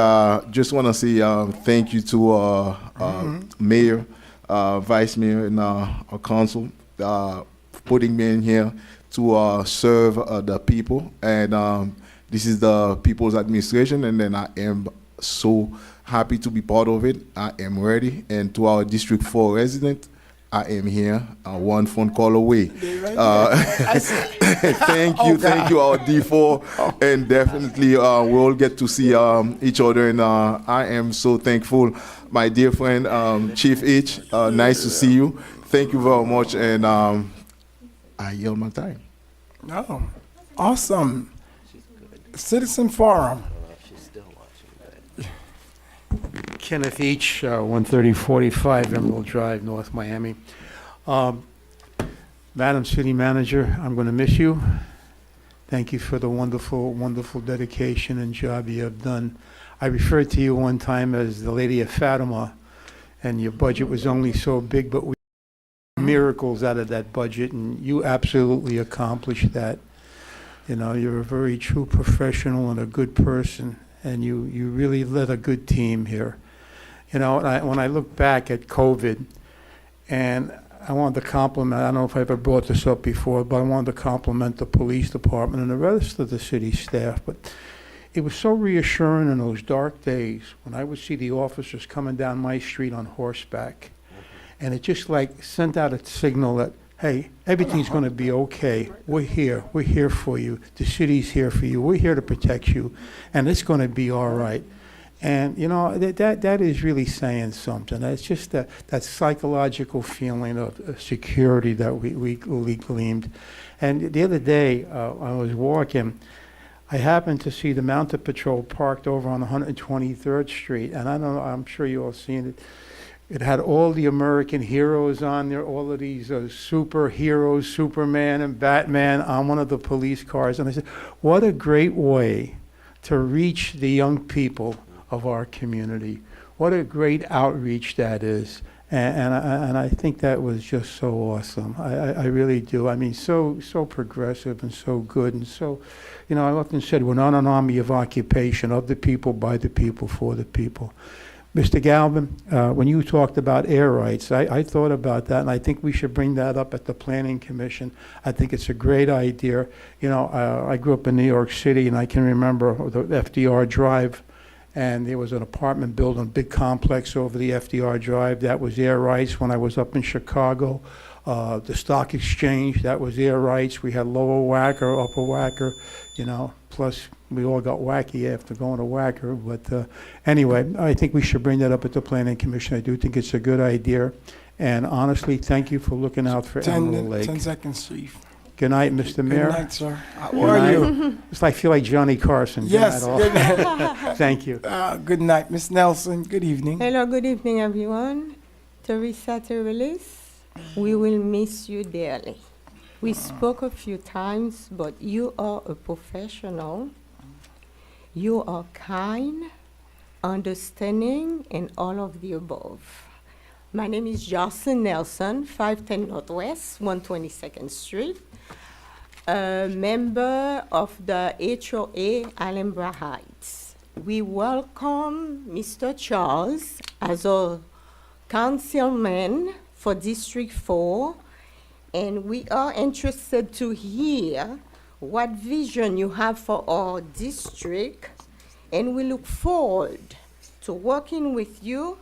just want to say thank you to Mayor, Vice Mayor, and our council putting me in here to serve the people. And this is the people's administration, and then I am so happy to be part of it. I am ready. And to our District 4 resident, I am here, one phone call away. Thank you, our D4, and definitely we'll get to see each other. And I am so thankful, my dear friend, Chief H. Nice to see you. Thank you very much, and I yield my time. Oh, awesome. Citizen Forum. Kenneth H., 13045 Emerald Drive, North Miami. Madam City Manager, I'm going to miss you. Thank you for the wonderful, wonderful dedication and job you have done. I referred to you one time as the Lady of Fatima, and your budget was only so big, but we miracles out of that budget, and you absolutely accomplished that. You know, you're a very true professional and a good person, and you really led a good team here. You know, when I look back at COVID, and I wanted to compliment, I don't know if I ever brought this up before, but I wanted to compliment the police department and the rest of the city staff. But it was so reassuring in those dark days when I would see the officers coming down my street on horseback. And it just like sent out a signal that, hey, everything's going to be okay. We're here for you. The city's here for you. We're here to protect you, and it's going to be all right. And you know, that is really saying something. It's just that psychological feeling of security that we gleamed. And the other day, I was walking. I happened to see the Mounted Patrol parked over on 123rd Street, and I don't know, I'm sure you all seen it. It had all the American heroes on there, all of these superheroes, Superman and Batman on one of the police cars. And I said, what a great way to reach the young people of our community. What a great outreach that is. And I think that was just so awesome. I really do. I mean, so progressive and so good. And so, you know, I often said we're not an army of occupation, of the people, by the people, for the people. Mr. Galvin, when you talked about air rights, I thought about that, and I think we should bring that up at the Planning Commission. I think it's a great idea. You know, I grew up in New York City, and I can remember the FDR Drive, and there was an apartment building, a big complex over the FDR Drive. That was air rights. When I was up in Chicago, the Stock Exchange, that was air rights. We had Lower Wacker, Upper Wacker, you know, plus we all got wacky after going to Wacker. But anyway, I think we should bring that up at the Planning Commission. I do think it's a good idea. And honestly, thank you for looking out for Emerald Lake. 10 seconds, Chief. Good night, Mr. Mayor. Good night, sir. How Good are night. you? It's like I feel like Johnny Carson. Good Yes. night, all. Good night. Thank you. Good night, Ms. Nelson. Good evening. Hello, good evening, everyone. Teresa Terelis, we will miss you dearly. We spoke a few times, but you are a professional. You are kind, understanding, and all of the above. My name is Jocelyn Nelson, 510 Northwest, 122nd Street, a member of the HOA Alhambra Heights. We welcome Mr. Charles as a councilman for District 4, and we are interested to hear what vision you have for our district, and we look forward to working with you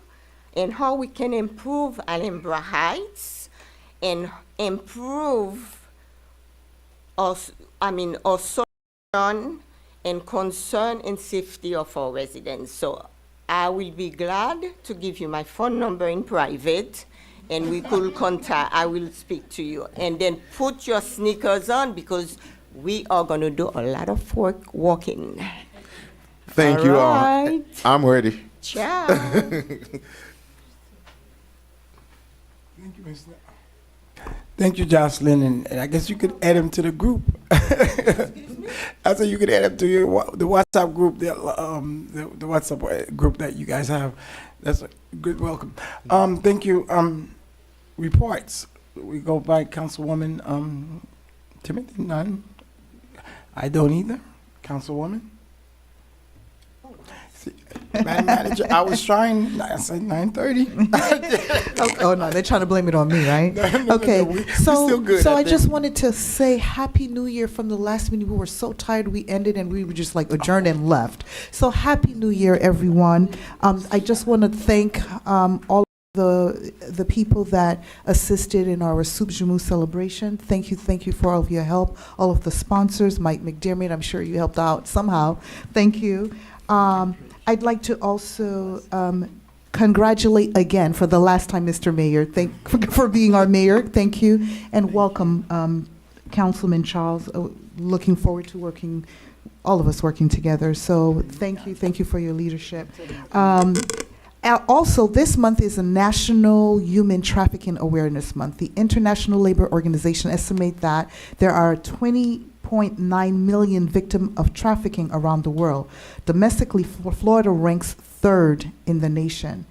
and how we can improve Alhambra Heights and improve our solution and concern and safety of our residents. So I will be glad to give you my phone number in private, and we could contact, I will speak to you. And then put your sneakers on, because we are gonna do a lot of work walking. Thank you all. right. I'm ready. Ciao. Thank you, Mr. Thank you, Jocelyn, and I guess you could add him to the group. I said you could add him to the WhatsApp group, the WhatsApp group that you guys have. That's a good welcome. Thank you. Reports. We go by Councilwoman Timothy. None. I don't either. Councilwoman. Madam Manager, I was trying. I said 9:30. Oh no, they're trying to blame it on me, right? Okay, we're so still good, I I just think. wanted to say Happy New Year from the last meeting. We were so tired, we ended and we were just like adjourned and left. So Happy New Year, everyone. I just want to thank all the people that assisted in our Soup Jamu celebration. Thank you for all of your help. All of the sponsors, Mike McDermott, I'm sure you helped out somehow. Thank you. I'd like to also congratulate again for the last time, Mr. Mayor. For being our mayor. Thank you, and welcome, Councilman Charles. Looking forward to working, all of us working together. So thank you for your leadership. Also, this month is a National Human Trafficking Awareness Month. The International Labor Organization estimates that there are 20.9 million victims of trafficking around the world. Domestically, Florida ranks third in the nation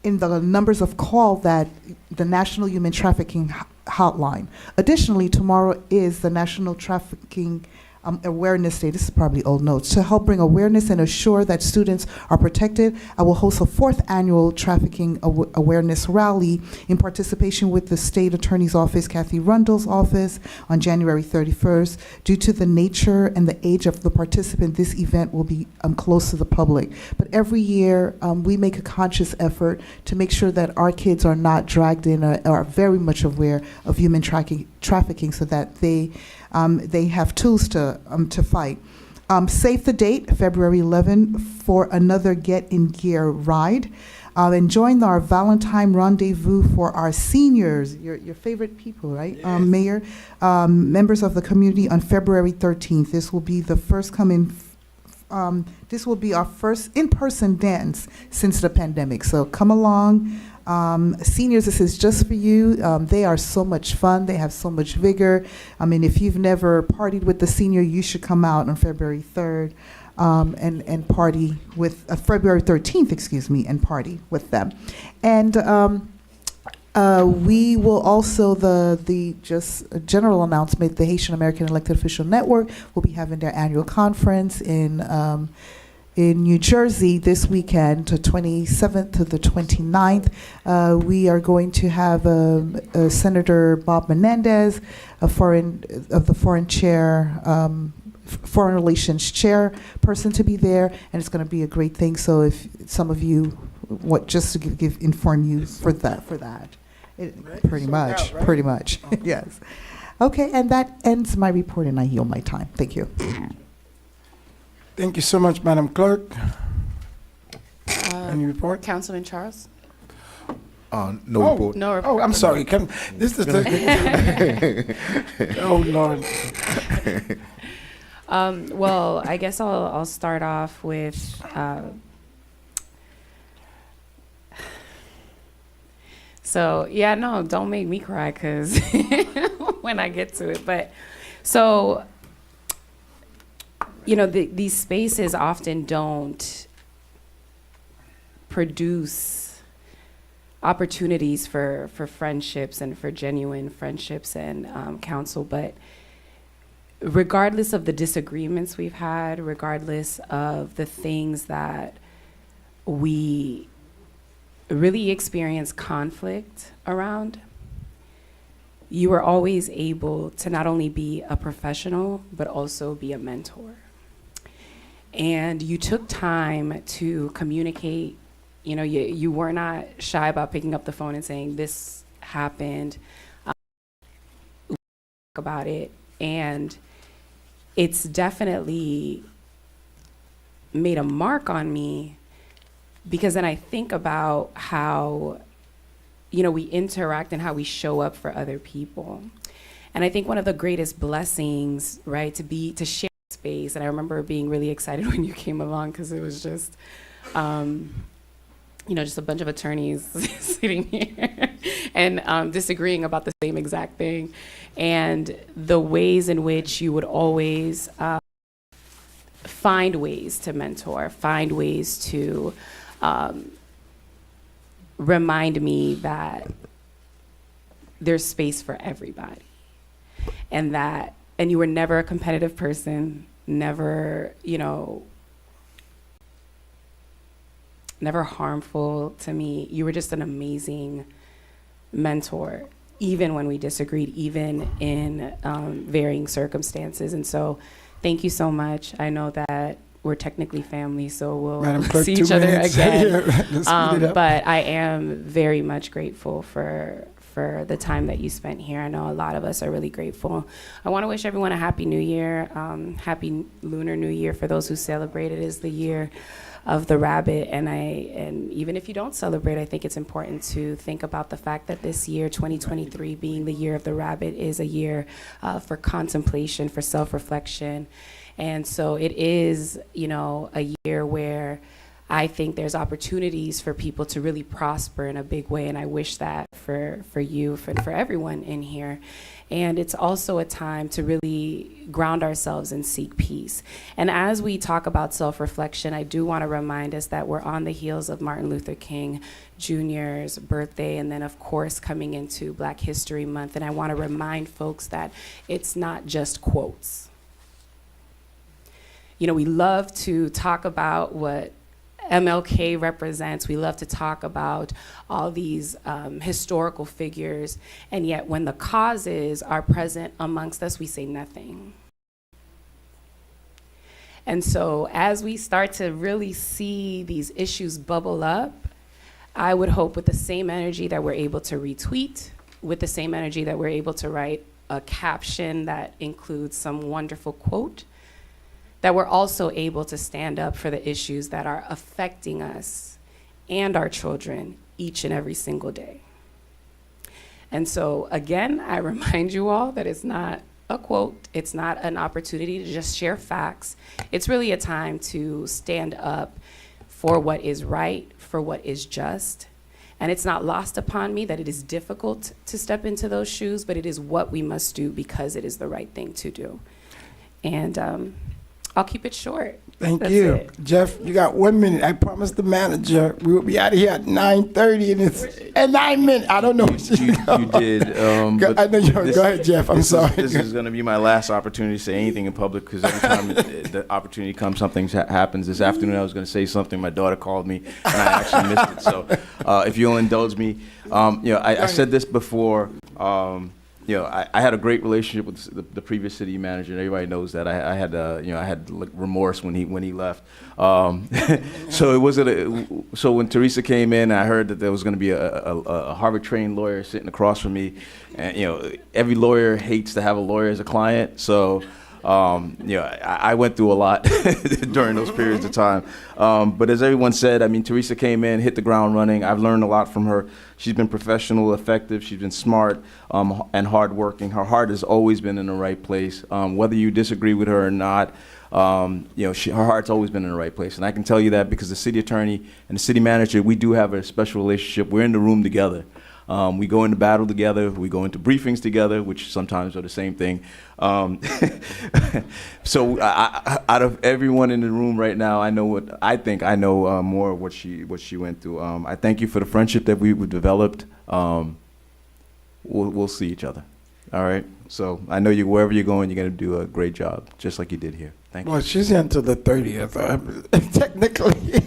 in the numbers of calls that the National Human Trafficking Hotline. Additionally, tomorrow is the National Trafficking Awareness Day. This is probably old notes. To help bring awareness and assure that students are protected, I will host a 4th annual trafficking awareness rally in participation with the State Attorney's Office, Kathy Rundle's office, on January 31st. Due to the nature and the age of the participant, this event will be close to the public. But every year, we make a conscious effort to make sure that our kids are not dragged in or are very much aware of human trafficking so that they have tools to fight. Save the date, February 11, for another Get in Gear ride. And join our Valentine Rendezvous for our seniors, your favorite people, right, Mayor? Members of the community on February 13th. This will be the first this will be our first in-person dance since the pandemic. So come along. Seniors, this is just for you. They are so much fun. They have so much vigor. I mean, if you've never partied with the senior, you should come out on February 3rd and party with, February 13th, excuse me, and party with them. And we will also, the just a general announcement, the Haitian American Elected Official Network will be having their annual conference in New Jersey this weekend, the 27th to the 29th. We are going to have Senator Bob Menendez, Foreign Relations Chair person to be there, and it's going to be a great thing. So if some of you, just to inform you for that. Pretty much, yes. Okay, and that ends my report, and I yield my time. Thank you. Thank you so much, Madam Clerk. Any report? Councilman Charles? No report. No report. Oh, I'm sorry. This is the oh Lord. Well, I guess I'll start off with so yeah, no, don't make me cry, because when I get to it. But so, you know, these spaces often don't produce opportunities for friendships and for genuine friendships and counsel. But regardless of the disagreements we've had, regardless of the things that we really experience conflict around, you were always able to not only be a professional, but also be a mentor. And you took time to communicate. You know, you were not shy about picking up the phone and saying, this happened, about it. And it's definitely made a mark on me, because then I think about how, you know, we interact and how we show up for other people. And I think one of the greatest blessings, right, to share space, and I remember being really excited when you came along, because it was just, you know, just a bunch of attorneys sitting here and disagreeing about the same exact thing. And the ways in which you would always find ways to mentor, find ways to remind me that there's space for everybody. And you were never a competitive person, never, you know, never harmful to me. You were just an amazing mentor, even when we disagreed, even in varying circumstances. And so thank you so much. I know that we're technically family, so we'll Madam Clerk, see 2 each other minutes. again. Let's speed it up. But I am very much grateful for the time that you spent here. I know a lot of us are really grateful. I want to wish everyone a happy new year, happy Lunar New Year for those who celebrate. It is the year of the rabbit, and even if you don't celebrate, I think it's important to think about the fact that this year, 2023, being the year of the rabbit, is a year for contemplation, for self-reflection. And so it is, you know, a year where I think there's opportunities for people to really prosper in a big way, and I wish that for you, for everyone in here. And it's also a time to really ground ourselves and seek peace. And as we talk about self-reflection, I do want to remind us that we're on the heels of Martin Luther King Jr.'s birthday, and then of course coming into Black History Month. And I want to remind folks that it's not just quotes. You know, we love to talk about what MLK represents. We love to talk about all these historical figures, and yet when the causes are present amongst us, we say nothing. And so as we start to really see these issues bubble up, I would hope with the same energy that we're able to retweet, with the same energy that we're able to write a caption that includes some wonderful quote, that we're also able to stand up for the issues that are affecting us and our children each and every single day. And so again, I remind you all that it's not a quote, it's not an opportunity to just share facts. It's really a time to stand up for what is right, for what is just. And it's not lost upon me that it is difficult to step into those shoes, but it is what we must do because it is the right thing to do. And I'll keep it short. Thank you. it. Jeff, you got 1 minute. I promised the manager we will be out of here at 9:30, and it's at 9 minutes. I don't know. You did. I know you're. Go ahead, Jeff. I'm sorry. This is going to be my last opportunity to say anything in public, because every time the opportunity comes, something happens. This afternoon, I was going to say something. My daughter called me, and I actually missed it. So, if you'll indulge me, you know, I said this before. You know, I had a great relationship with the previous city manager, and everybody knows that. I had, you know, I had like remorse when he left. So it wasn't. So when Teresa came in, I heard that there was going to be a Harvard-trained lawyer sitting across from me, and you know, every lawyer hates to have a lawyer as a client. So. You know, I went through a lot during those periods of time. But as everyone said, I mean, Teresa came in, hit the ground running. I've learned a lot from her. She's been professional, effective. She's been smart and hardworking. Her heart has always been in the right place. Whether you disagree with her or not, you know, her heart's always been in the right place. And I can tell you that because the city attorney and the city manager, we do have a special relationship. We're in the room together. We go into battle together. We go into briefings together, which sometimes are the same thing. So out of everyone in the room right now, I know what I think. I know more of what she went through. I thank you for the friendship that we've developed. We'll see each other. All right. So I know you wherever you're going, you're going to do a great job, just like you did here. Thank you. Well, she's here until the 30th, technically.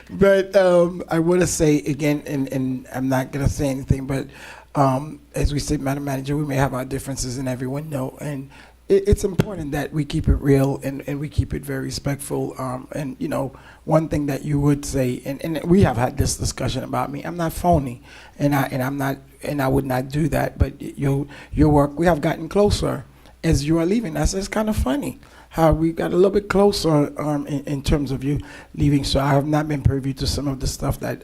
But I want to say again, and I'm not going to say anything, but as we said, Madam Manager, we may have our differences, and everyone know. And it's important that we keep it real and we keep it very respectful. And you know, one thing that you would say, and we have had this discussion about me. I'm not phony, and I would not do that. But your work, we have gotten closer as you are leaving. That's kind of funny how we got a little bit closer in terms of you leaving. So I have not been privy to some of the stuff that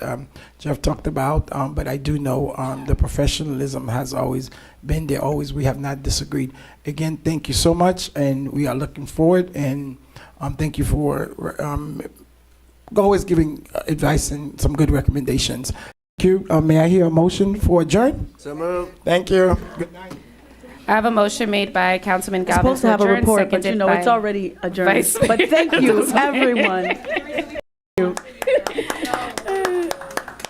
Jeff talked about, but I do know the professionalism has always been there. Always, we have not disagreed. Again, thank you so much, and we are looking forward. And thank you for always giving advice and some good recommendations. Thank you. May I hear a motion for adjourn? So moved. Thank you. Good night. I have a motion made by Councilman We're Galvin supposed to have a adjourn, report, but you seconded know, it's by already adjourned. Vice But thank you, everyone.